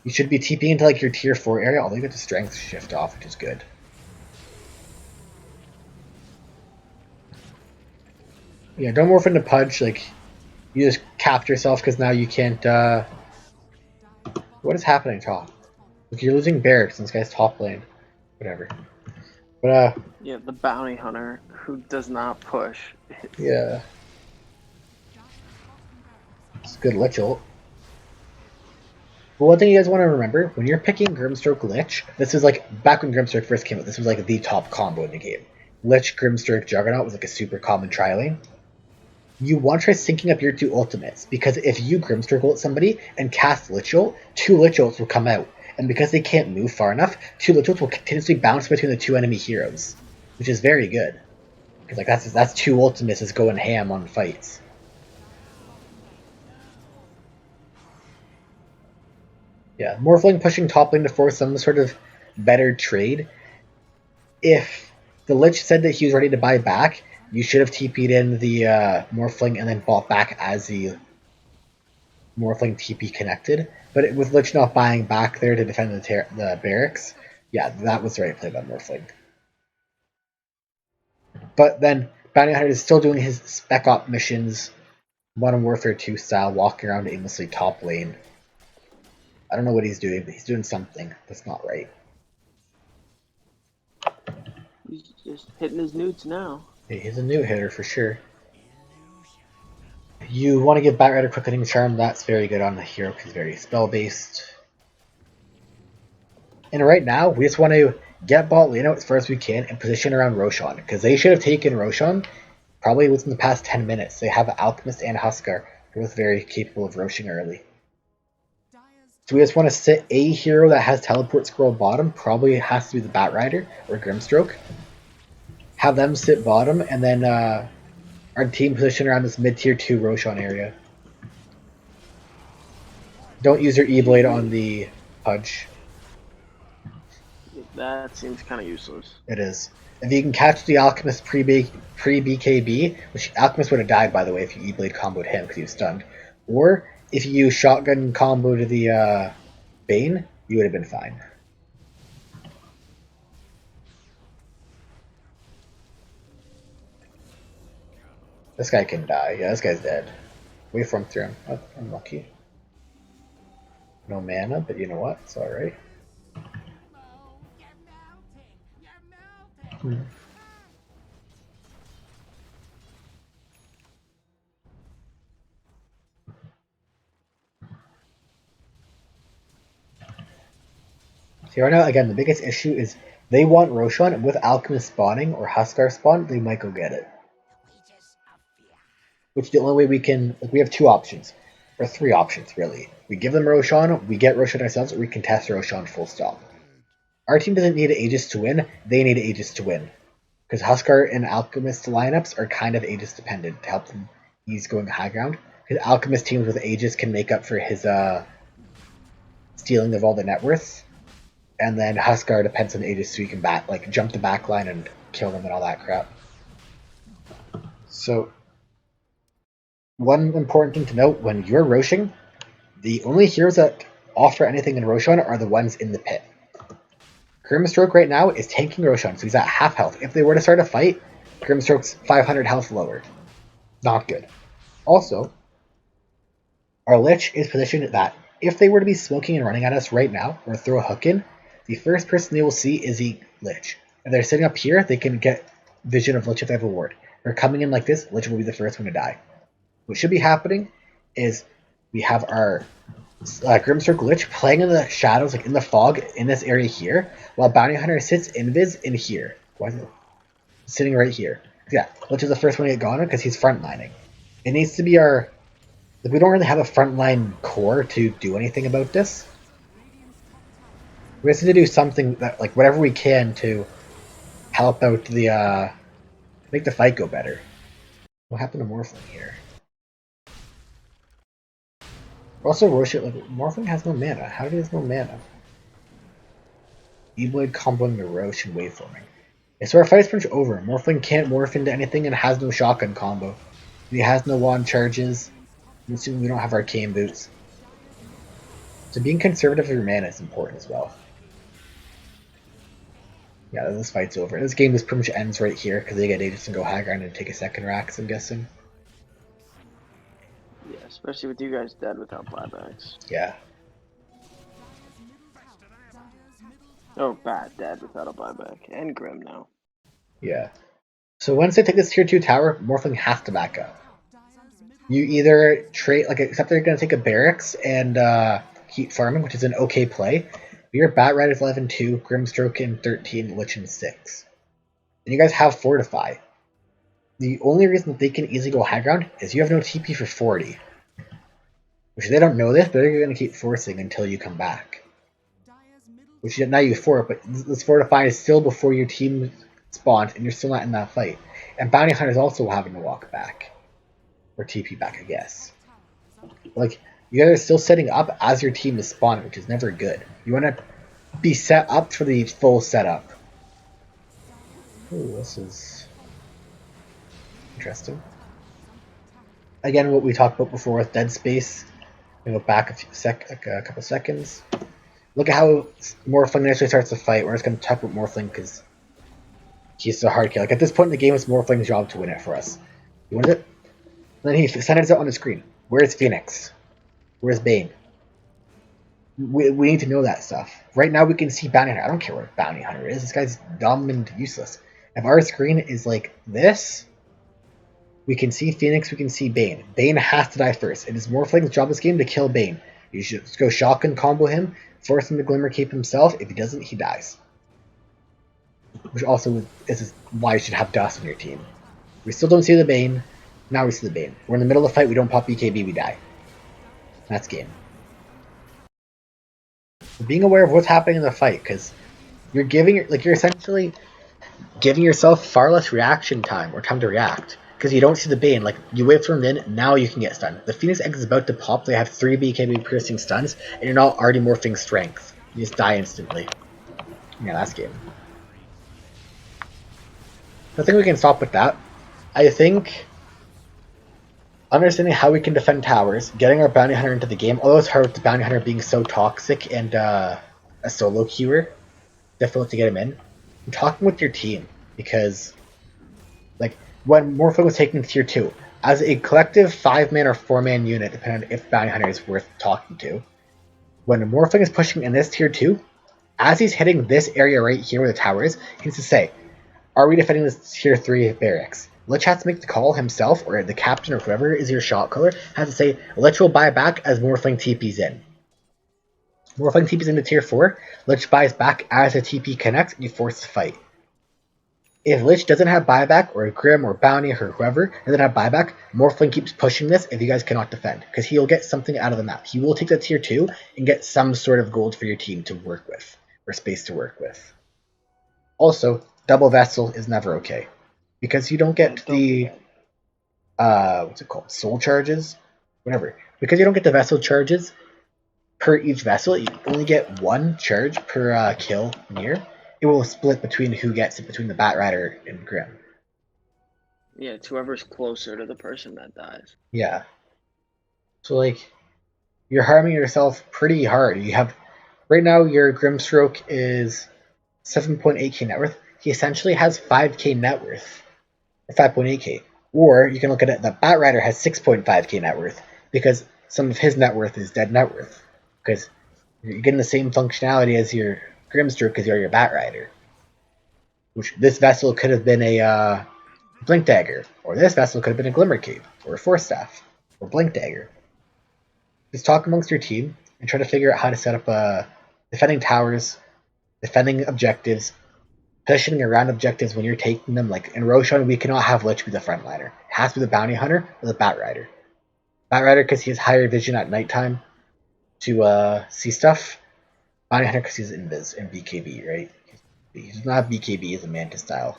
You should be TPing into, like, your tier 4 area, although you get the strength shift off, which is good. Yeah, don't morph into Pudge. Like, you just capped yourself because now you can't. What is happening, top? Like, you're losing barracks in this guy's top lane. Whatever. But yeah, the bounty hunter who does not push. Yeah, it's a good Lich ult. But one thing you guys want to remember, when you're picking Grimstroke Lich, this is like, back when Grimstroke first came out, this was like the top combo in the game. Lich, Grimstroke, Juggernaut was like a super common tri-lane. You want to try syncing up your two ultimates, because if you Grimstroke ult somebody and cast Lich ult, two Lich ults will come out. And because they can't move far enough, two Lich ults will continuously bounce between the two enemy heroes, which is very good. Because like that's two ultimates is going ham on fights. Yeah, Morphling pushing top lane to force some sort of better trade. If the Lich said that he was ready to buy back, you should have TP'd in the Morphling and then bought back as the Morphling TP connected. But with Lich not buying back there to defend the barracks, yeah, that was the right play by Morphling. But then Bounty Hunter is still doing his Spec Op missions, Modern Warfare 2 style, walking around aimlessly top lane. I don't know what he's doing, but he's doing something that's not right. He's just hitting his newts now. Yeah, he's a new hitter for sure. You want to give Batrider Quick Hitting Charm, that's very good on the hero because he's very spell based. And right now, we just want to get bot lane out as far as we can and position around Roshan, because they should have taken Roshan probably within the past 10 minutes. They have Alchemist and Huskar, who are both very capable of roshing early. So we just want to sit a hero that has Teleport Scroll bottom, probably has to be the Batrider or Grimstroke. Have them sit bottom, and then our team position around this mid-tier 2 Roshan area. Don't use your E-Blade on the Pudge. That seems kind of useless. It is. If you can catch the Alchemist pre-BKB, which Alchemist would have died, by the way, if you E-Blade comboed him because he was stunned, or if you shotgun combo to the Bane, you would have been fine. This guy can die. Yeah, this guy's dead. Wait for him through him. Oh, unlucky. No mana, but you know what? It's alright. See, right now, again, the biggest issue is they want Roshan, and with Alchemist spawning or Huskar spawn, they might go get it. Which the only way we can, like, we have two options, or three options, really. We give them Roshan, we get Roshan ourselves, or we contest Roshan full stop. Our team doesn't need Aegis to win, they need Aegis to win. Because Huskar and Alchemist lineups are kind of Aegis dependent to help them ease going high ground. Because Alchemist teams with Aegis can make up for his stealing of all the net worth. And then Huskar depends on Aegis so you can jump the back line and kill them and all that crap. So, one important thing to note, when you're Roshing, the only heroes that offer anything in Roshan are the ones in the pit. Grimstroke right now is tanking Roshan, so he's at half health. If they were to start a fight, Grimstroke's 500 health lower. Not good. Also, our Lich is positioned that if they were to be smoking and running at us right now, or throw a hook in, the first person they will see is the Lich. If they're sitting up here, they can get vision of Lich if they have a ward. If they're coming in like this, Lich will be the first one to die. What should be happening is we have our Grimstroke Lich playing in the shadows, like in the fog, in this area here, while Bounty Hunter sits invis in here. Why is it sitting right here? Yeah, Lich is the first one to get gone because he's frontlining. It needs to be our... Like, we don't really have a frontline core to do anything about this. We just need to do something that, like, whatever we can to help out the, make the fight go better. What happened to Morphling here? Also, Roshan, like, Morphling has no mana. How do he have no mana? E-Blade comboing the Roche and waveforming. Okay, so our fight's pretty much over. Morphling can't morph into anything and has no shotgun combo. He has no wand charges. I'm assuming we don't have arcane boots. So being conservative with your mana is important as well. Yeah, this fight's over. This game just pretty much ends right here because they get Aegis and go high ground and take a second Rax, I'm guessing. Especially with you guys dead without buybacks. Yeah. Oh, bad dead without a buyback. And Grim now. Yeah. So once they take this tier 2 tower, Morphling has to back up. You either trade, like, except they're going to take a barracks and keep farming, which is an okay play. Your Bat Rider's 11-2, Grimstroke in 13, Lich in 6. And you guys have Fortify. The only reason that they can easily go high ground is you have no TP for 40. Which they don't know this, but they're going to keep forcing until you come back. Which now you fort, but this Fortify is still before your team spawns, and you're still not in that fight. And Bounty Hunter's also having to walk back. Or TP back, I guess. Like, you guys are still setting up as your team is spawning, which is never good. You want to be set up for the full setup. Ooh, this is interesting. Again, what we talked about before with Dead Space. We go back a couple seconds. Look at how Morphling initially starts the fight. We're just going to talk about Morphling because he's so hard kill. Like, at this point in the game, it's Morphling's job to win it for us. He wins it. And then he sends it on the screen. Where's Phoenix? Where's Bane? We need to know that stuff. Right now we can see Bounty Hunter. I don't care where Bounty Hunter is. This guy's dumb and useless. If our screen is like this, we can see Phoenix, we can see Bane. Bane has to die first. It is Morphling's job this game to kill Bane. You should just go shotgun combo him, force him to Glimmer Cape himself. If he doesn't, he dies. Which also is why you should have Dust on your team. We still don't see the Bane. Now we see the Bane. We're in the middle of the fight, we don't pop BKB, we die. That's game. Being aware of what's happening in the fight, because you're essentially giving yourself far less reaction time, or time to react. Because you don't see the Bane, like, you wait for him in, now you can get stunned. The Phoenix Egg is about to pop, they have 3 BKB piercing stuns, and you're not already morphing strength. You just die instantly. Yeah, that's game. I think we can stop with that. I think understanding how we can defend towers, getting our Bounty Hunter into the game, although it's hard with the Bounty Hunter being so toxic and a solo queuer, difficult to get him in. And talking with your team, because like when Morphling was taking tier 2, as a collective 5-man or 4-man unit, depending on if Bounty Hunter is worth talking to, when Morphling is pushing in this tier 2, as he's hitting this area right here where the tower is, he needs to say, are we defending this tier 3 barracks? Lich has to make the call himself, or the captain, or whoever is your shot caller, has to say, Lich will buy back as Morphling TP's in. Morphling TP's into tier 4, Lich buys back as the TP connects, and you force the fight. If Lich doesn't have buyback, or Grim, or Bounty, or whoever doesn't have buyback, Morphling keeps pushing this if you guys cannot defend, because he'll get something out of the map. He will take that tier 2 and get some sort of gold for your team to work with, or space to work with. Also, double Vessel is never okay. Because you don't get the, what's it called, soul charges? Whatever. Because you don't get the vessel charges per each vessel, you only get 1 charge per kill near. It will split between who gets it, between the Bat Rider and Grim. Yeah, it's whoever's closer to the person that dies. Yeah. So, like, you're harming yourself pretty hard. You have, right now, your Grimstroke is 7.8k net worth. He essentially has 5k net worth. 5.8k. Or you can look at it, the Bat Rider has 6.5k net worth, because some of his net worth is dead net worth. Because you're getting the same functionality as your Grimstroke because you're your Bat Rider. Which this vessel could have been a Blink Dagger, or this vessel could have been a Glimmer Cape, or a Force Staff, or Blink Dagger. Just talk amongst your team and try to figure out how to set up defending towers, defending objectives, positioning around objectives when you're taking them. Like in Roshan, we cannot have Lich be the frontliner. It has to be the Bounty Hunter or the Bat Rider. Bat Rider because he has higher vision at nighttime to see stuff. Bounty Hunter because he's invis and BKB, right? He does not have BKB, he's a Mantis style.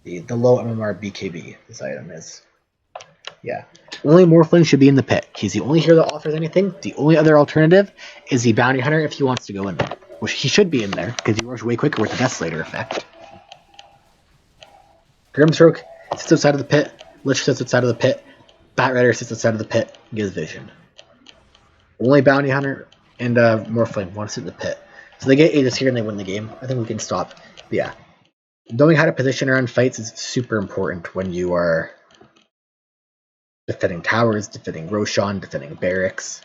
The low MMR BKB this item is. Yeah. Only Morphling should be in the pit. He's the only hero that offers anything. The only other alternative is the Bounty Hunter if he wants to go in there. Which he should be in there, because he works way quicker with the Desolator effect. Grimstroke sits outside of the pit, Lich sits outside of the pit, Bat Rider sits outside of the pit, gives vision. Only Bounty Hunter and Morphling want to sit in the pit. So they get Aegis here and they win the game. I think we can stop. But yeah. Knowing how to position around fights is super important when you are defending towers, defending Roshan, defending barracks,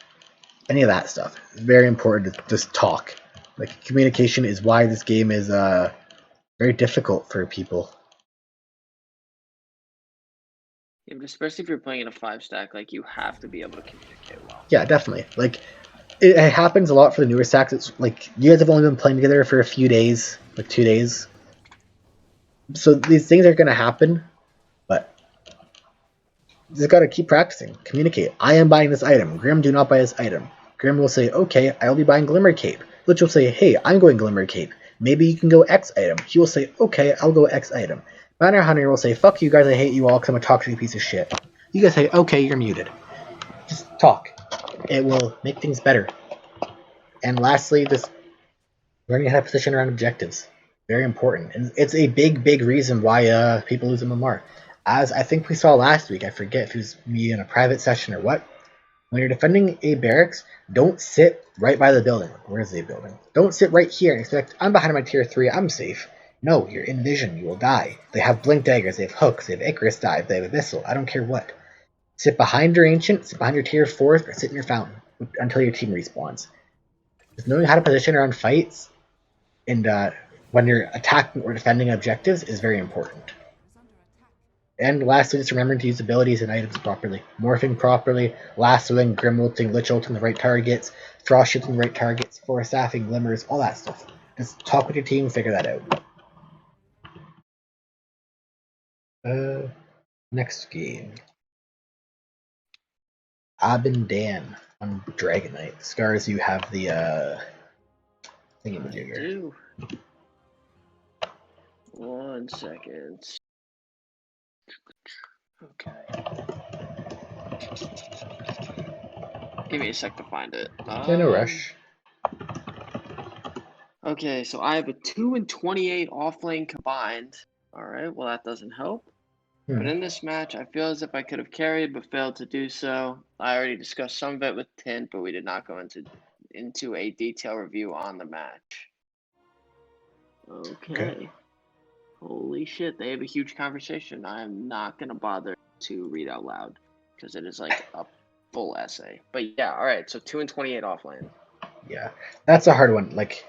any of that stuff. It's very important to just talk. Like, communication is why this game is very difficult for people. Yeah, but especially if you're playing in a 5-stack, like, you have to be able to communicate well. Yeah, definitely. Like, it happens a lot for the newer stacks. It's like, you guys have only been playing together for a few days, like 2 days. So these things are going to happen, but you just got to keep practicing. Communicate. I am buying this item. Grim, do not buy this item. Grim will say, okay, I'll be buying Glimmer Cape. Lich will say, hey, I'm going Glimmer Cape. Maybe you can go X item. He will say, okay, I'll go X item. Banner Hunter will say, fuck you guys, I hate you all because I'm a toxic piece of shit. You guys say, okay, you're muted. Just talk. It will make things better. And lastly, just learning how to position around objectives. Very important. And it's a big reason why people lose MMR. As I think we saw last week, I forget if it was me in a private session or what. When you're defending a barracks, don't sit right by the building. Where is the building? Don't sit right here and expect, I'm behind my tier 3, I'm safe. No, you're in vision, you will die. They have blink daggers, they have hooks, they have Icarus dive, they have Abyssal, I don't care what. Sit behind your ancient, sit behind your tier 4s, or sit in your fountain until your team respawns. Just knowing how to position around fights and when you're attacking or defending objectives is very important. And lastly, just remembering to use abilities and items properly. Morphing properly, lassoing, grim ulting, lich ulting the right targets, frost shooting the right targets, forest staffing, glimmers, all that stuff. Just talk with your team, figure that out. Next game. Abendan on Dragonite. Scars, you have the thingamajigger. I do. 1 second. Okay. Give me a sec to find it. Yeah, no rush. Okay, so I have a 2 and 28 offlane combined. Alright, well that doesn't help. But in this match, I feel as if I could have carried but failed to do so. I already discussed some of it with Tint, but we did not go into a detailed review on the match. Okay. Holy shit, they have a huge conversation. I am not going to bother to read out loud because it is like a full essay. But yeah, alright, so 2 and 28 offlane. Yeah, that's a hard one. Like,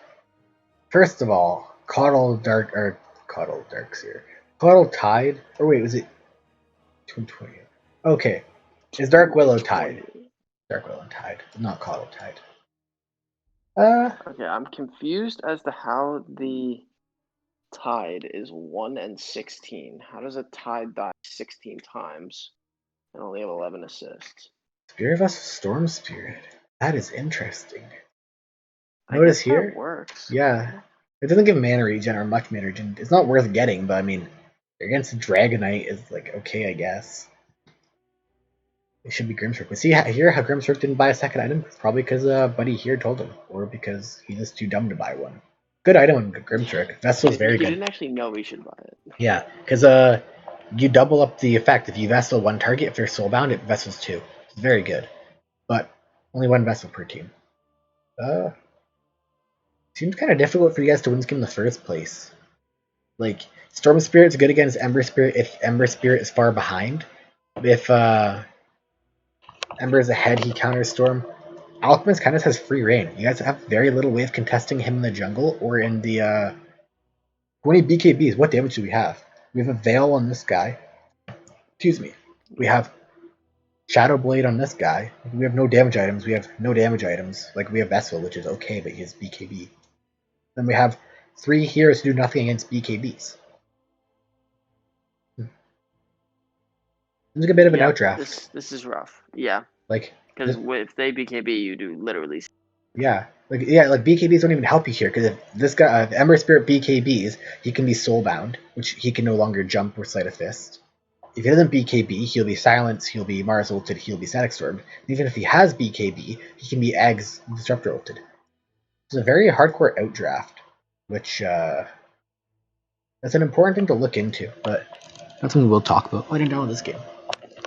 first of all, Coddle Darkseer. Coddle Tide? Or wait, was it 2 and 28? Okay. Is Dark Willow Tide? Dark Willow Tide, not Coddle Tide. Okay, I'm confused as to how the Tide is 1 and 16. How does a Tide die 16 times and only have 11 assists? Spirit vs. Storm Spirit. That is interesting. Notice here? That works. Yeah. It doesn't give mana regen or much mana regen. It's not worth getting, but I mean, against Dragonite is like okay, I guess. It should be Grimstroke. But see here how Grimstroke didn't buy a second item? It's probably because Buddy here told him, or because he's just too dumb to buy one. Good item on Grimstroke. Vessel's very good. He didn't actually know he should buy it. Yeah, because you double up the effect. If you Vessel one target, if they're soulbound, it Vessels 2. It's very good. But only one Vessel per team. Seems kind of difficult for you guys to win this game in the first place. Like, Storm Spirit's good against Ember Spirit if Ember Spirit is far behind. If Ember is ahead, he counters Storm. Alchemist kind of has free reign. You guys have very little way of contesting him in the jungle or in the 20 BKBs. What damage do we have? We have a Veil on this guy. Excuse me. We have Shadow Blade on this guy. We have no damage items. We have no damage items. Like, we have Vessel, which is okay, but he has BKB. Then we have 3 heroes who do nothing against BKBs. It's a bit of an outdraft. This is rough. Yeah. Like, because if they BKB, you do literally. Yeah, like BKBs don't even help you here because if this guy, if Ember Spirit BKBs, he can be soulbound, which he can no longer jump or Sleight of Fist. If he doesn't BKB, he'll be silenced, he'll be Mars ulted, he'll be Static Stormed. Even if he has BKB, he can be Eggs Disruptor ulted. It's a very hardcore outdraft, which that's an important thing to look into, but that's something we'll talk about later down in this game.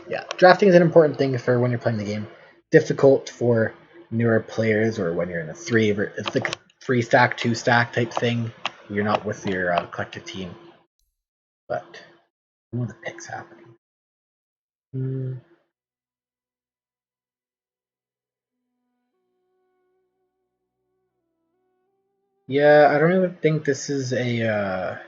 Yeah, drafting is an important thing for when you're playing the game. Difficult for newer players or when you're in a 3, it's like 3 stack, 2 stack type thing. You're not with your collective team. But one of the picks happening. Yeah, I don't even think this is a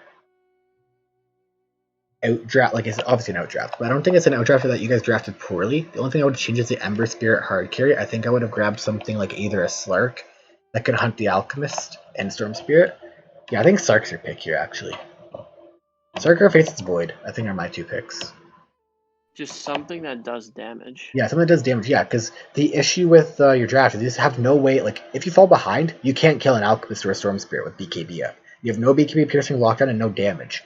outdraft. Like, it's obviously an outdraft, but I don't think it's an outdraft that you guys drafted poorly. The only thing I would change is the Ember Spirit hard carry. I think I would have grabbed something like either a Slark that could hunt the Alchemist and Storm Spirit. Yeah, I think Slark's your pick here, actually. Slark or Faith's Void, I think are my 2 picks. Just something that does damage. Yeah, something that does damage, yeah, because the issue with your draft is you just have no way, like, if you fall behind, you can't kill an Alchemist or a Storm Spirit with BKB. You have no BKB piercing lockdown and no damage.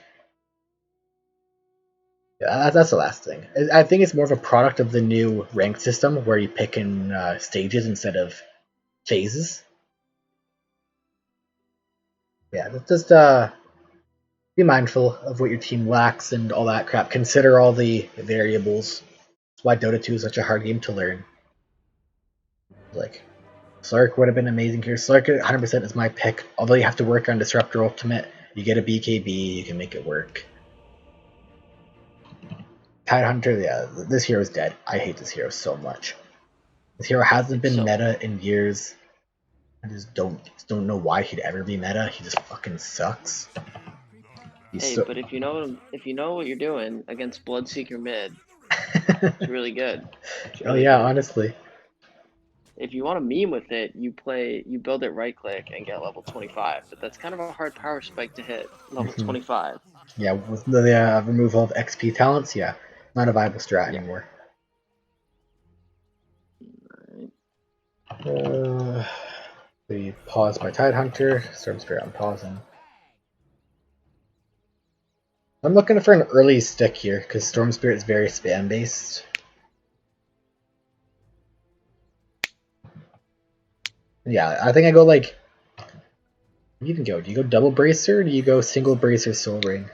Yeah, that's the last thing. I think it's more of a product of the new rank system where you pick in stages instead of phases. Yeah, just be mindful of what your team lacks and all that crap. Consider all the variables. That's why Dota 2 is such a hard game to learn. Like, Slark would have been amazing here. Slark 100% is my pick. Although you have to work on Disruptor Ultimate, you get a BKB, you can make it work. Tidehunter, yeah, this hero is dead. I hate this hero so much. This hero hasn't been meta in years. I just don't know why he'd ever be meta. He just fucking sucks. But if you know what you're doing against Bloodseeker mid, it's really good. It's really good. Honestly. If you want to meme with it, you build it right click and get level 25. But that's kind of a hard power spike to hit, level 25. Yeah, with the removal of XP talents, yeah, not a viable strat anymore. Alright. The pause by Tidehunter, Storm Spirit I'm pausing. I'm looking for an early stick here, because Storm Spirit is very spam based. Yeah, I think I go like... What do you even go? Do you go double bracer or do you go single bracer soul ring?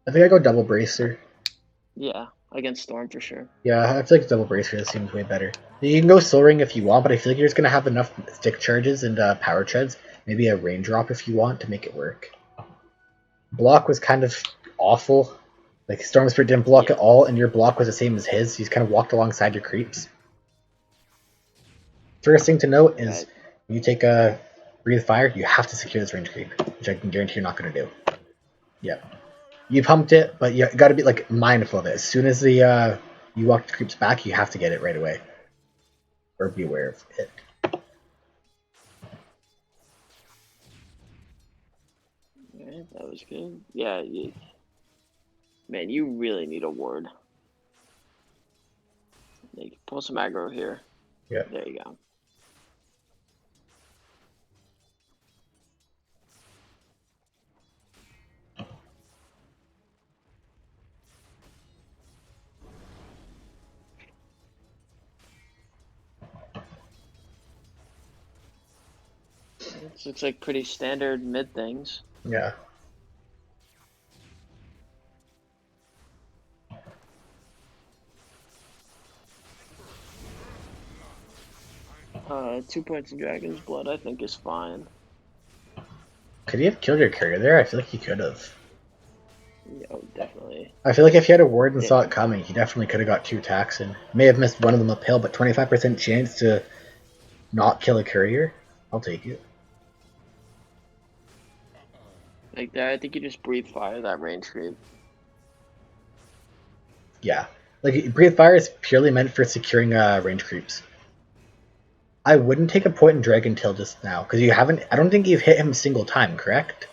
I think I go double bracer. Yeah, against Storm for sure. Yeah, I feel like double bracer seems way better. You can go soul ring if you want, but I feel like you're just going to have enough stick charges and power treads. Maybe a raindrop if you want to make it work. Block was kind of awful. Like, Storm Spirit didn't block at all, and your block was the same as his. He's kind of walked alongside your creeps. First thing to note is, when you take a Breathe Fire, you have to secure this range creep, which I can guarantee you're not going to do. Yep. You pumped it, but you got to be, like, mindful of it. As soon as the you walk the creeps back, you have to get it right away. Or be aware of it. Alright, that was good. Yeah, man, you really need a ward. Like, pull some aggro here. Yeah. There you go. It looks like pretty standard mid things. Yeah. Two points of Dragon's Blood, I think, is fine. Could he have killed your carrier there? I feel like he could have. Yeah, definitely. I feel like if he had a ward and saw it coming, he definitely could have got 2 attacks in. May have missed one of them uphill, but 25% chance to not kill a courier? I'll take it. Like that, I think you just breathe fire that range creep. Yeah. Like, Breathe Fire is purely meant for securing range creeps. I wouldn't take a point in Dragon Tail just now, because you haven't... I don't think you've hit him a single time, correct?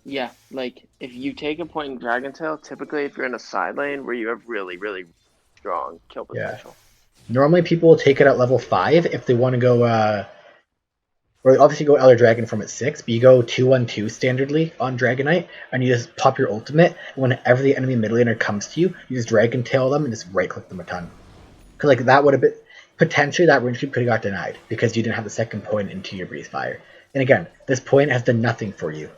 Yeah, like, if you take a point in Dragon Tail, typically if you're in a side lane where you have really, really strong kill potential. Yeah. Normally people will take it at level 5 if they want to go... or obviously go Elder Dragon from at 6, but you go 2-1-2 standardly on Dragonite, and you just pop your ultimate, and whenever the enemy mid laner comes to you, you just Dragon Tail them and just right-click them a ton. Because, like, that would have been... Potentially that range creep could have got denied, because you didn't have the second point into your Breathe Fire. And again, this point has done nothing for you.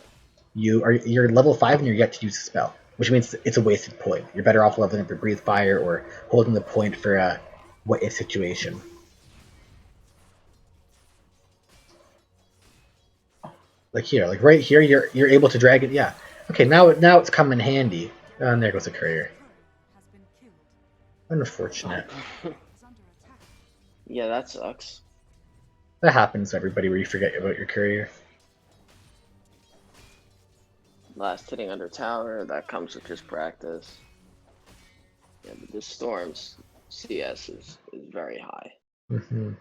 You're level 5 and you're yet to use the spell, which means it's a wasted point. You're better off leveling up your Breathe Fire or holding the point for a what-if situation. Like here, like right here, you're able to drag it. Yeah. Okay, now it's come in handy. And there goes a courier. Unfortunate. Yeah, that sucks. That happens to everybody where you forget about your courier. Last hitting under tower, that comes with just practice. Yeah, but this Storm's CS is very high. Mm-hmm.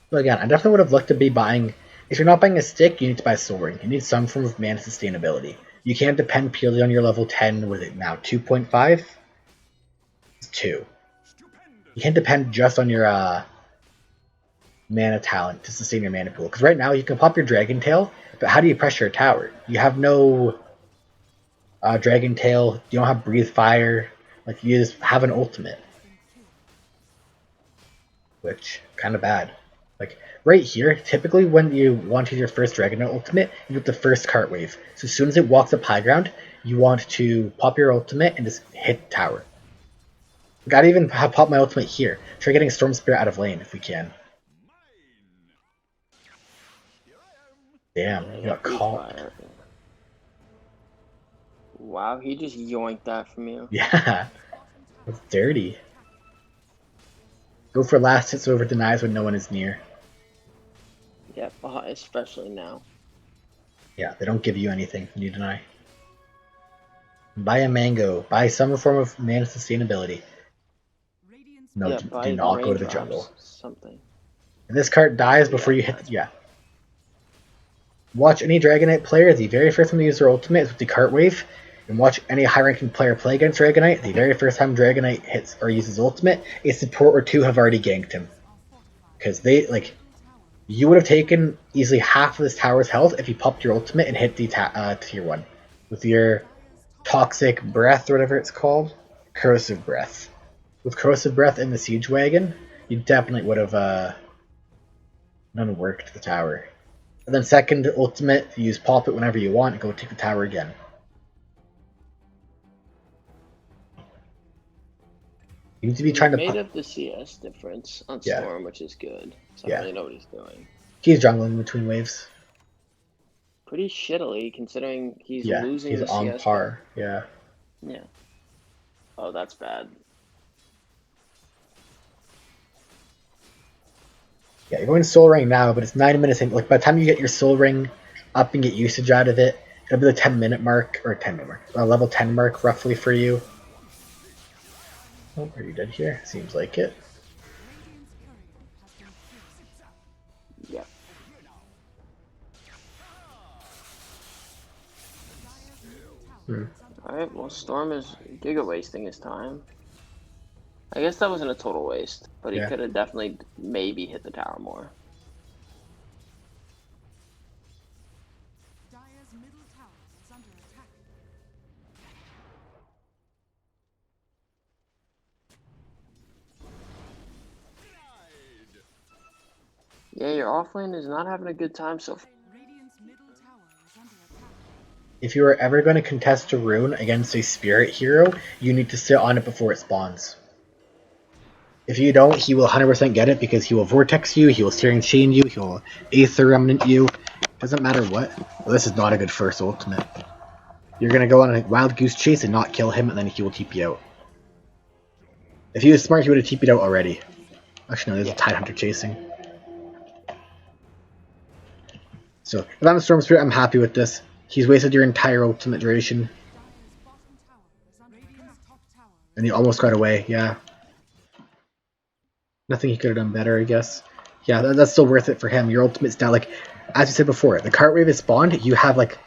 But again, I definitely would have looked to be buying. If you're not buying a stick, you need to buy Soul Ring. You need some form of mana sustainability. You can't depend purely on your level 10. With it now 2.5? It's 2. You can't depend just on your mana talent to sustain your mana pool. Because right now you can pop your Dragon Tail, but how do you pressure a tower? You have no Dragon Tail. You don't have Breathe Fire. Like, you just have an ultimate, which kind of bad. Like, right here, typically when you want to use your first Juggernaut ultimate, you get the first cart wave. So as soon as it walks up high ground, you want to pop your ultimate and just hit the tower. Gotta even pop my ultimate here. Try getting Storm Spirit out of lane if we can. Damn, you got caught. Wow, he just yoinked that from you. Yeah, it's dirty. Go for last hits over denies when no one is near. Yeah, especially now. Yeah, they don't give you anything when you deny. Buy a mango. Buy some form of mana sustainability. No, yeah, do not go to the jungle. Something. And this card dies before you hit the... Yeah. Watch any Dragonite player, the very first time they use their ultimate is with the cart wave. And watch any high-ranking player play against Dragonite, the very first time Dragonite hits or uses ultimate, a support or two have already ganked him. Because they, like... You would have taken easily half of this tower's health if you popped your ultimate and hit the tier 1. With your Toxic Breath, or whatever it's called. Corrosive Breath. With Corrosive Breath in the Siege Wagon, you definitely would have done work to the tower. And then second ultimate, you use pop it whenever you want and go take the tower again. You need to be trying to made up the CS difference on Storm, which is good. So I don't really know what he's doing. He's jungling between waves. Pretty shittily, considering he's losing he's the on CS. Par. Yeah. Yeah. Oh, that's bad. Yeah, you're going Soul Ring now, but it's 9 minutes in. Like, by the time you get your Soul Ring up and get usage out of it, it'll be the 10-minute mark, or 10-minute mark, level 10 mark roughly for you. Oh, are you dead here? Seems like it. Yeah. Alright, well, Storm is giga wasting his time. I guess that wasn't a total waste, but he could have definitely maybe hit the tower more. Yeah, your offlane is not having a good time so far. If you are ever going to contest a rune against a spirit hero, you need to sit on it before it spawns. If you don't, he will 100% get it because he will vortex you, he will Searing Chain you, he will Aether Remnant you. Doesn't matter what. Well, this is not a good first ultimate. You're going to go on a Wild Goose Chase and not kill him, and then he will TP out. If he was smart, he would have TP'd out already. Actually, no, there's a Tidehunter chasing. So, if I'm a Storm Spirit, I'm happy with this. He's wasted your entire ultimate duration. And he almost got away, yeah. Nothing he could have done better, I guess. Yeah, that's still worth it for him. Your ultimate's down, like, as you said before, the cart wave is spawned, you have, like,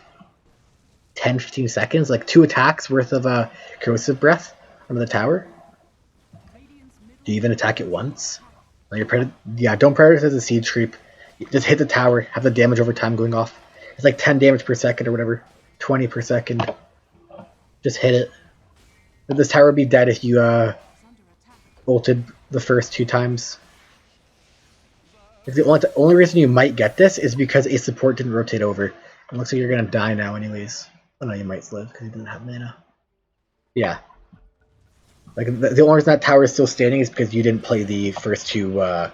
10-15 seconds, like, 2 attacks worth of Corrosive Breath from the tower. Do you even attack it once? Don't prioritize the Siege Creep. Just hit the tower, have the damage over time going off. It's like 10 damage per second or whatever. 20 per second. Just hit it. But this tower would be dead if you ulted the first 2 times. The only reason you might get this is because a support didn't rotate over. It looks like you're going to die now anyways. Oh no, you might live because you didn't have mana. Yeah. Like the only reason that tower is still standing is because you didn't play the first 2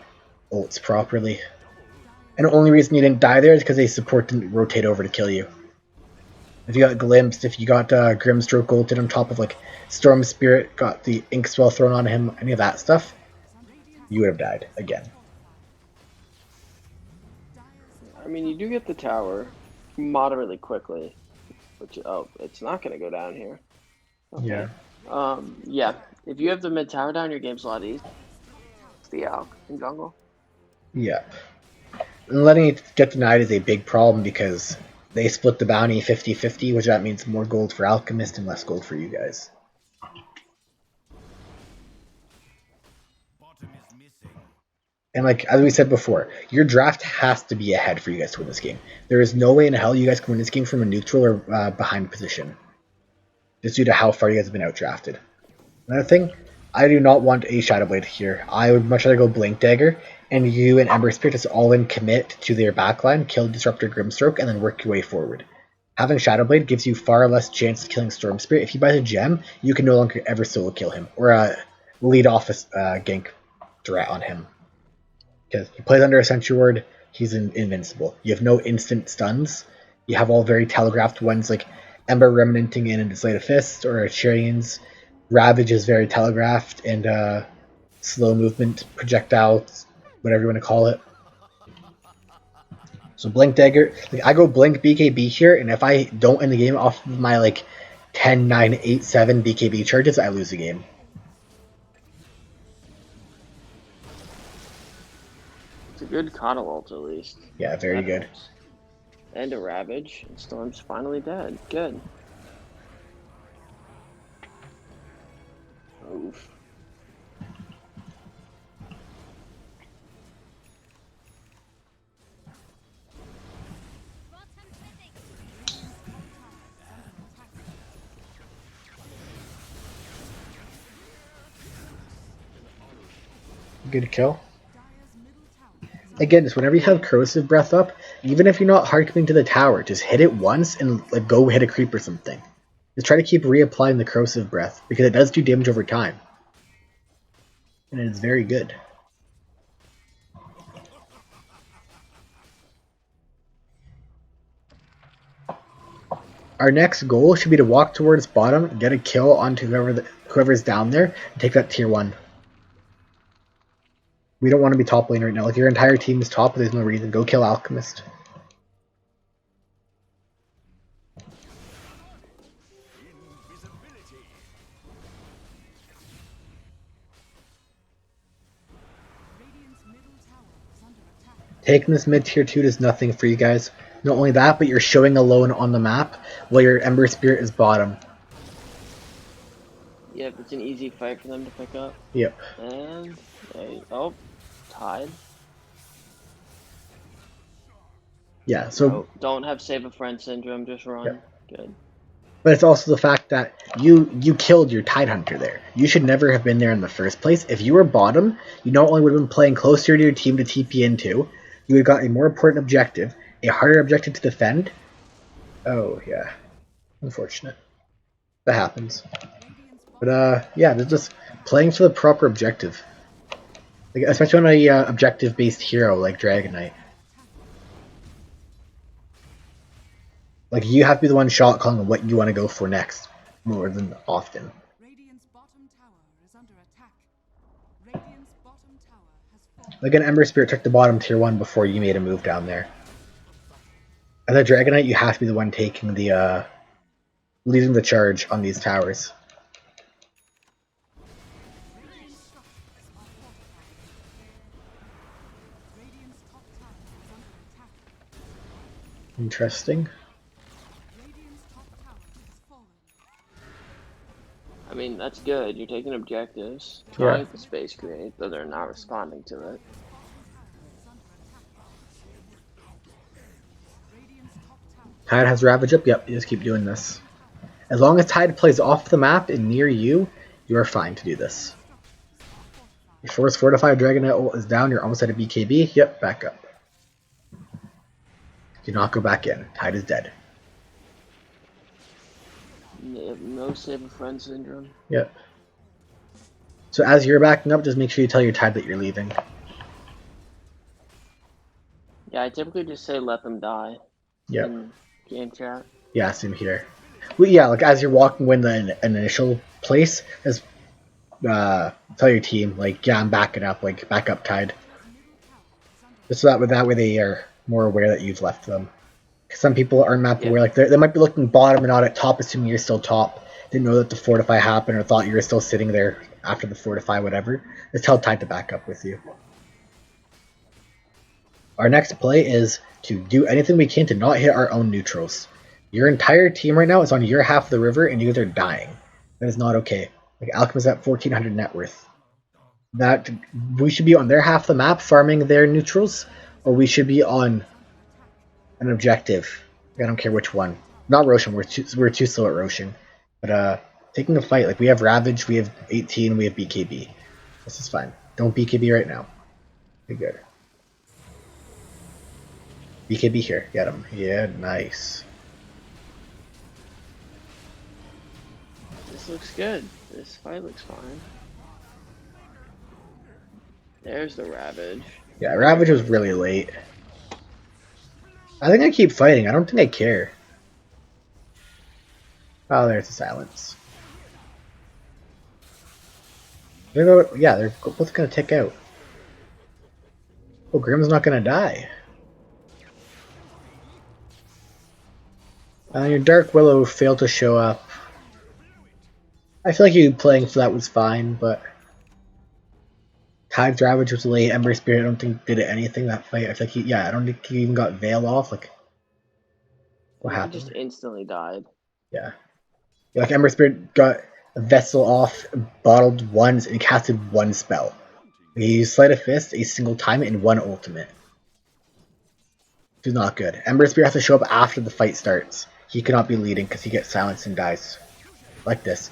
ults properly. And the only reason you didn't die there is because a support didn't rotate over to kill you. If you got glimpsed, if you got Grimstroke ulted on top of like Storm Spirit, got the Ink Swell thrown on him, any of that stuff, you would have died again. I mean, you do get the tower moderately quickly, which it's not gonna go down here. Okay. Yeah. Yeah. If you have the mid tower down, your game's a lot easier. It's the Alk in jungle. Yeah. And letting it get denied is a big problem because they split the bounty 50-50, which that means more gold for Alchemist and less gold for you guys. And like as we said before, your draft has to be ahead for you guys to win this game. There is no way in hell you guys can win this game from a neutral or behind position, just due to how far you guys have been outdrafted. Another thing, I do not want a Shadowblade here. I would much rather go Blink Dagger, and you and Ember Spirit just all in commit to their backline, kill Disruptor Grimstroke, and then work your way forward. Having Shadowblade gives you far less chance of killing Storm Spirit. If he buys a gem, you can no longer ever solo kill him, or lead off a gank threat on him. Because he plays under a Sentry Ward, he's invincible. You have no instant stuns. You have all very telegraphed ones like Ember Remnanting in a Slate of Fist or a Charian's. Ravage is very telegraphed, and slow movement, projectiles, whatever you want to call it. So Blink Dagger, like I go Blink BKB here, and if I don't end the game off of my like 10, 9, 8, 7 BKB charges, I lose the game. It's a good Coddle ult at least. Yeah, very good. And a Ravage, and Storm's finally dead. Good. Oof. Good kill. Again, just whenever you have Corrosive Breath up, even if you're not hard coming to the tower, just hit it once and like go hit a creep or something. Just try to keep reapplying the Corrosive Breath, because it does do damage over time. And it is very good. Our next goal should be to walk towards bottom, get a kill onto whoever's down there, and take that tier 1. We don't want to be top lane right now. If your entire team is top, there's no reason. Go kill Alchemist. Taking this mid tier 2 does nothing for you guys. Not only that, but you're showing alone on the map while your Ember Spirit is bottom. Yep, it's an easy fight for them to pick up. Yep. And tied. Yeah, so don't have save a friend syndrome, just run. Yeah. Good. But it's also the fact that you killed your Tidehunter there. You should never have been there in the first place. If you were bottom, you not only would have been playing closer to your team to TP into, you would have got a more important objective, a harder objective to defend. Oh, yeah. Unfortunate. That happens. But, yeah, they're just playing for the proper objective. Like, especially on a objective-based hero like Dragon Knight. Like, you have to be the one shot calling what you want to go for next, more than often. Again, Ember Spirit took the bottom tier 1 before you made a move down there. As a Dragon Knight, you have to be the one taking the, leading the charge on these towers. Interesting. I mean, that's good. You're taking objectives. Trying the space create, though they're not responding to it. Tide has Ravage up? Yep, you just keep doing this. As long as Tide plays off the map and near you, you are fine to do this. Your Force Fortified Dragon Knight ult is down, you're almost at a BKB. Yep, back up. Do not go back in. Tide is dead. No save a friend syndrome. Yep. So as you're backing up, just make sure you tell your Tide that you're leaving. Yeah, I typically just say let them die. Yep. In game chat. Yeah, same here. Well, yeah, like as you're walking in the initial place, as tell your team like, yeah, I'm backing up, like back up tide. Just so that way they are more aware that you've left them. Some people aren't map aware, like they might be looking bottom and not at top, assuming you're still top. Didn't know that the fortify happened, or thought you were still sitting there after the fortify, whatever. Just tell Tide to back up with you. Our next play is to do anything we can to not hit our own neutrals. Your entire team right now is on your half of the river, and you guys are dying. That is not okay. Like Alchemist at 1400 net worth. That we should be on their half of the map farming their neutrals, or we should be on an objective. I don't care which one. Not Roshan. We're too slow at Roshan. But taking a fight, like we have Ravage, we have 18, we have BKB. This is fine. Don't BKB right now. Be good. BKB here. Get him. Yeah, nice. This looks good. This fight looks fine. There's the Ravage. Yeah, Ravage was really late. I think I keep fighting. I don't think I care. Oh, there's the silence. Yeah, they're both gonna tick out. Oh, Grim's not gonna die. Your Dark Willow failed to show up. I feel like you playing for that was fine, but Tide's Ravage was late. Ember Spirit, I don't think did anything that fight. I feel like I don't think he even got Veil off. Like, what happened? He just instantly died. Yeah. Like Ember Spirit got a Vessel off, bottled once, and casted one spell. He used Sleight of Fist a single time in one ultimate. Which is not good. Ember Spirit has to show up after the fight starts. He cannot be leading because he gets silenced and dies. Like this.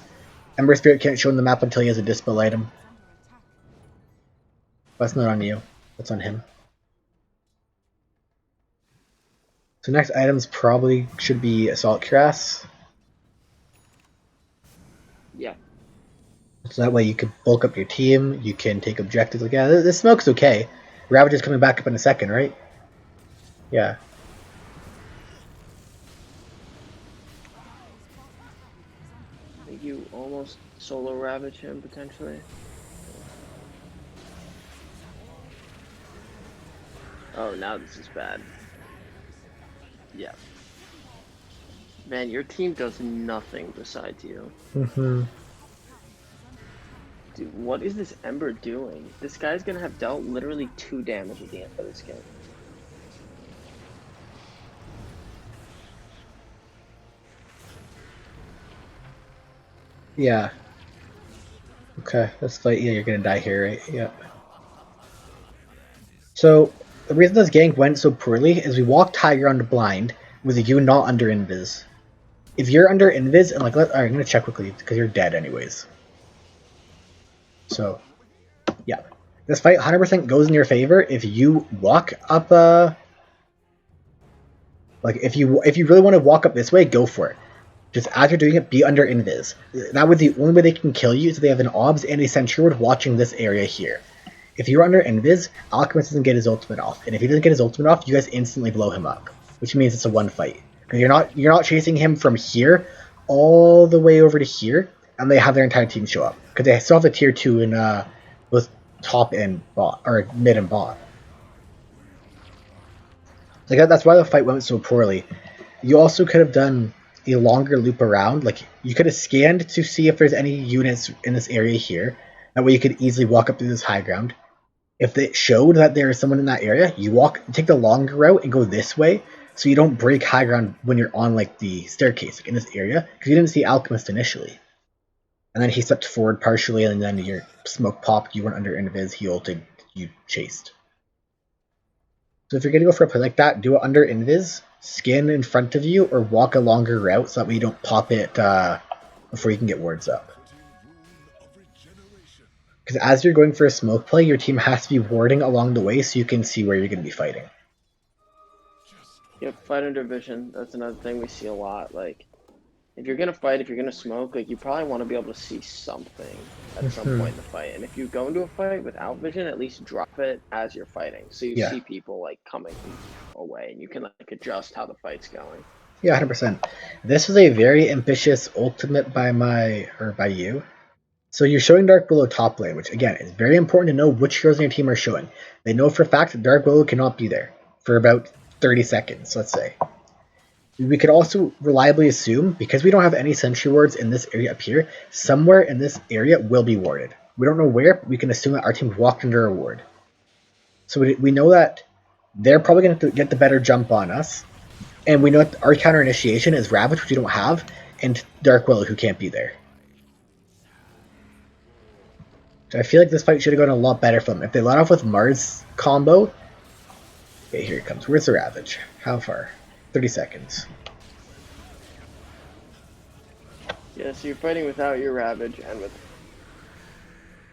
Ember Spirit can't show on the map until he has a Dispel item. That's not on you. That's on him. So next items probably should be Assault Cuirass. Yeah. So that way you can bulk up your team, you can take objectives. Like, yeah, this smoke's okay. Ravage is coming back up in a second, right? Yeah. I think you almost solo Ravage him, potentially. Oh, now this is bad. Yeah. Man, your team does nothing besides you. Mm-hmm. Dude, what is this Ember doing? This guy's gonna have dealt literally 2 damage at the end of this game. Yeah. Okay, let's fight. Yeah, you're gonna die here, right? Yep. So, the reason this gank went so poorly is we walked Tiger onto blind with you not under invis. If you're under invis, and like, alright, I'm gonna check quickly because you're dead anyways. So, yeah. This fight 100% goes in your favor if you walk up, like, if you really want to walk up this way, go for it. Just as you're doing it, be under invis. That way, the only way they can kill you is if they have an obs and a sentry ward watching this area here. If you're under invis, Alchemist doesn't get his ultimate off, and if he doesn't get his ultimate off, you guys instantly blow him up, which means it's a one fight. Because you're not chasing him from here all the way over to here, and they have their entire team show up because they still have the tier 2 in both top and bot, or mid and bot. Like that's why the fight went so poorly. You also could have done a longer loop around. Like you could have scanned to see if there's any units in this area here. That way you could easily walk up through this high ground. If it showed that there is someone in that area, you take the longer route and go this way, so you don't break high ground when you're on like the staircase like, in this area, because you didn't see Alchemist initially. And then he stepped forward partially, and then your smoke popped, you weren't under invis, he ulted, you chased. So if you're going to go for a play like that, do it under invis, scan in front of you, or walk a longer route so that way you don't pop it before you can get wards up. Because as you're going for a smoke play, your team has to be warding along the way so you can see where you're going to be fighting. Yep, fight under vision. That's another thing we see a lot. Like, if you're gonna fight, if you're gonna smoke, like you probably want to be able to see something at some point in the fight. And if you go into a fight without vision, at least drop it as you're fighting, so you see people like coming away, and you can like adjust how the fight's going. Yeah, 100%. This is a very ambitious ultimate by you. So you're showing Dark Willow top lane, which again is very important to know which heroes in your team are showing. They know for a fact that Dark Willow cannot be there for about 30 seconds, let's say. We could also reliably assume, because we don't have any sentry wards in this area up here, somewhere in this area will be warded. We don't know where, but we can assume that our team walked under a ward. So we know that they're probably going to get the better jump on us. And we know that our counter initiation is Ravage, which we don't have, and Dark Willow, who can't be there. So I feel like this fight should have gone a lot better for them. If they let off with Mars combo... Okay, here it comes. Where's the Ravage? How far? 30 seconds. Yeah, so you're fighting without your Ravage and with...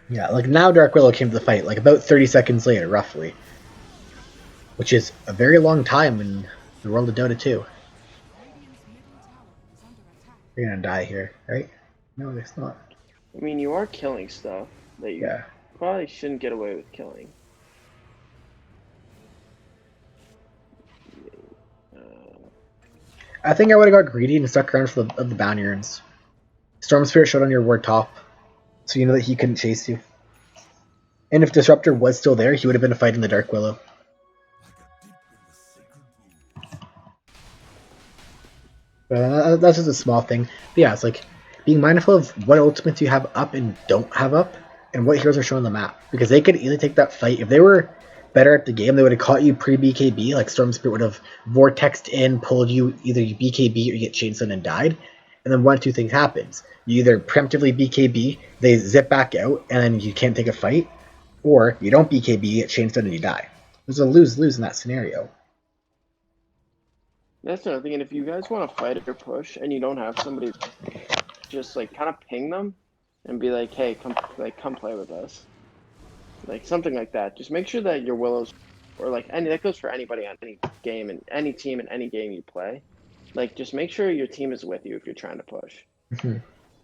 Yeah, like now Dark Willow came to the fight, like about 30 seconds later, roughly. Which is a very long time in the world of Dota 2. You're gonna die here, right? No, it's not. I mean, you are killing stuff that you probably shouldn't get away with killing. I think I would have got greedy and stuck around for the bounty urns. Storm Spirit showed on your ward top, so you know that he couldn't chase you. And if Disruptor was still there, he would have been fighting the Dark Willow. That's just a small thing. But yeah, it's like being mindful of what ultimates you have up and don't have up, and what heroes are shown on the map. Because they could easily take that fight. If they were better at the game, they would have caught you pre-BKB, like Storm Spirit would have vortexed in, pulled you, either you BKB or you get chainsawed and died. And then one of two things happens. You either preemptively BKB, they zip back out, and then you can't take a fight, or you don't BKB, you get chainsawed and you die. There's a lose-lose in that scenario. That's another thing, and if you guys want to fight or push, and you don't have somebody, just like kind of ping them, and be like, "Hey, come play with us," like something like that. Just make sure that your Willows, or like that goes for anybody on any game and any team in any game you play. Like, just make sure your team is with you if you're trying to push. Mm-hmm.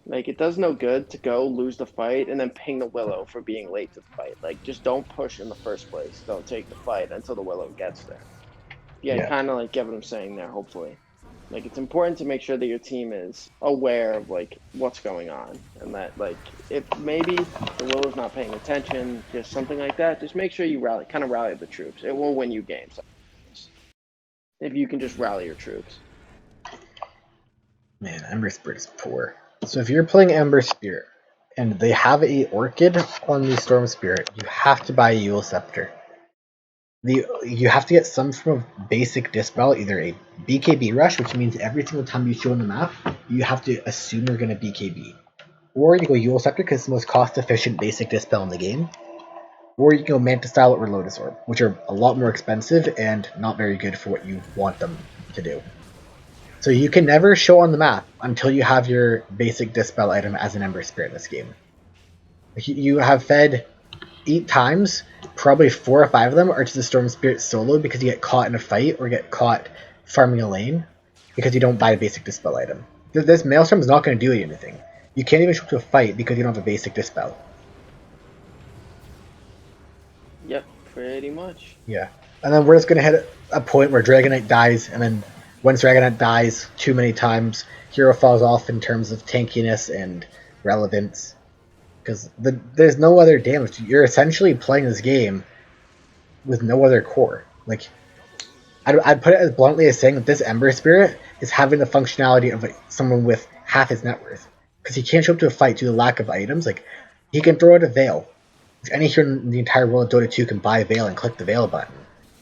Like, it does no good to go lose the fight and then ping the Willow for being late to the fight. Like, just don't push in the first place. Don't take the fight until the Willow gets there. Yeah, kind of like get what I'm saying there, hopefully. Like, it's important to make sure that your team is aware of, like, what's going on. And that, like, if maybe the Willow's not paying attention, just something like that, just make sure you kind of rally the troops. It will win you games. If you can just rally your troops. Man, Ember Spirit is poor. So if you're playing Ember Spirit, and they have a Orchid on the Storm Spirit, you have to buy a Eul Scepter. You have to get some form of basic dispel, either a BKB rush, which means every single time you show on the map, you have to assume you're going to BKB. Or you go Eul Scepter because it's the most cost-efficient basic dispel in the game. Or you can go Manta Style or Lotus Orb, which are a lot more expensive and not very good for what you want them to do. So you can never show on the map until you have your basic dispel item as an Ember Spirit in this game. You have fed 8 times, probably 4 or 5 of them are to the Storm Spirit solo because you get caught in a fight or get caught farming a lane because you don't buy a basic dispel item. This Maelstrom is not going to do anything. You can't even show up to a fight because you don't have a basic dispel. Yep, pretty much. Yeah. And then we're just going to hit a point where Dragonite dies, and then once Dragonite dies too many times, hero falls off in terms of tankiness and relevance. Because there's no other damage. You're essentially playing this game with no other core. Like, I'd put it as bluntly as saying that this Ember Spirit is having the functionality of someone with half his net worth. Because he can't show up to a fight due to lack of items. Like, he can throw out a Veil. Any hero in the entire world of Dota 2 can buy a Veil and click the Veil button.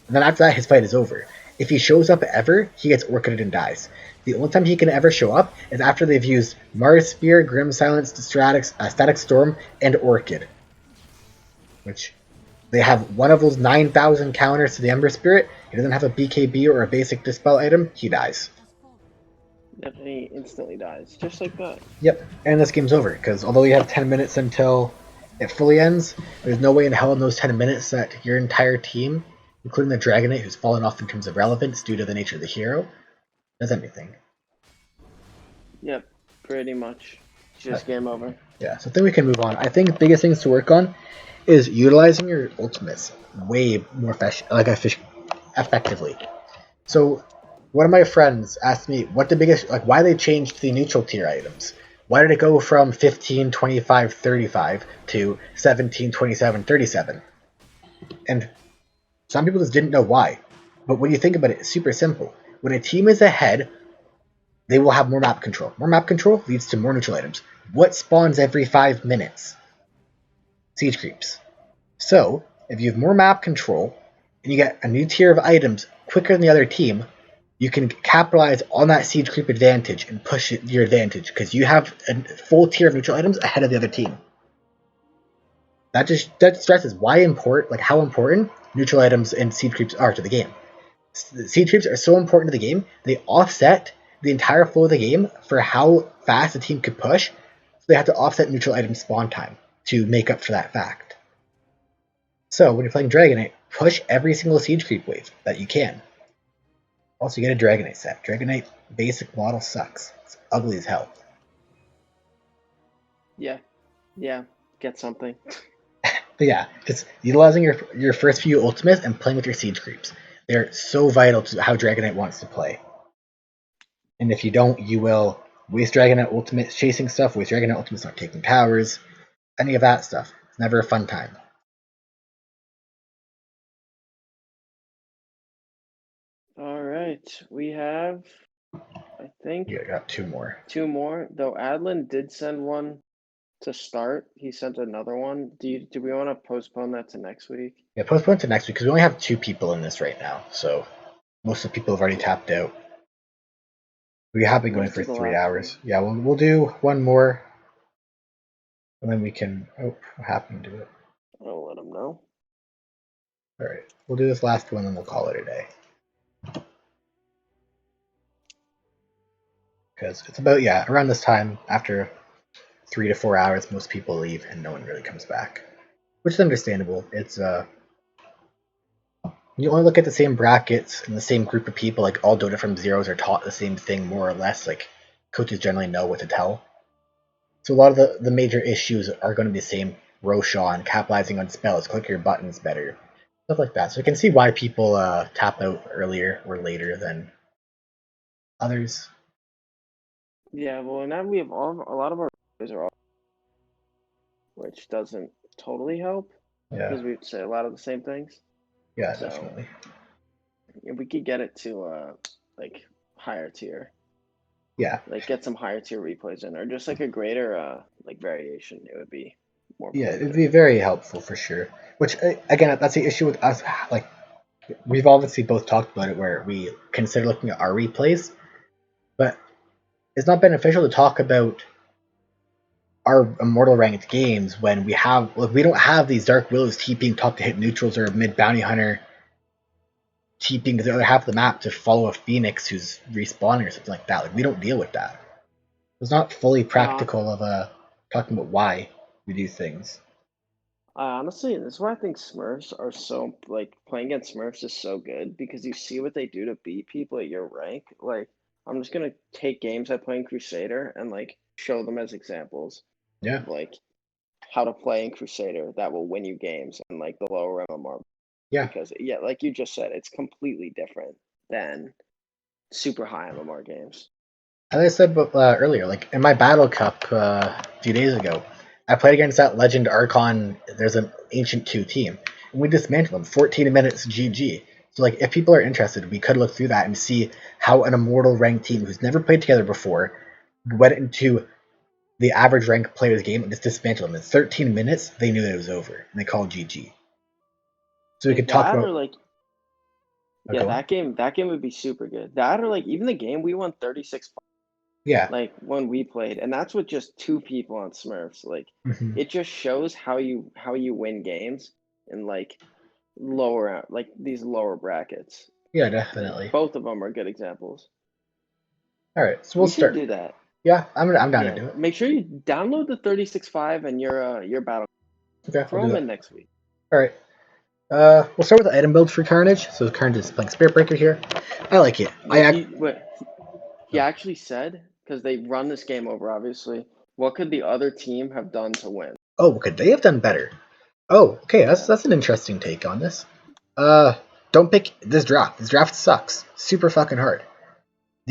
And then after that, his fight is over. If he shows up ever, he gets Orchided and dies. The only time he can ever show up is after they've used Mars Spear, Grim Silence, Static Storm, and Orchid. Which, they have one of those 9,000 counters to the Ember Spirit. He doesn't have a BKB or a basic Dispel item, he dies. Yep, and he instantly dies, just like that. Yep, and this game's over, because although you have 10 minutes until it fully ends, there's no way in hell in those 10 minutes that your entire team, including the Dragonite, who's fallen off in terms of relevance due to the nature of the hero, does anything. Yep, pretty much. Just game over. Yeah, so I think we can move on. I think the biggest things to work on is utilizing your ultimates way more effectively. So One of my friends asked me what the biggest, like, why they changed the neutral tier items. Why did it go from 15, 25, 35 to 17, 27, 37? And some people just didn't know why. But when you think about it, it's super simple. When a team is ahead, they will have more map control. More map control leads to more neutral items. What spawns every 5 minutes? Siege creeps. So, if you have more map control, and you get a new tier of items quicker than the other team, you can capitalize on that siege creep advantage and push your advantage, because you have a full tier of neutral items ahead of the other team. That stresses how important neutral items and siege creeps are to the game. Siege creeps are so important to the game, they offset the entire flow of the game for how fast a team could push, so they have to offset neutral item spawn time to make up for that fact. So when you're playing Dragonite, push every single siege creep wave that you can. Also, you get a Dragonite set. Dragonite basic model sucks. It's ugly as hell. Yeah, get something. But yeah, just utilizing your first few ultimates and playing with your siege creeps. They're so vital to how Dragonite wants to play. And if you don't, you will waste Dragonite ultimates chasing stuff, waste Dragonite ultimates not taking towers, any of that stuff. It's never a fun time. Alright, we have, I think... Yeah, I got 2 more. 2 more, though Adlin did send one to start. He sent another one. Do we want to postpone that to next week? Yeah, postpone to next week, because we only have 2 people in this right now, so most of the people have already tapped out. We have been going for 3 hours. Yeah, we'll do one more, and then we can... Oh, what happened to it? I'll let him know. Alright, we'll do this last one, and we'll call it a day. Because it's about, around this time, after 3 to 4 hours, most people leave, and no one really comes back. Which is understandable. It's, you only look at the same brackets and the same group of people, like all Dota from zeros are taught the same thing more or less, like coaches generally know what to tell. So a lot of the major issues are going to be the same. Roshan, capitalizing on spells, click your buttons better, stuff like that. So you can see why people tap out earlier or later than others. Yeah, well, now we have a lot of our videos are all, which doesn't totally help. Yeah. Because we say a lot of the same things. Yeah, so, definitely. If we could get it to like higher tier. Yeah. Like get some higher tier replays in, or just like a greater like variation, it would be more. Yeah, it'd be very helpful for sure. Which again, that's the issue with us. Like, we've obviously both talked about it, where we consider looking at our replays, but it's not beneficial to talk about our Immortal ranked games when we don't have these Dark Willows TPing top to hit neutrals, or mid Bounty Hunter TPing to the other half of the map to follow a Phoenix who's respawning or something like that. Like, we don't deal with that. It's not fully practical of talking about why we do things. Honestly, this is why I think Smurfs are so, like, playing against Smurfs is so good, because you see what they do to beat people at your rank. Like, I'm just gonna take games I play in Crusader and like show them as examples. Yeah. Of, like, how to play in Crusader that will win you games and like the lower MMR. Yeah. Because like you just said, it's completely different than super high MMR games. As I said earlier, like in my Battle Cup a few days ago, I played against that Legend Archon. There's an Ancient 2 team, and we dismantled them. 14 minutes GG. So, like, if people are interested, we could look through that and see how an Immortal ranked team who's never played together before went into the average rank player's game and just dismantled them. In 13 minutes, they knew that it was over, and they called GG. So we could talk about... Or like, that game would be super good. That, or like even the game we won 36. Yeah. Like when we played, and that's with just 2 people on Smurfs. Like, it just shows how you win games in like these lower brackets. Yeah, definitely. Both of them are good examples. All right, so we'll start. Do that. Yeah, I'm down to do it. Make sure you download the 36.5 and your battle. Okay, throw them in next week. All right. We'll start with the item build for Carnage. So Carnage is playing Spirit Breaker here. I like it. He actually said, because they run this game over, obviously, what could the other team have done to win? Oh, what could they have done better? Oh, okay, that's an interesting take on this. Don't pick this draft. This draft sucks. Super fucking hard.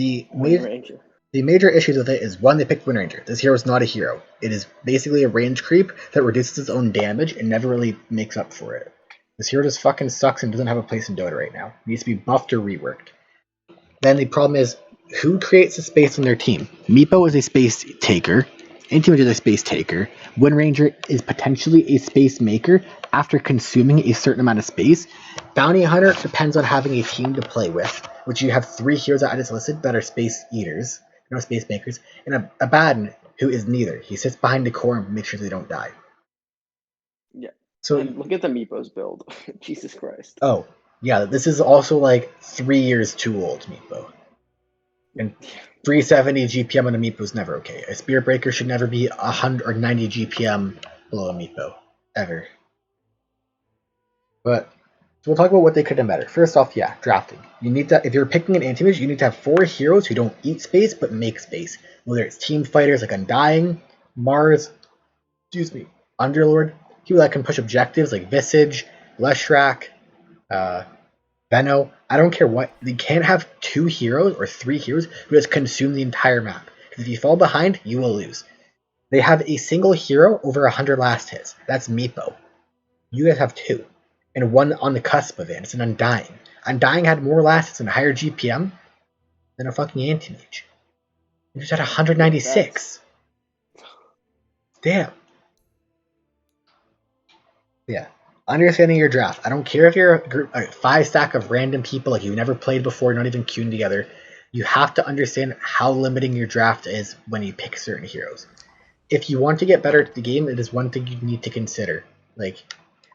The Wind Ranger. The major issues with it is, one, they picked Wind Ranger. This hero is not a hero. It is basically a range creep that reduces its own damage and never really makes up for it. This hero just fucking sucks and doesn't have a place in Dota right now. It needs to be buffed or reworked. Then the problem is, who creates the space on their team? Meepo is a space taker. Anti-Mage is a space taker. Wind Ranger is potentially a space maker after consuming a certain amount of space. Bounty Hunter depends on having a team to play with, which you have 3 heroes that I just listed that are space eaters. No space makers, and a Baden who is neither. He sits behind the core and makes sure they don't die. Yeah. So and look at the Meepo's build. Jesus Christ. Oh, yeah, this is also like 3 years too old, Meepo. And 370 GPM on a Meepo is never okay. A Spirit Breaker should never be 100 or 90 GPM below a Meepo. Ever. But so we'll talk about what they could have better. First off, yeah, drafting. You need to, if you're picking an anti-mage, you need to have 4 heroes who don't eat space but make space. Whether it's team fighters like Undying, Mars, Underlord, people that can push objectives like Visage, Leshrac, Venno. I don't care what. They can't have 2 heroes or 3 heroes who just consume the entire map. Because if you fall behind, you will lose. They have a single hero over 100 last hits. That's Meepo. You guys have 2. And 1 on the cusp of it. It's an Undying. Undying had more last hits and higher GPM than a fucking anti-mage. You just had 196. Damn. Yeah. Understanding your draft. I don't care if you're a 5 stack of random people like you've never played before, not even queuing together. You have to understand how limiting your draft is when you pick certain heroes. If you want to get better at the game, it is one thing you need to consider. Like,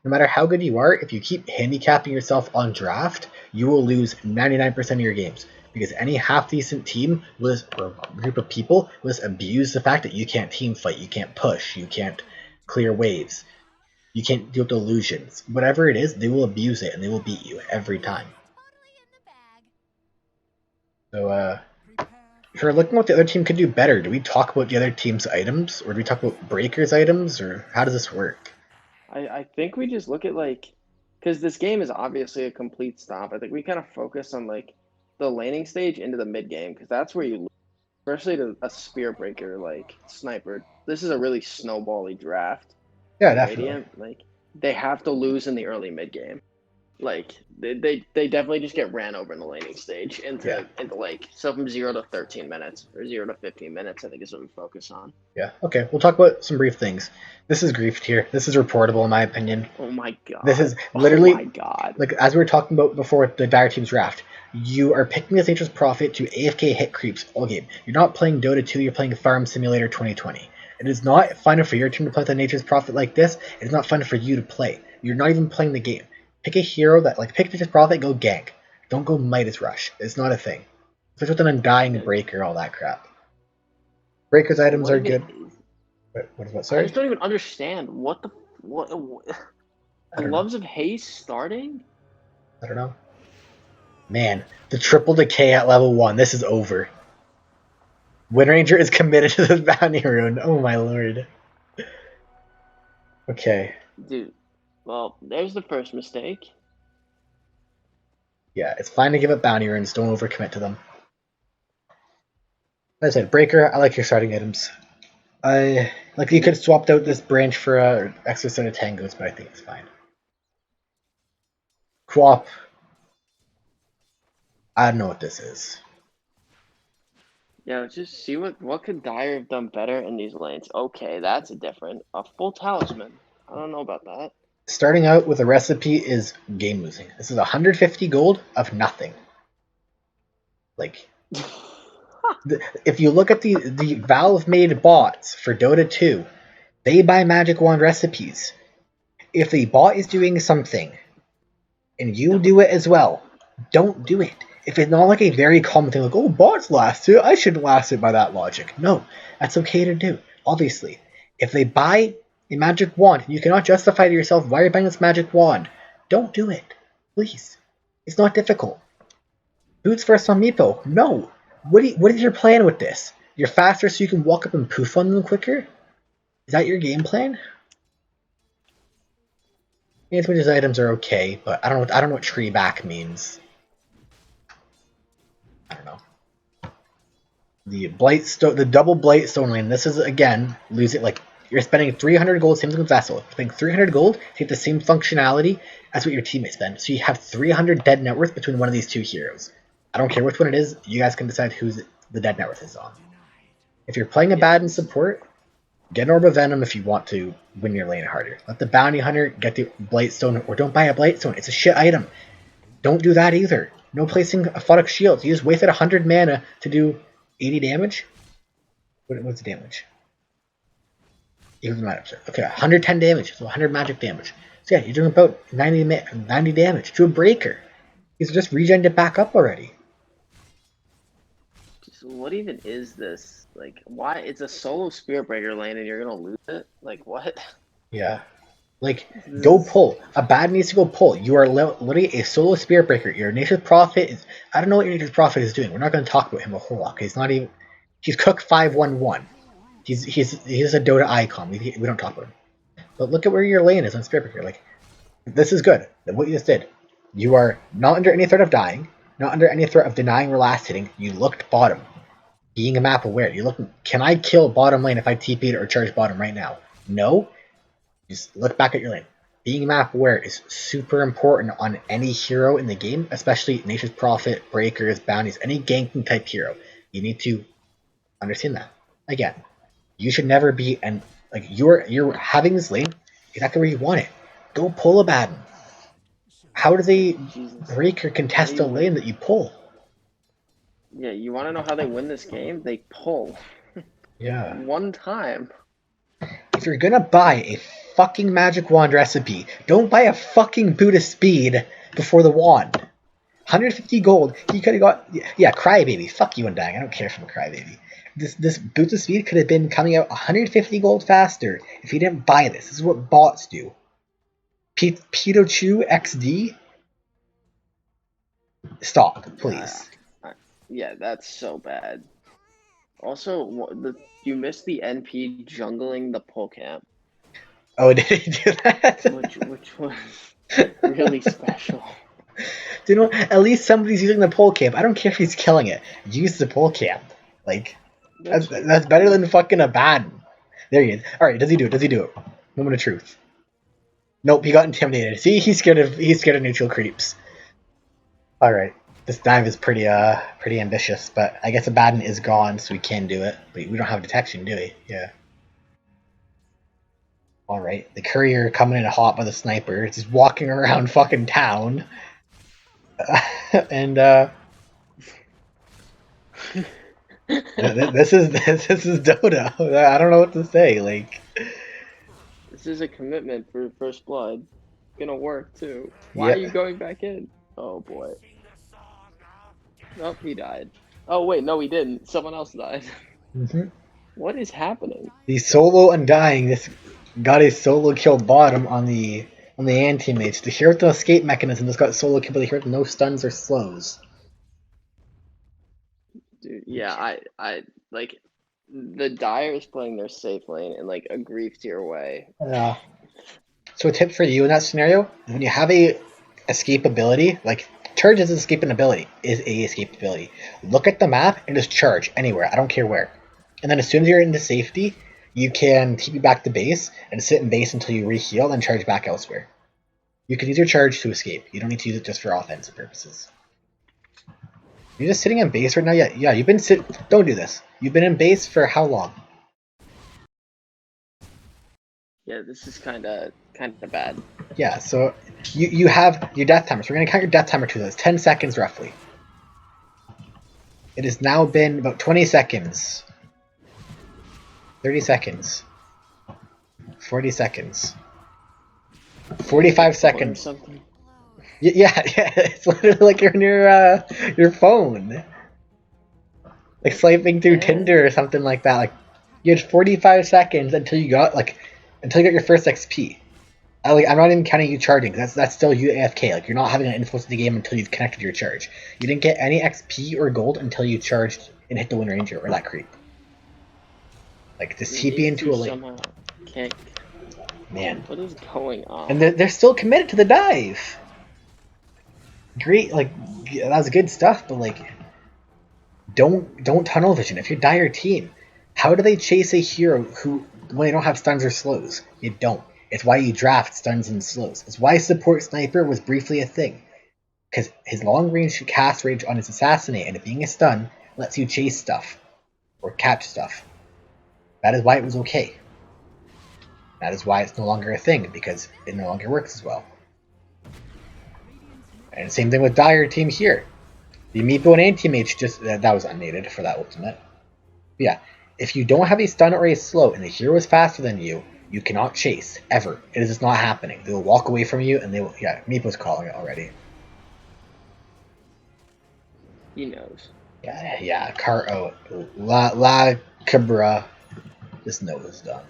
no matter how good you are, if you keep handicapping yourself on draft, you will lose 99% of your games. Because any half-decent team or group of people will just abuse the fact that you can't team fight, you can't push, you can't clear waves, you can't deal with illusions. Whatever it is, they will abuse it and they will beat you every time. So, if we're looking at what the other team could do better, do we talk about the other team's items? Or do we talk about Breaker's items? Or how does this work? I think we just look at, like, because this game is obviously a complete stomp. I think we kind of focus on, like, the laning stage into the mid game, because that's where you lose, especially to a Spear Breaker like Sniper. This is a really snowbally draft. Yeah, definitely. Radiant, like, they have to lose in the early mid game. Like, they definitely just get ran over in the laning stage into like, so from 0 to 13 minutes or 0 to 15 minutes, I think is what we focus on. Yeah, okay. We'll talk about some brief things. This is grief tier. This is reportable in my opinion. Oh my god. This is literally, oh my god. Like, as we were talking about before the Dire Team's draft, you are picking this Nature's Prophet to AFK hit creeps all game. You're not playing Dota 2, you're playing Farm Simulator 2020. It is not fun for your team to play the Nature's Prophet like this. It is not fun for you to play. You're not even playing the game. Pick a hero that, like, pick Nature's Prophet, go gank. Don't go Midas Rush. It's not a thing. Especially with an Undying Breaker, all that crap. Breaker's items are good. What is that? Sorry? I just don't even understand what Gloves of Haste starting? I don't know. Man, the triple decay at level 1. This is over. Wind Ranger is committed to the bounty rune. Oh my lord. Okay. Dude, well, there's the first mistake. Yeah, it's fine to give up bounty runes. Don't overcommit to them. Like I said, Breaker, I like your starting items. Like, you could have swapped out this branch for an extra set of tangos, but I think it's fine. Quap. I don't know what this is. Yeah, let's just see what could Dire have done better in these lanes. Okay, that's a full talisman. I don't know about that. Starting out with a recipe is game losing. This is 150 gold of nothing. Like, if you look at the Valve made bots for Dota 2, they buy Magic Wand recipes. If the bot is doing something and you do it as well, don't do it. If it's not like a very common thing, like, oh, bots last it, I shouldn't last it by that logic. No, that's okay to do, obviously. If they buy a Magic Wand and you cannot justify to yourself why you're buying this Magic Wand, don't do it. Please. It's not difficult. Boots first on Meepo? No. What is your plan with this? You're faster so you can walk up and poof on them quicker? Is that your game plan? Anti-Mage's items are okay, but I don't know what tree back means. I don't know. The Blightstone, the double Blightstone lane. This is again losing. Like you're spending 300 gold, same thing with Vessel. You're spending 300 gold to get the same functionality as what your teammates spend. So you have 300 dead net worth between one of these two heroes. I don't care which one it is. You guys can decide who's the dead net worth is on. If you're playing a bad in support, get an Orb of Venom if you want to win your lane harder. Let the Bounty Hunter get the Blightstone, or don't buy a Blightstone. It's a shit item. Don't do that either. No placing Aphotic Shield. You just wasted 100 mana to do 80 damage? What's the damage? Even matter. Okay, 110 damage, so 100 magic damage. So yeah, you're doing about 90 damage to a breaker. He's just regened it back up already. So what even is this? Like, why? It's a solo Spirit Breaker lane and you're gonna lose it? Like, what? Yeah. Like, go pull. A bad needs to go pull. You are literally a solo Spirit Breaker. Your Nature's Prophet is... I don't know what your Nature's Prophet is doing. We're not going to talk about him a whole lot. He's not even... He's Cook 511. He's a Dota icon. We don't talk about him. But look at where your lane is on Spirit Breaker. Like, this is good. What you just did. You are not under any threat of dying. Not under any threat of denying or last hitting. You looked bottom. Being a map aware. You're looking... Can I kill bottom lane if I TP'd or charge bottom right now? No? Just look back at your lane. Being map aware is super important on any hero in the game, especially Nature's Prophet, Breakers, Bounties, any ganking type hero. You need to understand that. Again, you should never be like you're having this lane exactly where you want it. Go pull a Baden. How do they break or contest a lane that you pull? Yeah, you want to know how they win this game? They pull. Yeah. One time. If you're gonna buy a fucking magic wand recipe, don't buy a fucking boot of speed before the wand. 150 gold, he could have got... Yeah, Crybaby. Fuck you, Undying. I don't care if I'm a Crybaby. This boot of speed could have been coming out 150 gold faster if you didn't buy this. This is what bots do. Pikachu XD? Stop, please. Yeah, that's so bad. Also, you missed the NP jungling the pole camp. Oh, did he do that? which was really special. You know, at least somebody's using the pole camp. I don't care if he's killing it. Use the pole camp. Like, that's better than fucking a bad. There he is. Alright, does he do it? Does he do it? Moment of truth. Nope, he got intimidated. See, he's scared of neutral creeps. Alright. This dive is pretty ambitious, but I guess Abaddon is gone, so we can do it. But we don't have detection, do we? Yeah. Alright, the courier coming in hot by the sniper, just walking around fucking town. And this is Dota. I don't know what to say. Like, this is a commitment for First Blood. It's gonna work too. Why are you going back in? Oh boy. Nope, he died. Oh wait, no, he didn't. Someone else died. Mm-hmm. What is happening? The solo Undying. This got a solo kill bottom on the anti-mates. The hero with the escape mechanism just got solo kill, but the hero with no stuns or slows. Dude, yeah, I like the Dire is playing their safe lane in like a grief tier way. Yeah. So a tip for you in that scenario: when you have a escape ability, like charge is escape ability, look at the map and just charge anywhere. I don't care where. And then as soon as you're into safety, you can TP back to base and sit in base until you re-heal and charge back elsewhere. You can use your charge to escape. You don't need to use it just for offensive purposes. You're just sitting in base right now? Yeah, you've been don't do this. You've been in base for how long? Yeah, this is kind of bad. Yeah, so you have your death timer. So we're going to count your death timer to those. 10 seconds roughly. It has now been about 20 seconds. 30 seconds. 40 seconds. 45 seconds. Yeah, it's literally like you're on your phone. Like swiping through Tinder or something like that. Like you had 45 seconds until you got your first XP. I'm not even counting you charging. That's still you AFK. Like you're not having an influence of the game until you've connected your charge. You didn't get any XP or gold until you charged and hit the Wind Ranger or that creep. Like this TP into a lane. Man, what is going on? And they're still committed to the dive. Great, like that was good stuff, but like don't tunnel vision. If you're Dire team, how do they chase a hero when they don't have stuns or slows? You don't. It's why you draft stuns and slows. It's why support sniper was briefly a thing. Because his long range cast range on his assassinate and it being a stun lets you chase stuff or catch stuff. That is why it was okay. That is why it's no longer a thing, because it no longer works as well. And same thing with Dire team here. The Meepo and Anti-Mage just that was unnated for that ultimate. But yeah, if you don't have a stun or a slow and the hero is faster than you, you cannot chase ever. It is just not happening. They will walk away from you, and they will. Yeah, Meepo's calling it already. He knows. Yeah. La Cabra just knows done.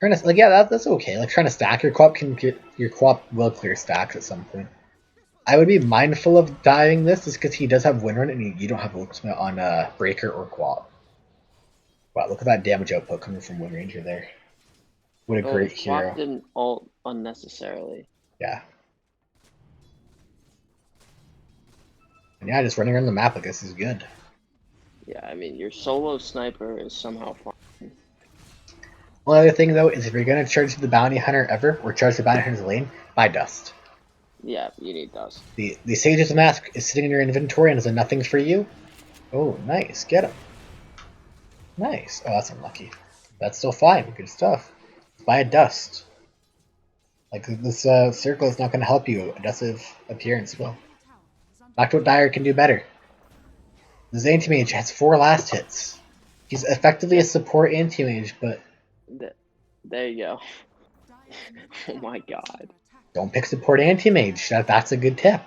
That's okay. Like trying to stack your co-op will clear stacks at some point. I would be mindful of dying this just because he does have win run and you don't have ultimate on breaker or co-op. Wow, look at that damage output coming from Wind Ranger there. What a great hero. Co-op didn't ult unnecessarily. Yeah. And yeah, just running around the map like this is good. Yeah, I mean, your solo sniper is somehow fun. One other thing, though, is if you're going to charge the bounty hunter ever, or charge the bounty hunter's lane, buy dust. Yeah, you need dust. The Sage's Mask is sitting in your inventory and is a nothing for you. Oh, nice. Get him. Nice. Oh, that's unlucky. That's still fine. Good stuff. Buy a dust. Like, this circle is not going to help you. A dustive appearance will. Back to what Dire can do better. This Anti-Mage has 4 last hits. He's effectively a support Anti-Mage, but... There you go. Oh my god. Don't pick support Anti-Mage. That's a good tip.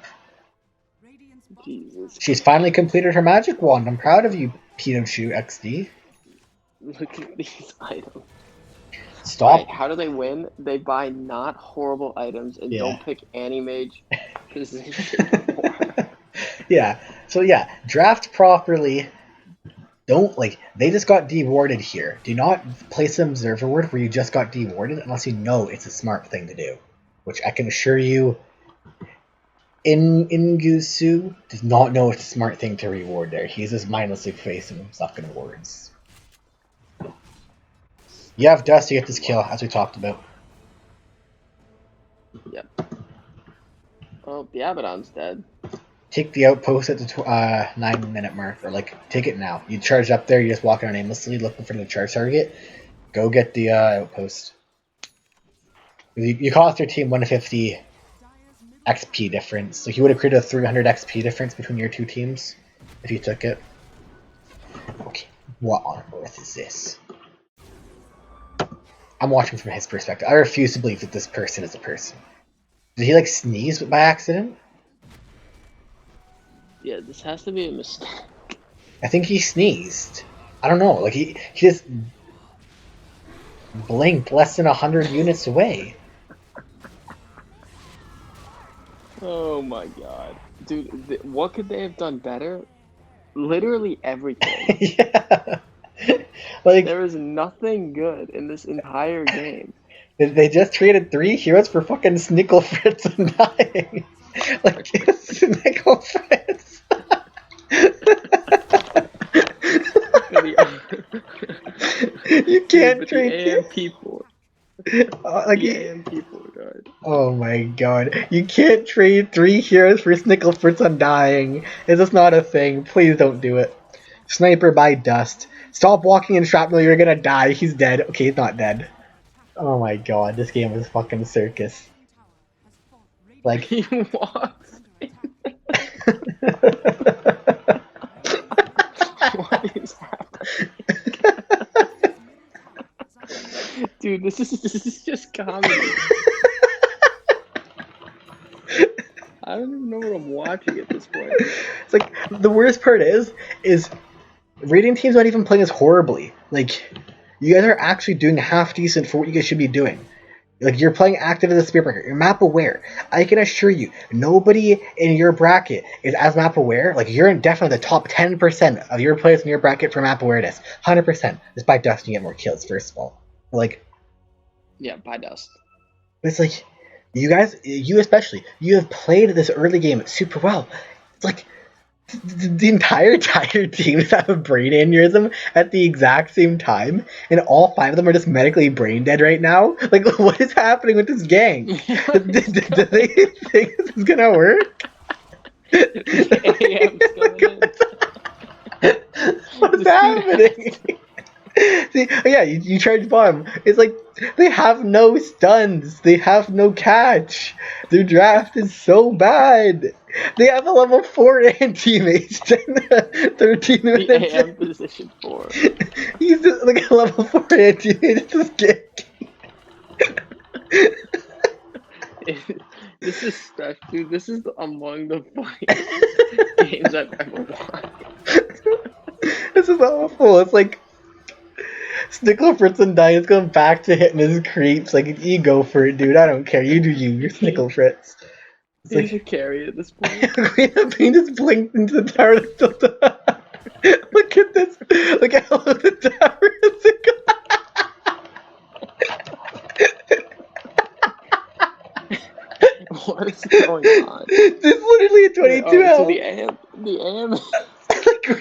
Jesus. She's finally completed her magic wand. I'm proud of you, Pinochu XD. Look at these items. Stop. Right, how do they win? They buy not horrible items and don't pick Anti-Mage position more. Yeah. So yeah, draft properly. Don't, they just got dewarded here. Do not place an observer word where you just got dewarded unless you know it's a smart thing to do. Which I can assure you, Ingusu does not know it's a smart thing to reward there. He's just mindlessly placing stuff in words. You have dust to get this kill, as we talked about. Yep. Oh, the Abaddon's dead. Take the outpost at the 9-minute mark, or take it now. You charge up there, you just walk around aimlessly looking for the charge target. Go get the outpost. You cost your team 150 XP difference, so he would have created a 300 XP difference between your two teams if you took it. Okay, what on earth is this? I'm watching from his perspective. I refuse to believe that this person is a person. Did he sneeze by accident? Yeah, this has to be a mistake. I think he sneezed. I don't know. He just blinked less than 100 units away. Oh my god. Dude, what could they have done better? Literally everything. Yeah. There is nothing good in this entire game. They just traded 3 heroes for fucking Snicklefritz and dying. Snicklefritz. You can't trade AMP port. AMP port guard. Oh my god. You can't trade 3 heroes for Snicklefritz Undying. Is this not a thing? Please don't do it. Sniper by dust. Stop walking in shrapnel, you're gonna die. He's dead. Okay, he's not dead. Oh my god, this game is fucking circus. He walks in. What is happening? Dude, this is just comedy. I don't even know what I'm watching at this point. It's the worst part is Radiant team's not even playing as horribly. You guys are actually doing half decent for what you guys should be doing. You're playing active as a spear breaker. You're map aware. I can assure you, nobody in your bracket is as map aware. You're in definitely the top 10% of your players in your bracket for map awareness. 100%. Just by dust, you get more kills, first of all. Yeah, by dust. It's you guys, you especially, you have played this early game super well. It's The entire teams have a brain aneurysm at the exact same time, and all 5 of them are just medically brain dead right now. Like, what is happening with this gang? Do they think this is gonna work? What's happening? See, yeah, you charge bomb. It's like they have no stuns. They have no catch. Their draft is so bad. They have a level 4 anti-mage 13 minutes. The AM position 4. He's just like a level 4 anti-mage just kicking. This is special, dude. This is among the funniest games I've ever watched. This is awful. It's like Snickle Fritz and Diane's going back to hitting his creeps. Like, you go for it, dude. I don't care. You do you. You're Snickle Fritz. It's He's like a carry at this point. Queen of Pain just blinked into the tower. Look at this. Look at how the tower is. What is going on? This is literally a 22 health. So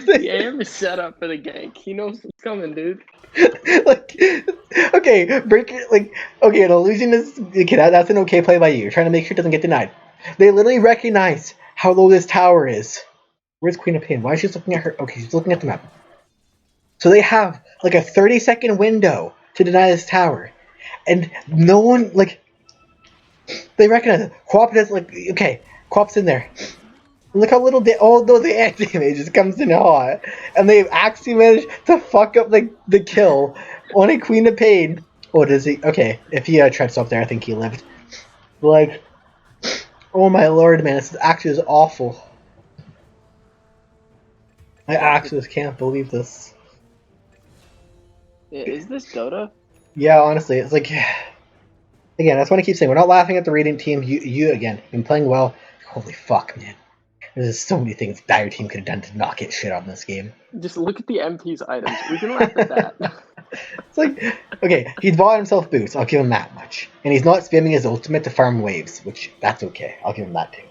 the AM is set up for the gank. He knows what's coming, dude. Like, okay, an illusion is okay. That's an okay play by you. You're trying to make sure it doesn't get denied. They literally recognize how low this tower is. Where's Queen of Pain? Why is she looking at her? Okay, she's looking at the map. So they have like a 30-second window to deny this tower, and no one they recognize it. Quap does okay. Quap's in there. Look how little although the anti-mage just comes in hot, and they've actually managed to fuck up the kill on a Queen of Pain. Oh, does he? Okay, if he tried to stop there, I think he lived. Like, oh my lord, man, this actually is awful. I actually just can't believe this. Is this Dota? Yeah, honestly, it's like, again, that's what I keep saying. We're not laughing at the Radiant team. You again, been playing well. Holy fuck, man. There's so many things Dire team could have done to not get shit on this game. Just look at the MP's items. We can laugh at that. It's like, okay, he's bought himself boots. I'll give him that much. And he's not spamming his ultimate to farm waves, which, that's okay. I'll give him that too.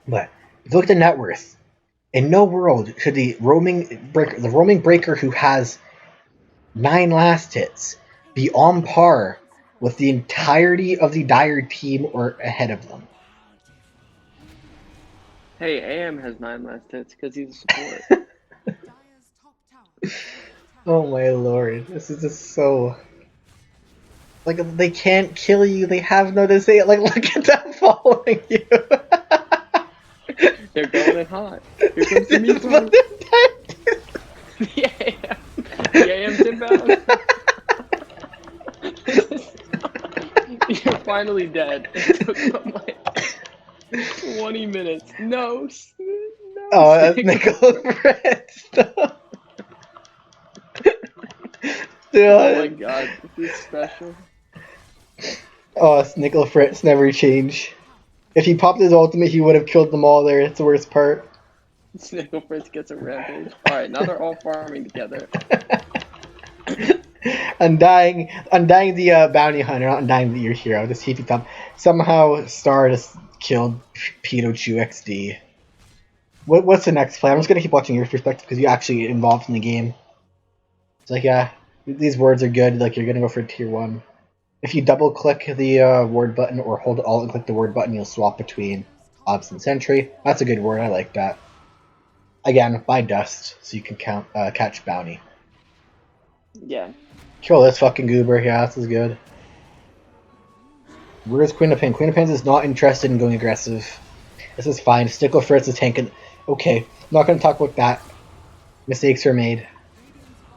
But, if you look at the net worth, in no world should the roaming breaker who has 9 last hits be on par with the entirety of the Dire team or ahead of them. Hey, AM has 9 last hits because he's a support. Oh my lord, this is just so... Like, they can't kill you, they have no to say. Like, look at them following you! They're going in hot. Here comes the Medusa. The AM. The AM's inbound. You're finally dead. It took them like 20 minutes. No. Oh, that's Nickel Fritz. Oh my god, this is special. Oh, Nickel Fritz never change. If he popped his ultimate, he would have killed them all there. It's the worst part. Snickle Fritz gets a rampage. Alright, now they're all farming together. Undying the bounty hunter, not undying your hero. Just heaping up. Somehow, Star just killed Pikachu XD. What's the next play? I'm just gonna keep watching your perspective because you're actually involved in the game. It's like, yeah, these words are good. Like, you're gonna go for tier 1. If you double click the word button or hold Alt and click the word button, you'll swap between Obs and Sentry. That's a good word. I like that. Again, buy Dust so you can catch Bounty. Yeah. Kill this fucking goober. Yeah, this is good. Where's Queen of Pain? Queen of Pain is not interested in going aggressive. This is fine. Stickle Fritz is tanking. Okay, I'm not going to talk about that. Mistakes are made.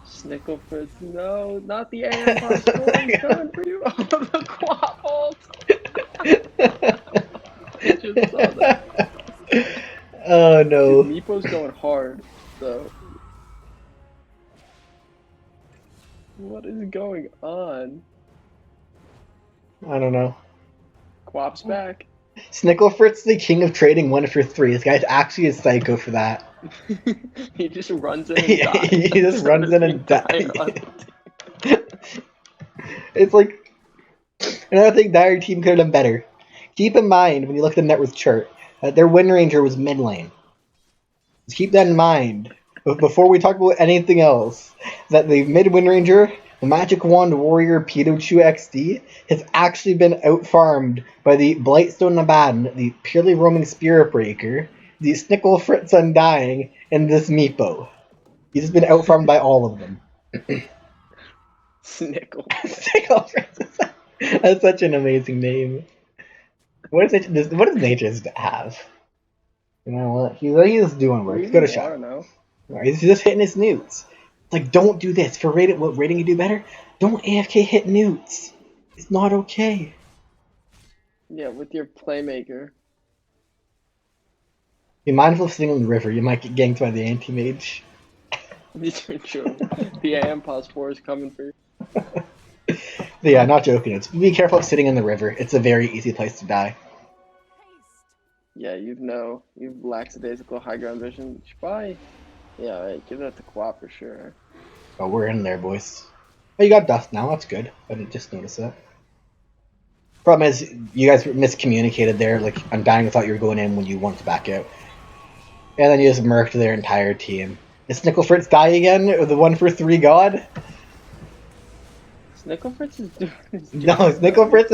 Snickle Fritz, no, not the AM possible. He's coming for you. Oh, the quad ult. I just saw that. Oh no. Dude, Meepo's going hard, so. What is going on? I don't know. Quap's back. Snickle Fritz, the king of trading 1 for 3. This guy's actually a psycho for that. He just runs in and dies. He just runs in and dies. It's like, another thing Dire team could have done better. Keep in mind, when you look at the net worth chart, that their Wind Ranger was mid lane. Just keep that in mind before we talk about anything else. That the mid Wind Ranger, the Magic Wand Warrior Pikachu XD, has actually been out-farmed by the Blightstone Abaddon, the Purely Roaming Spirit Breaker, the Snickle Fritz Undying, and this Meepo. He's been out-farmed by all of them. Snickle. Snickle Fritz. That's such an amazing name. What does Nature's have? You know what? He's doing work. He's got a shot. I don't know. He's just hitting his newts. It's like, don't do this. For rating, what rating you do better? Don't AFK hit newts. It's not okay. Yeah, with your playmaker. Be mindful of sitting on the river. You might get ganked by the anti-mage. These are true. The Ampos 4 is coming for you. Yeah, not joking. Be careful of sitting in the river. It's a very easy place to die. Yeah, you've lackadaisical high ground vision. You should probably, yeah, right, give that to Quap for sure. Oh, we're in there, boys. Oh, you got dust now. That's good. I didn't just notice that. Problem is, you guys miscommunicated there. Like, Undying thought you were going in when you wanted to back out. And then you just murked their entire team. Is Snickle Fritz die again? Or the 1-for-3 god? Snickle Fritz is doing No, Snickle Fritz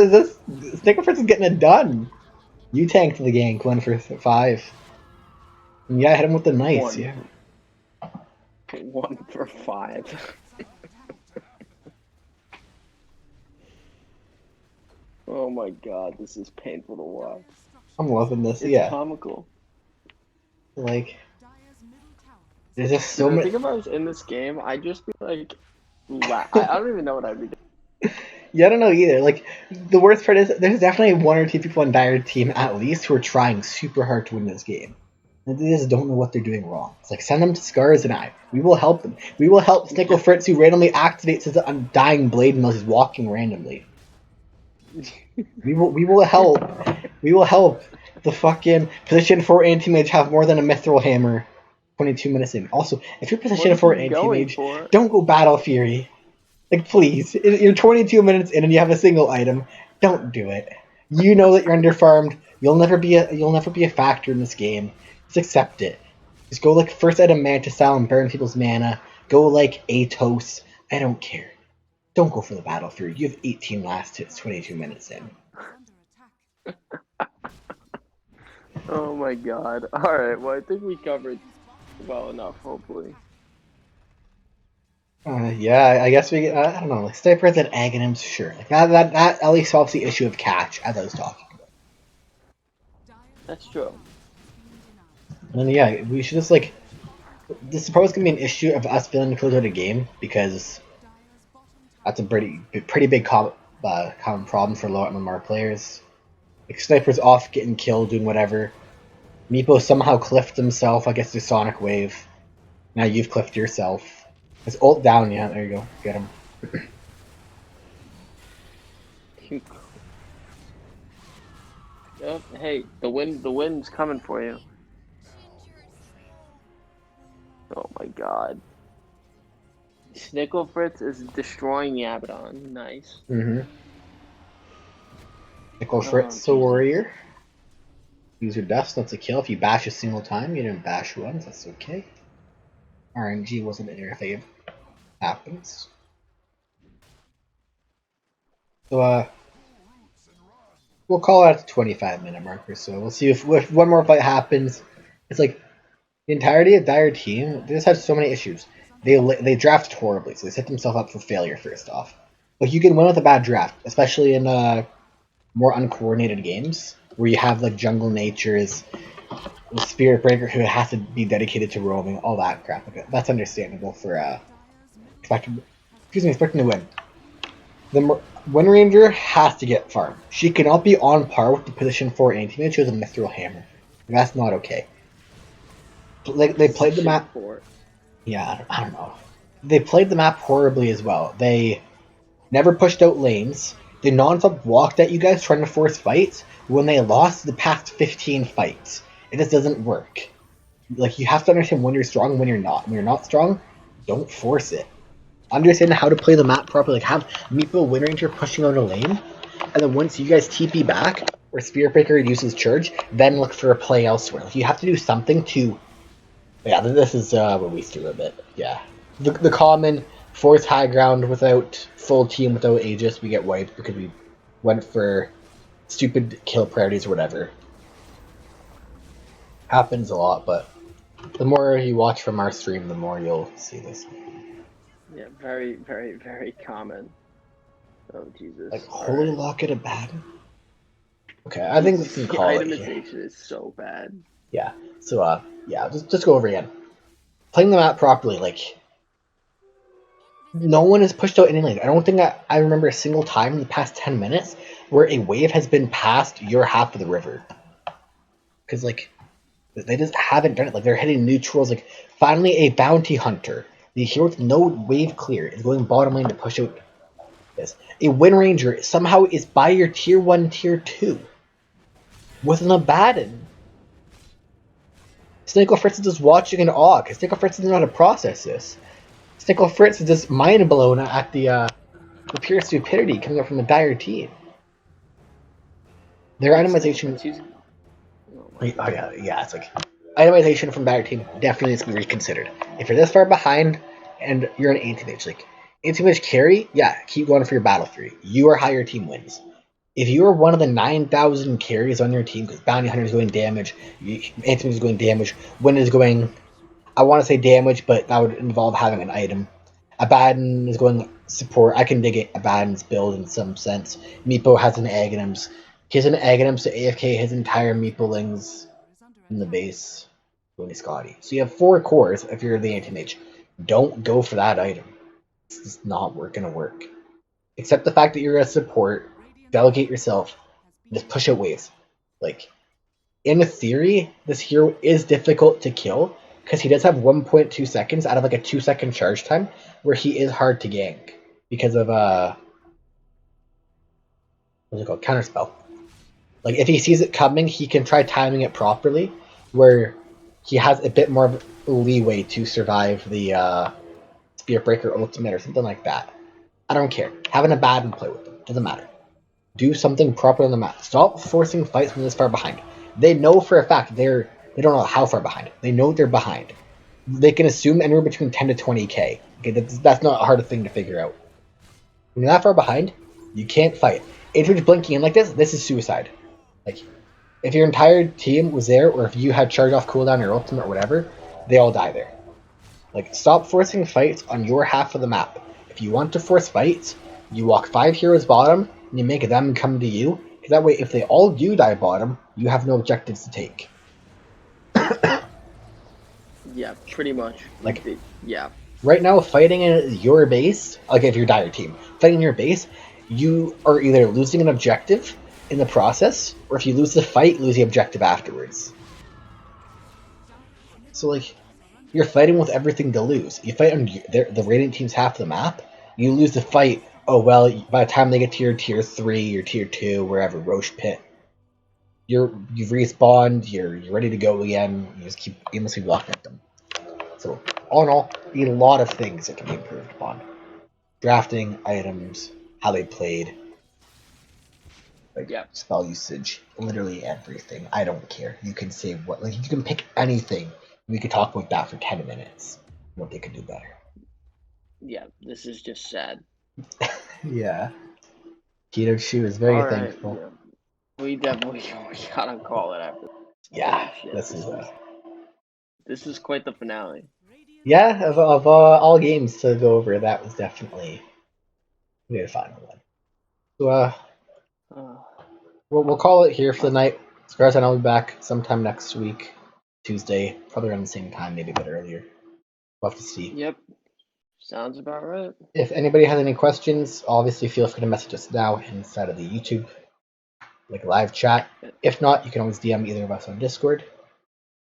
is getting it done. You tanked the gank 1-for-5. And yeah, hit him with the knights, yeah. 1-for-5. Oh my god, this is painful to watch. I'm loving this, It's yeah. comical. Like, there's just so many. I think if I was in this game, I'd just be like, I don't even know what I'd be doing. Yeah, I don't know either. Like, the worst part is there's definitely 1 or 2 people on Dire team at least who are trying super hard to win this game. And they just don't know what they're doing wrong. It's like, send them to Scars and I. We will help them. We will help Snickle Fritz, who randomly activates his Undying Blade unless he's walking randomly. We will help. We will help the fucking position 4 anti-mage have more than a Mithril Hammer 22 minutes in. Also, if you're position 4 anti-mage, don't go Battle Fury. Like, please. You're 22 minutes in and you have a single item. Don't do it. You know that you're underfarmed. You'll never be a factor in this game. Just accept it. Just go like first item Manta Style and burn people's mana. Go like Atos. I don't care. Don't go for the Battle Fury. You have 18 last hits 22 minutes in. Oh my god. Alright, well I think we covered well enough, hopefully. Yeah, I guess we. I don't know. Like snipers and Aghanims, sure. Like that at least solves the issue of catch, as I was talking about. That's true. And then yeah, we should just like. This is probably gonna be an issue of us failing to close out a game because that's a pretty big common problem for low MMR players. Like snipers off getting killed, doing whatever. Meepo somehow cliffed himself. I guess the Sonic Wave. Now you've cliffed yourself. It's ult down, yeah, there you go. Get him. Yep, hey, the wind's coming for you. Oh my god. Snickle Fritz is destroying the Abaddon. Nice. Snickle Fritz, the warrior. Use your dust, that's a kill. If you bash a single time, you didn't bash once, that's okay. RNG wasn't in your favor. Happens. So, we'll call it at the 25-minute mark or so. We'll see if one more fight happens. It's like, the entirety of Dire team, they just had so many issues. They drafted horribly, so they set themselves up for failure first off. Like, you can win with a bad draft, especially in more uncoordinated games, where you have, like, Jungle Natures, the Spirit Breaker who has to be dedicated to roaming, all that crap. That's understandable for expecting to win. The Wind Ranger has to get farmed. She cannot be on par with the position 4 anti-mage who has a Mithril Hammer. That's not okay. Like they played the map. Yeah, I don't know. They played the map horribly as well. They never pushed out lanes. They non-stop walked at you guys trying to force fights when they lost the past 15 fights. It just doesn't work. Like, you have to understand when you're strong and when you're not. When you're not strong, don't force it. Understand how to play the map properly. Like, have Meepo Wind Ranger pushing out a lane, and and then once you guys TP back, or Spirit Breaker uses charge, then look for a play elsewhere. Like, you have to do something to... Yeah, this is what we do a bit. Yeah. The common force high ground without full team, without Aegis, we get wiped because we went for stupid kill priorities or whatever. Happens a lot, but the more you watch from our stream, the more you'll see this. Yeah, very, very, very common. Oh, Jesus. Like, Holy Locket of Baden? Okay, I think we can call it here. Itemization is so bad. Yeah, so, yeah, just go over again. Playing the map properly, like, no one has pushed out any lane. I don't think I remember a single time in the past 10 minutes where a wave has been past your half of the river. Because, like, they just haven't done it. Like, they're hitting neutrals. Like, finally a bounty hunter, the hero with no wave clear, is going bottom lane to push out this. A Wind Ranger somehow is by your tier 1, tier 2 with an Abaddon. Snickle Fritz is just watching in awe because Snickle Fritz doesn't know how to process this. Snickle Fritz is just mind blown at the pure stupidity coming up from the dire team. Their itemization. Oh yeah, it's like itemization from dire team definitely needs to be reconsidered. If you're this far behind and you're an anti-mage, like anti-mage carry, yeah, keep going for your battle 3. You are how your team wins. If you are one of the 9,000 carries on your team, because Bounty Hunter is going damage, anti-mage is going damage, Wind is going, I want to say damage, but that would involve having an item. Abaddon is going support. I can dig it. Abaddon's build in some sense. Meepo has an Aghanims. He has an Aghanims to AFK his entire Meeplings in the base. Going to Scotty. So you have 4 cores if you're the anti-mage. Don't go for that item. It's just not going to work. Except the fact that you're a support. Delegate yourself. Just push out waves. Like, in theory, this hero is difficult to kill because he does have 1.2 seconds out of like a 2-second charge time where he is hard to gank because of what's it called? Counterspell. Like, if he sees it coming, he can try timing it properly where he has a bit more of leeway to survive the Spirit Breaker ultimate or something like that. I don't care. Having a Abaddon play with them. Doesn't matter. Do something proper on the map. Stop forcing fights when this far behind. They know for a fact they don't know how far behind. They know they're behind. They can assume anywhere between 10 to 20k. Okay, that's not a hard thing to figure out. When you're that far behind, you can't fight. If you're just blinking in like this is suicide. Like, if your entire team was there, or if you had charge off cooldown or ultimate or whatever, they all die there. Like, stop forcing fights on your half of the map. If you want to force fights, you walk 5 heroes bottom, and you make them come to you. Because that way, if they all do die bottom, you have no objectives to take. Yeah, pretty much. Like, yeah. Right now, fighting in your base, like if you're dire team, fighting in your base, you are either losing an objective in the process, or if you lose the fight, lose the objective afterwards. So, like, you're fighting with everything to lose. You fight on the Radiant team's half of the map, you lose the fight. Oh well, by the time they get to your tier 3 or tier 2, wherever, Roche Pit, you've respawned, you're ready to go again, you just keep aimlessly blocking at them. So, all in all, a lot of things that can be improved upon. Drafting, items, how they played, like, spell usage, literally everything. I don't care. You can say what, like, you can pick anything. We could talk about that for 10 minutes. What they could do better. Yeah, this is just sad. Yeah. Keto Chu is very thankful. Yeah. We definitely gotta call it after. Yeah, this is quite the finale. Yeah, of all games to go over, that was definitely the final one. So, we'll call it here for the night. As far as I know, I'll be back sometime next week, Tuesday, probably around the same time, maybe a bit earlier. We'll have to see. Yep. Sounds about right. If anybody has any questions, obviously feel free to message us now inside of the YouTube, like live chat. If not, you can always DM either of us on Discord.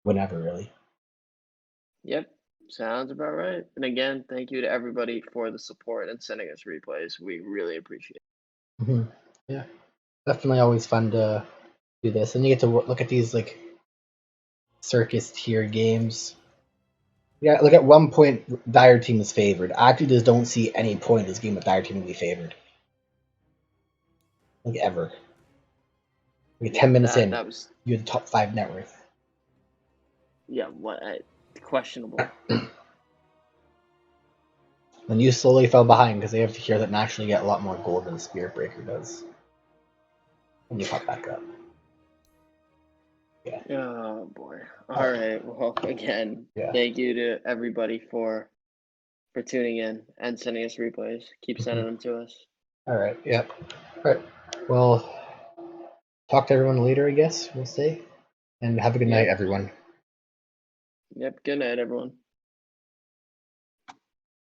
Whenever, really. Yep. Sounds about right. And again, thank you to everybody for the support and sending us replays. We really appreciate it. Mm-hmm. Yeah. Definitely always fun to do this. And you get to look at these, like, circus tier games. Yeah, like at one point, Dire Team is favored. I actually just don't see any point in this game with Dire Team to be favored. like ever. Like 10 minutes in, that was you're the top 5 net worth. Yeah, what questionable. Then you slowly fell behind because they have to hear that naturally you get a lot more gold than Spirit Breaker does. And you pop back up. Yeah. Oh boy. All right. Well, again, thank you to everybody for tuning in and sending us replays. Keep sending them to us. All right. Yep. All right. Well, talk to everyone later, I guess we'll say. And have a good night, everyone. Yep. Good night, everyone.